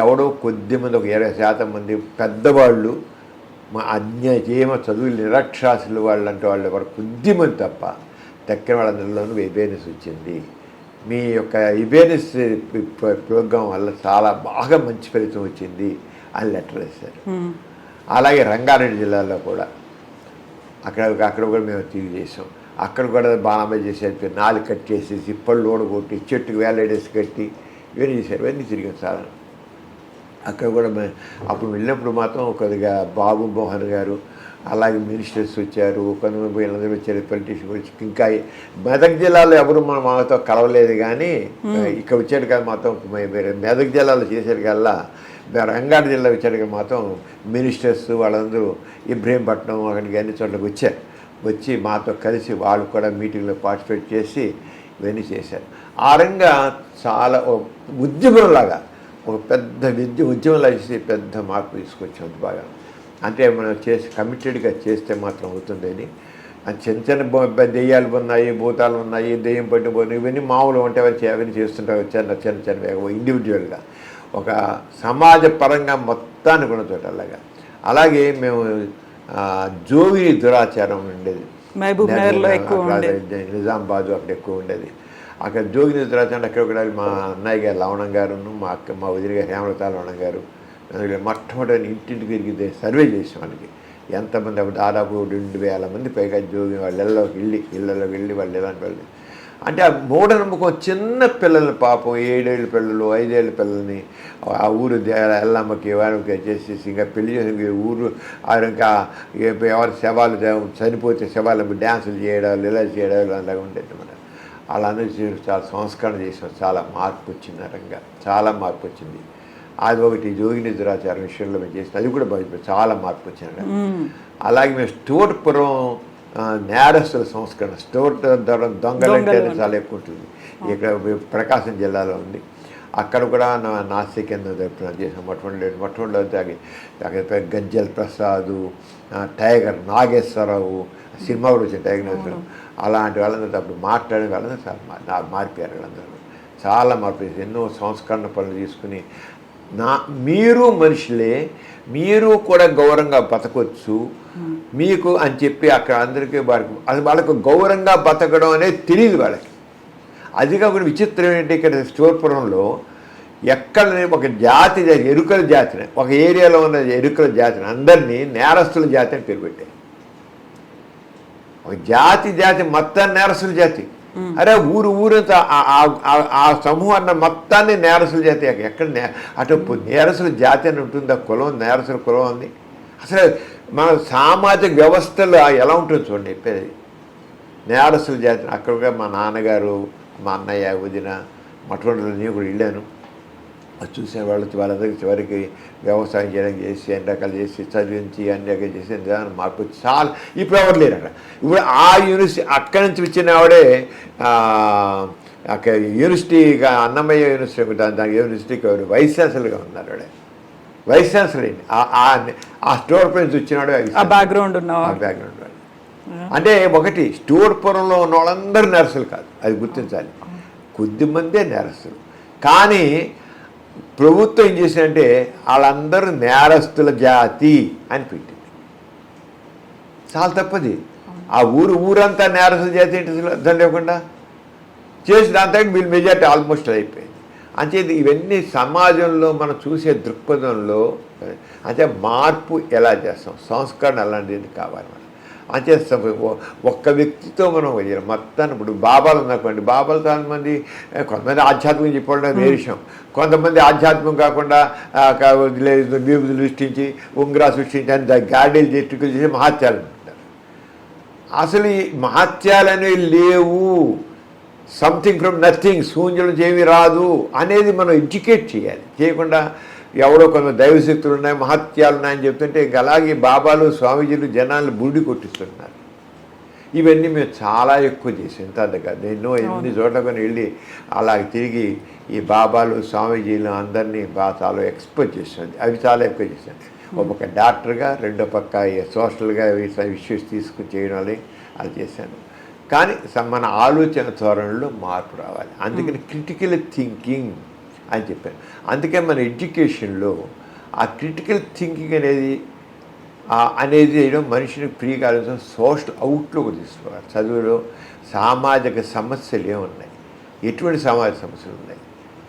ఎవడో కొద్దిమంది ఒక 20% మంది పెద్దవాళ్ళు మా ఏమో చదువులు నిరక్షరాస్యులు వాళ్ళు అంటే వాళ్ళు ఎవరు కొద్దిమంది తప్ప తక్కిన వాళ్ళందరిలోనూ అవేర్నెస్ వచ్చింది. మీ యొక్క అవేర్నెస్ ప్రోగ్రాం వల్ల చాలా బాగా మంచి ఫలితం వచ్చింది అని లెటర్ వేశారు. అలాగే రంగారెడ్డి జిల్లాలో కూడా అక్కడ కూడా మేము తిరిగి చేసాం. అక్కడ కూడా బాణామతి చేసేది 4 కట్ చేసేసి పళ్ళు ఓడగొట్టి చెట్టుకు వేలాడేసి కట్టి ఇవన్నీ చేశారు. ఇవన్నీ తిరిగాం చాలా. అక్కడ కూడా అప్పుడు వెళ్ళినప్పుడు మాత్రం కొద్దిగా బాబు మోహన్ గారు అలాగే మినిస్టర్స్ వచ్చారు, కొంతమంది వీళ్ళందరూ వచ్చారు, పొలిటీషియన్ వచ్చి. ఇంకా మెదక్ జిల్లాలో ఎవరు మనతో కలవలేదు కానీ ఇక్కడ వచ్చాడు కదా మాత్రం మెదక్ జిల్లాలో చేశారు కల్లా రంగారెడ్డి జిల్లా వచ్చాడు మాత్రం మినిస్టర్స్ వాళ్ళందరూ ఇబ్రహీంపట్నం అక్కడికి అన్ని చోట్లకి వచ్చారు. వచ్చి మాతో కలిసి వాళ్ళు కూడా మీటింగ్లో పార్టిసిపేట్ చేసి ఇవన్నీ చేశారు. ఆ రంగా చాలా ఉద్యమంలాగా ఒక పెద్ద ఉద్యమంలా చేసి పెద్ద మార్పు తీసుకొచ్చాం బాగా. అంటే మనం కమిటెడ్గా చేస్తే మాత్రం అవుతుందని. చిన్న చిన్న దెయ్యాలు ఉన్నాయి, భూతాలు ఉన్నాయి, దెయ్యం పట్టిన పోయినాయి, ఇవన్నీ మామూలు ఉంటే అవన్నీ చేస్తుంటారు చిన్న ఇండివిజువల్గా. ఒక సమాజ పరంగా మొత్తాన్ని కూడా చోటలాగా. అలాగే మేము జోగిని దురాచారం ఉండేది నిజామాబాదు, అక్కడ ఎక్కువ ఉండేది. అక్కడ జోగిని దురాచారం అక్కడ కూడా మా అన్నయ్య గారు లవణం గారు, మా వదిలి గారు హేమలత లవణం గారు మొట్టమొదటి ఇంటింటికి తిరిగి సర్వే చేసాం. వాళ్ళకి ఎంతమంది దాదాపు 2000 మంది పైగా జోగి వాళ్ళ ఇళ్ళలోకి వెళ్ళి వాళ్ళు ఎలాంటి వాళ్ళు అంటే ఆ మూఢనమ్మకం చిన్న పిల్లలు పాపం 7 ఏళ్ళ పిల్లలు 5 ఏళ్ళ పిల్లల్ని ఆ ఊరు ఎల్లమ్మకి వారికి చేసేసి ఇంకా పెళ్లి చేసి ఊరు ఇంకా ఎవరి శవాలు చనిపోతే శవాలకు డ్యాన్సులు చేయడాలు ఇలా చేయడాలు అలాగే ఉండేది. మన అలా అందరూ చాలా సంస్కరణ చేసాం. చాలా మార్పు వచ్చింది రంగా, చాలా మార్పు వచ్చింది. అది ఒకటి జోగిని దురాచారం విషయంలో మేము చేసిన అది కూడా చాలా మార్పు వచ్చింది. అలాగే మేము స్టోర్పురం నేరస్తుల సంస్కరణ, స్టోర్ దొంగలంటే చాలా ఎక్కువ ఉంటుంది. ఇక్కడ ప్రకాశం జిల్లాలో ఉంది. అక్కడ కూడా నాస్తిక కేంద్రం చేసాం. మొట్టమొదటి అక్కడ గజ్జల్ ప్రసాదు, టైగర్ నాగేశ్వరరావు సినిమా కూడా వచ్చింది టైగర్. అలాంటి వాళ్ళందరూ అప్పుడు మాట్లాడే వాళ్ళందరూ చాలా మారిపోయారు. వాళ్ళందరూ చాలా మార్పు ఎన్నో సంస్కరణ పనులు తీసుకుని మీరు మనుషులే, మీరు కూడా గౌరవంగా బతకొచ్చు మీకు అని చెప్పి అక్కడ అందరికీ వాళ్ళకు గౌరవంగా బతకడం అనేది తెలియదు వాళ్ళకి. అది కాకుండా విచిత్రం ఏంటి, ఇక్కడ స్టోర్పురంలో ఎక్కడ ఒక జాతి ఎరుకల జాతిని, ఒక ఏరియాలో ఉన్న ఎరుకల జాతిని అందరినీ నేరస్తుల జాతి అని పేరు పెట్టారు. ఒక జాతి మొత్తాన్ని నేరస్తుల జాతి. అరే ఊరంతా ఆ సమూహాన్ని మొత్తాన్ని నేరస్తుల జాతి. ఎక్కడ అటు నేరస్తుల జాతి అని ఉంటుందా, కులం నేరస్తుల కులం ఉంది. అసలు మన సామాజిక వ్యవస్థలో ఎలా ఉంటుంది చూడండి చెప్పేది. నేరస్తుల జాతి అక్కడ మా నాన్నగారు, మా అన్నయ్య, వదిన మొట్టమొదటి నేను కూడా వెళ్ళాను. అది చూసిన వాళ్ళందరికీ చివరికి వ్యవసాయం చేయడం చేసి అన్ని రకాలు చేసి చదివించి అన్ని రకాలు చేసి మార్పు చాలా. ఇప్పుడు ఎవరు లేరు అక్కడ. ఇప్పుడు ఆ యూనివర్సిటీ అక్కడి నుంచి వచ్చిన ఆవిడే అక్కడ యూనివర్సిటీగా అన్నమయ్య యూనివర్సిటీ దానికి యూనివర్సిటీకి వైస్ ఛాన్సలర్గా ఉన్నారు. ఆవిడ వైస్ ఛాన్సలర్ అయింది. ఆ స్టోర్ నుంచి వచ్చినాడు బ్యాక్గ్రౌండ్ అంటే ఒకటి స్టోర్పురంలో ఉన్న వాళ్ళందరూ నేరస్తులు కాదు, అది గుర్తించాలి. కొద్దిమందే నేరస్తులు. కానీ ప్రభుత్వం ఏం చేసిందంటే వాళ్ళందరూ నేరస్తుల జాతి అని పెట్టింది. చాలా తప్పది. ఆ ఊరంతా నేరస్తుల జాతి ఏంటి అసలు అర్థం లేకుండా చేసి దాంతో వీళ్ళు మెజార్టీ ఆల్మోస్ట్ అయిపోయింది. అంచేది ఇవన్నీ సమాజంలో మనం చూసే దృక్పథంలో అంటే మార్పు ఎలా చేస్తాం, సంస్కరణ అలాంటిది కావాలి. మనం అంతే ఒక్క వ్యక్తితో మనం మొత్తాన్ని ఇప్పుడు బాబాలు ఉన్నాకోండి, బాబాలు చాలామంది కొంతమంది ఆధ్యాత్మికం చెప్పడం వేరే విషయం. కొంతమంది ఆధ్యాత్మికం కాకుండా విభూతులు సృష్టించి ఉంగరా సృష్టించి అని గాడీలు చెట్టుకులు చేసి మహత్యాలు అంటారు. అసలు ఈ మహత్యాలు అనేవి లేవు. సంథింగ్ ఫ్రమ్ నథింగ్, శూన్యం నుంచి ఏమీ రాదు అనేది మనం ఎడ్యుకేట్ చేయాలి. చేయకుండా ఎవడో కొంత దైవశక్తులు ఉన్నాయి, మహత్యాలు ఉన్నాయని చెప్తుంటే ఇంకా అలాగే బాబాలు స్వామీజీలు జనాలు బుడి కొట్టిస్తున్నారు. ఇవన్నీ మేము చాలా ఎక్కువ చేసాం. ఇంత దగ్గర ఎన్నో ఎన్ని చోట్లకొని వెళ్ళి అలా తిరిగి ఈ బాబాలు స్వామీజీలు అందరినీ చాలా ఎక్స్పోజ్ చేసాను. అవి చాలా ఎక్కువ చేశాను. ఒక పక్క డాక్టర్గా, రెండో పక్క సోషల్గా ఇష్యూస్ తీసుకుని చేయడం అది చేశాను. కానీ మన ఆలోచన ధోరణిలో మార్పు రావాలి. అందుకని క్రిటికల్ థింకింగ్ అని చెప్పాను. అందుకే మన ఎడ్యుకేషన్లో ఆ క్రిటికల్ థింకింగ్ అనేది చేయడం మనిషిని ఫ్రీగా ఆలోచన సోషల్ అవుట్లోకి తీసుకోవాలి. చదువులో సామాజిక సమస్యలు ఏమున్నాయి, ఎటువంటి సామాజిక సమస్యలు ఉన్నాయి,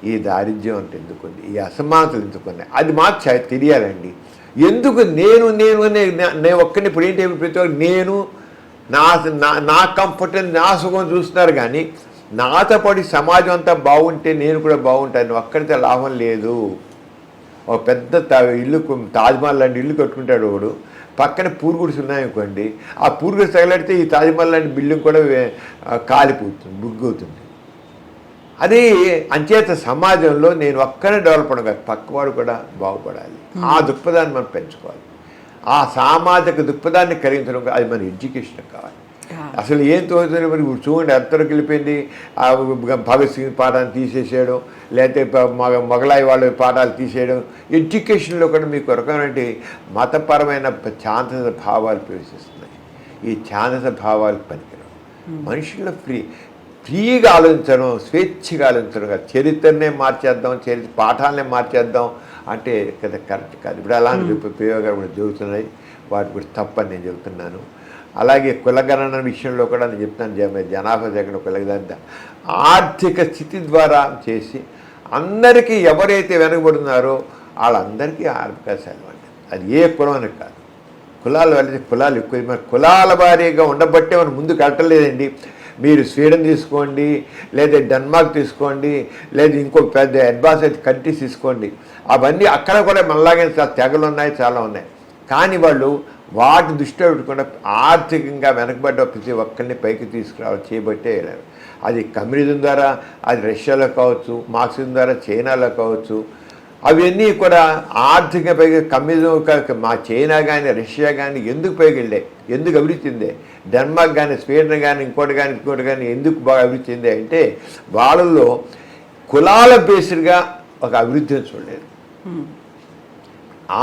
ఈ దారిద్ర్యం అంటే ఎందుకుంది, ఈ అసమానతలు ఎందుకున్నాయి, అది మాకు తెలియాలండి. ఎందుకు నేను ఒక్కరిని ఇప్పుడు ఏంటి ప్రతి ఒక్కరు నేను నా కంఫర్ట్ నా సుఖం చూస్తున్నారు, కానీ నాతో పాటు సమాజం అంతా బాగుంటే నేను కూడా బాగుంటాను. ఒక్కడితే లాభం లేదు. ఒక పెద్ద ఇల్లు తాజ్మహల్ లాంటి ఇల్లు కట్టుకుంటాడు ఒకడు, పక్కన పూరుగుడిసి ఉన్నాయనుకోండి, ఆ పూరుగుడిసి తగలడితే ఈ తాజ్మహల్ లాంటి బిల్డింగ్ కూడా కాలిపోతుంది, బుగ్గవుతుంది. అది అంచేత సమాజంలో నేను ఒక్కనే డెవలప్ అవ్వడం కాదు, పక్కవాడు కూడా బాగుపడాలి. ఆ దృక్పథాన్ని మనం పెంచుకోవాలి. ఆ సామాజిక దృక్పథాన్ని కలిగించడం అది మన ఎడ్యుకేషన్ కావాలి. అసలు ఏం తోచుతుంది మరి చూడండి, ఎంతవరకు వెళ్ళిపోయింది. భగత్ సింగ్ పాఠాన్ని తీసేసేయడం, లేకపోతే మొగలాయి వాళ్ళ పాఠాలు తీసేయడం. ఎడ్యుకేషన్లో కూడా మీకు రకమైన మతపరమైన ఛాందస భావాలు ప్రవేశిస్తున్నాయి. ఈ ఛాందస భావాలు పనికిరావు. మనుషుల్లో ఫ్రీగా ఆలోచించడం, స్వేచ్ఛగా ఆలోచించడం కాదు. చరిత్రనే మార్చేద్దాం, పాఠాలనే మార్చేద్దాం అంటే కదా కరెక్ట్ కాదు. ఇప్పుడు అలాంటి ప్రయోగాలు కూడా జరుగుతున్నాయి, వాటి కూడా తప్పని నేను చెబుతున్నాను. అలాగే కులగణన విషయంలో కూడా నేను చెప్తాను, జనాభా సేకరణ కులగణన ఆర్థిక స్థితి ద్వారా చేసి అందరికీ ఎవరైతే వెనకబడుతున్నారో వాళ్ళందరికీ అవకాశాలు ఇవ్వండి. అది ఏ కులం అని కాదు, కులాలు వెళ్ళి కులాలు ఎక్కువ. మరి కులాల వారీగా ఉండబట్టే మనం ముందుకు వెళ్ళలేదండి. మీరు స్వీడన్ తీసుకోండి, లేదా డెన్మార్క్ తీసుకోండి, లేదా ఇంకో పెద్ద అడ్వాన్స్డ్ కంట్రీస్ తీసుకోండి, అవన్నీ అక్కడ కూడా మనలాగే తెగలు ఉన్నాయి, చాలా ఉన్నాయి. కానీ వాళ్ళు వాటి దృష్టిలో పెట్టుకుండా ఆర్థికంగా వెనకబడ్డ ప్రతి ఒక్కరిని పైకి తీసుకురావాలి, చేయబట్టే. అది కమ్యూనిజం ద్వారా, అది రష్యాలో కావచ్చు, మార్క్సిజం ద్వారా చైనాలో కావచ్చు, అవన్నీ కూడా ఆర్థిక పైకి కమ్యూనిజం మా చైనా కానీ రష్యా కానీ ఎందుకు పైకి వెళ్ళాయి, ఎందుకు అభివృద్ధి చెందే, డెన్మార్క్ కానీ స్వీడన్ కానీ ఇంకోటి కానీ ఎందుకు బాగా అభివృద్ధి చెందాయి అంటే వాళ్ళల్లో కులాల బేస్డ్గా ఒక అభివృద్ధిని చూడలేదు,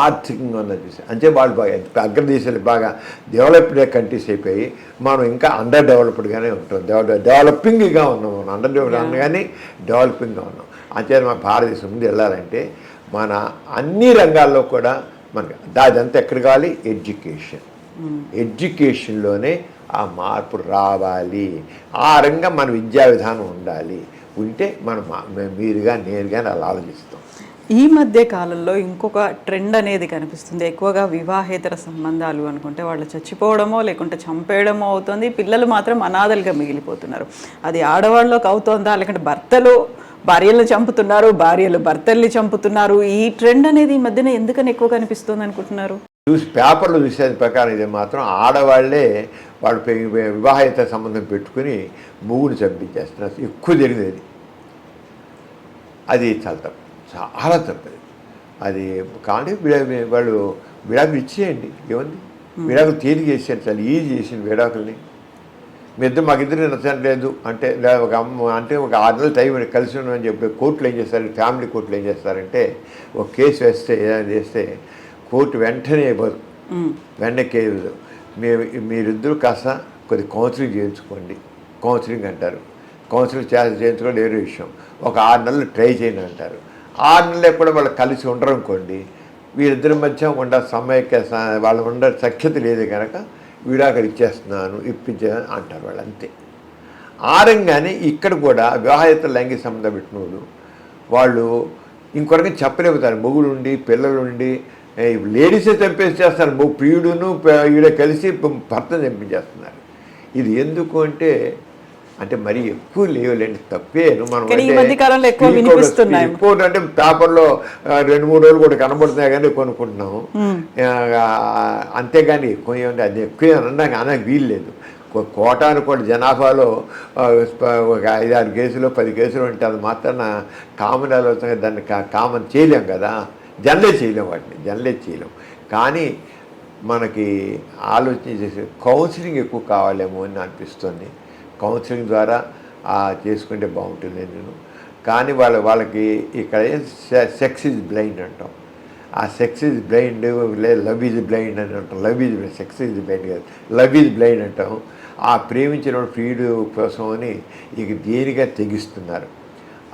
ఆర్థికంగా ఉన్నది చూసి. అంటే వాళ్ళు బాగా అగ్రదేశాలు బాగా డెవలప్డ్ కంట్రీస్ అయిపోయి మనం ఇంకా అండర్ డెవలప్డ్గానే ఉంటాం, డెవలపింగ్గా ఉన్నాం. మనం అండర్ డెవలప్డ్ కానీ డెవలపింగ్గా ఉన్నాం. అంతే మన భారతదేశం ముందు వెళ్ళాలంటే మన అన్ని రంగాల్లో కూడా మనకి అదంతా ఎక్కడ కావాలి, ఎడ్యుకేషన్లోనే ఆ మార్పు రావాలి. ఆ రంగం మన విద్యా విధానం ఉండాలి. ఉంటే మనం మీరుగా నేరుగా అలా ఆలోచిస్తాం. ఈ మధ్య కాలంలో ఇంకొక ట్రెండ్ అనేది కనిపిస్తుంది. ఎక్కువగా వివాహేతర సంబంధాలు అనుకుంటే వాళ్ళు చచ్చిపోవడమో లేకుంటే చంపేయడమో అవుతుంది, పిల్లలు మాత్రం అనాథలుగా మిగిలిపోతున్నారు. అది ఆడవాళ్ళలోకి అవుతుందా, లేకుంటే భర్తలు భార్యలను చంపుతున్నారు, భార్యలు భర్తల్ని చంపుతున్నారు? ఈ ట్రెండ్ అనేది ఈ మధ్యన ఎందుకని ఎక్కువ కనిపిస్తుంది అనుకుంటున్నారు? పేపర్లు చూసేది ప్రకారం ఇది మాత్రం ఆడవాళ్లే వాళ్ళు వివాహేతర సంబంధం పెట్టుకుని మూగుని చంపించేస్తున్నారు. ఎక్కువ జరిగినది అది చాలా తప్పు, చాలా తప్పది అది. కానీ వాళ్ళు విడాకులు ఇచ్చేయండి, ఏముంది, విడాకులు తేలిక చేసేయండి, చాలా ఈజీ చేసింది విడాకుల్ని. మీ ఇద్దరు మాకిద్దరు నచ్చట్లేదు అంటే ఒక అంటే ఒక 6 నెలలు టైం కలిసి ఉన్నామని చెప్పి కోర్టులు ఏం చేస్తారు, ఫ్యామిలీ కోర్టులు ఏం చేస్తారంటే ఒక కేసు వేస్తే ఏదైనా చేస్తే కోర్టు వెంటనే వెంటనే కేసు మీరిద్దరూ కాస్త కొద్ది కౌన్సిలింగ్ చేయించుకోండి, కౌన్సిలింగ్ అంటారు. కౌన్సిలింగ్ చేయించుకోవడం వేరే విషయం. ఒక 6 నెలలు ట్రై చేయండి అంటారు. 6 నెలలు కూడా వాళ్ళు కలిసి ఉండరు అనుకోండి, వీరిద్దరి మధ్య వాళ్ళు ఉండే సఖ్యత లేదు కనుక విడాకులు ఇచ్చేస్తున్నాను, ఇప్పించాను అంటారు వాళ్ళు, అంతే. ఆ రంగానే ఇక్కడ కూడా వివాహేతర లైంగిక సంబంధం పెట్టిన వాళ్ళు ఇంకొకరికి చెప్పలేకపోతారు. మొగుడుండి పిల్లలుండి లేడీసే చంపేసేస్తారు, ప్రియుడును ఈడ కలిసి భర్తను చంపించేస్తున్నారు. ఇది ఎందుకు అంటే మరి ఎక్కువ లేవులేండి, తప్పేను. మనం ఎక్కువ అంటే పేపర్లో 2-3 రోజులు కూడా కనబడుతున్నాయి కానీ కొనుక్కుంటున్నాము, అంతేగాని ఎక్కువ ఏమంటే అది ఎక్కువ అనడానికి వీలు లేదు. కోటాను కూడా జనాభాలో ఒక 5-6 కేసులు 10 కేసులు ఉంటే అది మాత్రాన కామన్ ఆలోచన దాన్ని కామన్ చేయలేం కదా, జనరేట్ చేయలేం, వాటిని జనరేట్ చేయలేం. కానీ మనకి ఆలోచన చేసే కౌన్సిలింగ్ ఎక్కువ కావాలేమో అని అనిపిస్తుంది. కౌన్సిలింగ్ ద్వారా చేసుకుంటే బాగుంటుంది నేను. కానీ వాళ్ళకి ఇక్కడ సెక్స్ ఈజ్ బ్లైండ్ అంటాం. ఆ sex is blind, love is blind అని అంటాం. Love is sex is blind కాదు, లవ్ ఈజ్ బ్లైండ్ అంటాం. ఆ ప్రేమించిన ప్రియుడు కోసం అని ఇక దేనిగా తెగిస్తున్నారు.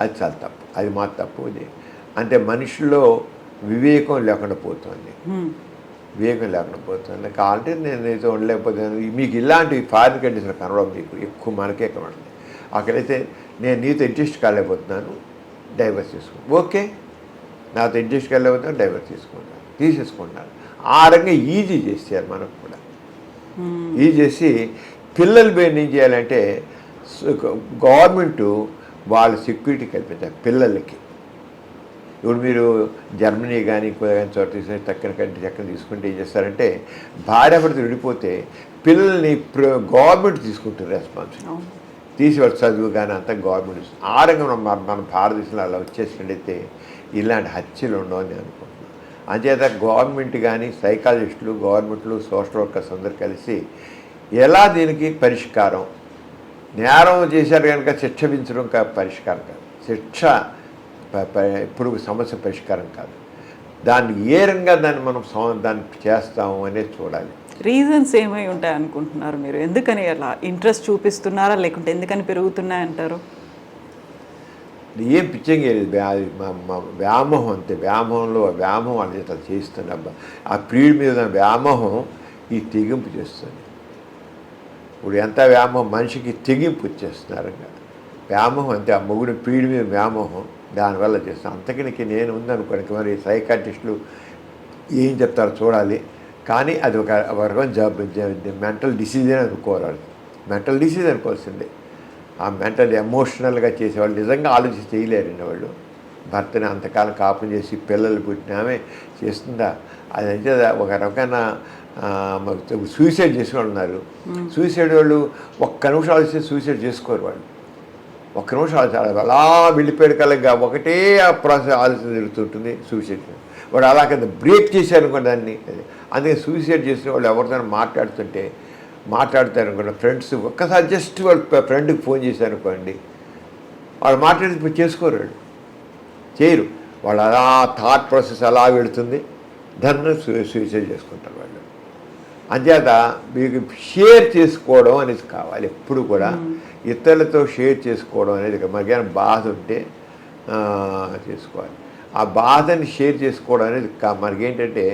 అది చాలా తప్పు, అది మా తప్పు. అది అంటే మనిషిలో వివేకం లేకుండా పోతుంది, వివేకం లేకుండా పోతుంది. కావాలంటే నేను నీతో ఉండలేకపోతున్నాను. మీకు ఇలాంటి ఫారిన్ కండిషన్ కనబడవు, మీకు ఎక్కువ మనకే కనబడుతుంది. అక్కడైతే నేను నీతో అడ్జస్ట్ కాలేకపోతున్నాను, డైవర్స్ చేసుకుంటాను. ఓకే, నాతో అడ్జస్ట్ కాలేకపోతున్నాను, డైవర్స్ తీసేసుకుంటాను. ఆ రకంగా ఈజీ చేశారు మనకు కూడా. ఈజీ చేసి పిల్లలు ఏం చేయాలంటే గవర్నమెంటు వాళ్ళ సెక్యూరిటీ కల్పించాలి పిల్లలకి. ఇప్పుడు మీరు జర్మనీ కానీ ఇంకో కానీ చోట తీసుకుని తక్కువ కంటే ఎక్కడ తీసుకుంటే ఏం చేస్తారంటే భార్యాభర్తలు విడిపోతే పిల్లల్ని గవర్నమెంట్ తీసుకుంటారు రెస్పాన్సిబిలిటీ, తీసివాడు చదువు కానీ అంతా గవర్నమెంట్. ఆ రంగంలో మన భారతదేశంలో అలా వచ్చేసినట్టయితే ఇలాంటి హత్యలు ఉండవు అని అనుకుంటున్నాను. అంచేత గవర్నమెంట్ కానీ సైకాలజిస్టులు, గవర్నమెంట్లు, సోషల్ వర్కర్స్ అందరూ కలిసి ఎలా దీనికి పరిష్కారం, నేరం చేశారు కనుక శిక్ష విధించడం పరిష్కారం కాదు, శిక్ష ఇప్పుడు సమస్య పరిష్కారం కాదు. దాన్ని ఏ రంగా దాన్ని మనం దాన్ని చేస్తాము అనేది చూడాలి. రీజన్స్ ఏమై ఉంటాయి అనుకుంటున్నారు మీరు? ఎందుకని అలా ఇంట్రెస్ట్ చూపిస్తున్నారా, లేకుంటే ఎందుకని పెరుగుతున్నాయంటారు? ఏం పిచ్చంగా లేదు, వ్యామోహం అంతే. వ్యామోహం వాళ్ళ చేత చేస్తున్నా, ఆ ప్రియుడి మీద వ్యామోహం ఈ తెగింపు చేస్తుంది. ఇప్పుడు ఎంత వ్యామోహం, మనిషికి తెగింపు వచ్చేస్తున్నారు. వ్యామోహం అంతే, ఆ మొగుడు ప్రియుడి మీద వ్యామోహం దానివల్ల చేస్తాను. అంతకనికి నేను ఉందనుకోండి, మరి సైకాట్రిస్టులు ఏం చెప్తారో చూడాలి. కానీ అది ఒక రకం మెంటల్ డిసీజ్ అని అనుకోవాలి, మెంటల్ డిసీజ్ అనుకోవాల్సిందే. ఆ మెంటల్ ఎమోషనల్గా చేసేవాళ్ళు నిజంగా ఆలోచించి చేయలేరండి. వాళ్ళు భర్తని అంతకాలం కాపురం చేసి పిల్లలు పుట్టినామే చేస్తుందా? అదంటే ఒక రకమైన సూసైడ్ చేసిన వాళ్ళు ఉన్నారు. సూసైడ్ వాళ్ళు ఒక్క నిమిషం ఆలోచిస్తే సూసైడ్ చేసుకోరు. వాళ్ళు ఒక్క నిమిషం ఆలోచన అలా వెళ్ళిపోయాడు కలగా ఒకటే ఆ ప్రాసెస్ ఆలోచన జరుగుతుంటుంది. సూసైడ్ వాడు అలా కదా బ్రేక్ చేశారు అనుకోండి దాన్ని. అందుకే సూసైడ్ చేసిన వాళ్ళు ఎవరితో మాట్లాడతారు అనుకోండి, ఫ్రెండ్స్ ఒక్కసారి జస్ట్ వాళ్ళు ఫ్రెండ్కి ఫోన్ చేశారు అనుకోండి, వాళ్ళు మాట్లాడి చేసుకోరు, వాళ్ళు చేయరు. వాళ్ళు అలా థాట్ ప్రాసెస్ అలా వెళుతుంది, దాన్ని సూసైడ్ చేసుకుంటారు వాళ్ళు. అంచేత మీకు షేర్ చేసుకోవడం అనేది కావాలి ఎప్పుడు కూడా. ఇతరులతో షేర్ చేసుకోవడం అనేది మనకేమైనా బాధ ఉంటే చేసుకోవాలి. ఆ బాధని షేర్ చేసుకోవడం అనేది మనకేంటంటే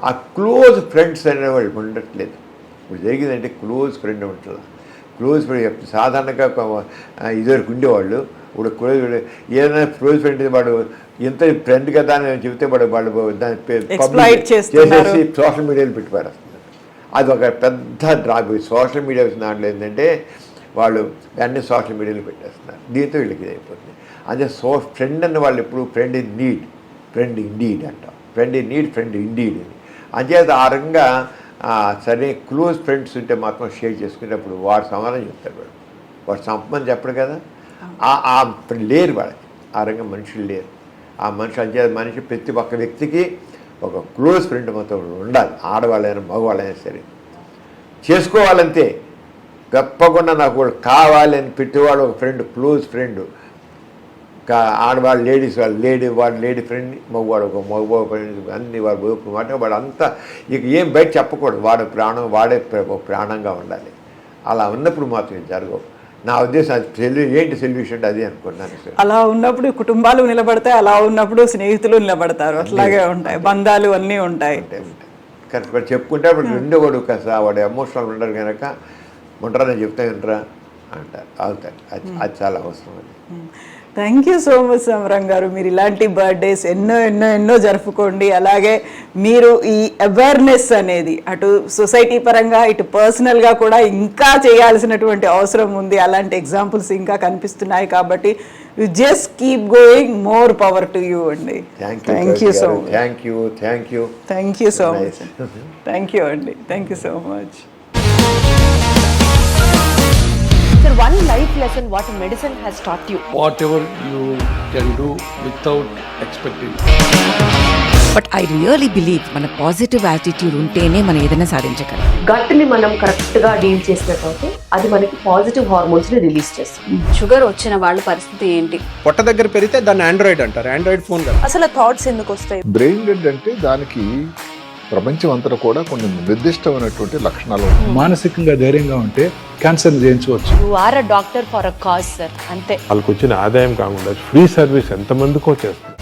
ఆ క్లోజ్ ఫ్రెండ్స్ అనేవాళ్ళు ఉండట్లేదు. ఇప్పుడు జరిగిందంటే క్లోజ్ ఫ్రెండ్ ఉంటుందా, క్లోజ్ ఫ్రెండ్ సాధారణంగా ఇదివరకు ఉండేవాళ్ళు. ఇప్పుడు క్లోజ్ ఏదైనా క్లోజ్ ఫ్రెండ్ వాడు ఎంత ఫ్రెండ్ కదా అని చెబితే వాళ్ళు దాన్ని చేసేసి సోషల్ మీడియాలో పెట్టి పారేస్తున్నారు. అది ఒక పెద్ద డ్రాప్. సోషల్ మీడియా దాంట్లో ఏంటంటే వాళ్ళు అన్ని సోషల్ మీడియాలో పెట్టేస్తున్నారు. దీంతో వీళ్ళకి ఇది అయిపోతుంది. అదే ఫ్రెండ్ అన్న వాళ్ళు ఎప్పుడు friend in need, friend indeed అంటాం. Friend in need, friend indeed అని. అంచేత ఆ రకంగా సరే క్లోజ్ ఫ్రెండ్స్ ఉంటే మాత్రం షేర్ చేసుకునేటప్పుడు వాడు సమాధానం చెప్తాడు. వాడు సంపమని చెప్పడు కదా, లేరు వాళ్ళకి. ఆ రంగం మనుషులు లేరు. ఆ మనిషి అంచేత మనిషి ప్రతి ఒక్క వ్యక్తికి ఒక క్లోజ్ ఫ్రెండ్ మొత్తం ఉండాలి. ఆడవాళ్ళైనా మగవాళ్ళైనా సరే చేసుకోవాలంతే. గొప్పకుండా నాకు వాళ్ళు కావాలి అని పెట్టేవాడు ఒక ఫ్రెండ్, క్లోజ్ ఫ్రెండ్. ఆడవాళ్ళు లేడీస్ వాడు లేడీ ఫ్రెండ్, మగవాడు ఒక మగవాడు ఫ్రెండ్, అన్ని వాడు మాట వాడు అంతా ఇక ఏం బయట చెప్పకూడదు. వాడే ప్రాణంగా ఉండాలి. అలా ఉన్నప్పుడు మాత్రం జరగవు. నా ఉద్దేశం ఏంటి సొల్యూషన్ అది అనుకుంటున్నాను. అలా ఉన్నప్పుడు కుటుంబాలు నిలబడతాయి, అలా ఉన్నప్పుడు స్నేహితులు నిలబడతారు. అట్లాగే ఉంటాయి, బంధాలు అన్నీ ఉంటాయి. కరెక్ట్ చెప్పుకుంటే అప్పుడు రెండోవాడు కాస్త వాడు ఎమోషనల్ ఉండరు కనుక ఉంటారని చెప్తా వింటరా అంటారు, అవుతారు. అది చాలా అవసరం. అది థ్యాంక్ యూ సో మచ్ సమరం గారు. మీరు ఇలాంటి బర్త్డేస్ ఎన్నో ఎన్నో ఎన్నో జరుపుకోండి. అలాగే మీరు ఈ అవేర్నెస్ అనేది అటు సొసైటీ పరంగా ఇటు పర్సనల్గా కూడా ఇంకా చేయాల్సినటువంటి అవసరం ఉంది. అలాంటి ఎగ్జాంపుల్స్ ఇంకా కనిపిస్తున్నాయి కాబట్టి you just keep going. More power to you అండి. Thank you so much. Thank you so much. Thank you అండి. Thank you so much. Sir, one life lesson what medicine has taught you. Whatever you can do without expecting. But I really believe మన positive attitude ఉంటేనే మనం ఏదైనా సాధించగలం. గట్ని మనం కరెక్ట్గా deal చేసినట్లయితే అది మనకి పాజిటివ్ హార్మోన్స్ని రిలీజ్ చేస్తుంది. షుగర్ వచ్చిన వాళ్ళ పరిస్థితి ఏంటి? పొట్ట దగ్గర పెరిగితే దాన్ని ఆండ్రాయిడ్ అంటారు, ఆండ్రాయిడ్ ఫోన్ కదా. అసలు థాట్స్ ఎందుకు వస్తాయి? బ్రెయిన్ డెడ్ అంటే దానికి ప్రపంచం అంతా కూడా కొన్ని నిర్దిష్టమైనటువంటి లక్షణాలు ఉంటాయి. మానసికంగా ధైర్యంగా ఉంటే క్యాన్సర్ జయించవచ్చు. You are a doctor for a cause sir, అంతే. వాళ్ళకి వచ్చిన ఆదాయం కాకుండా ఫ్రీ సర్వీస్ ఎంతమందికో చేస్తుంది.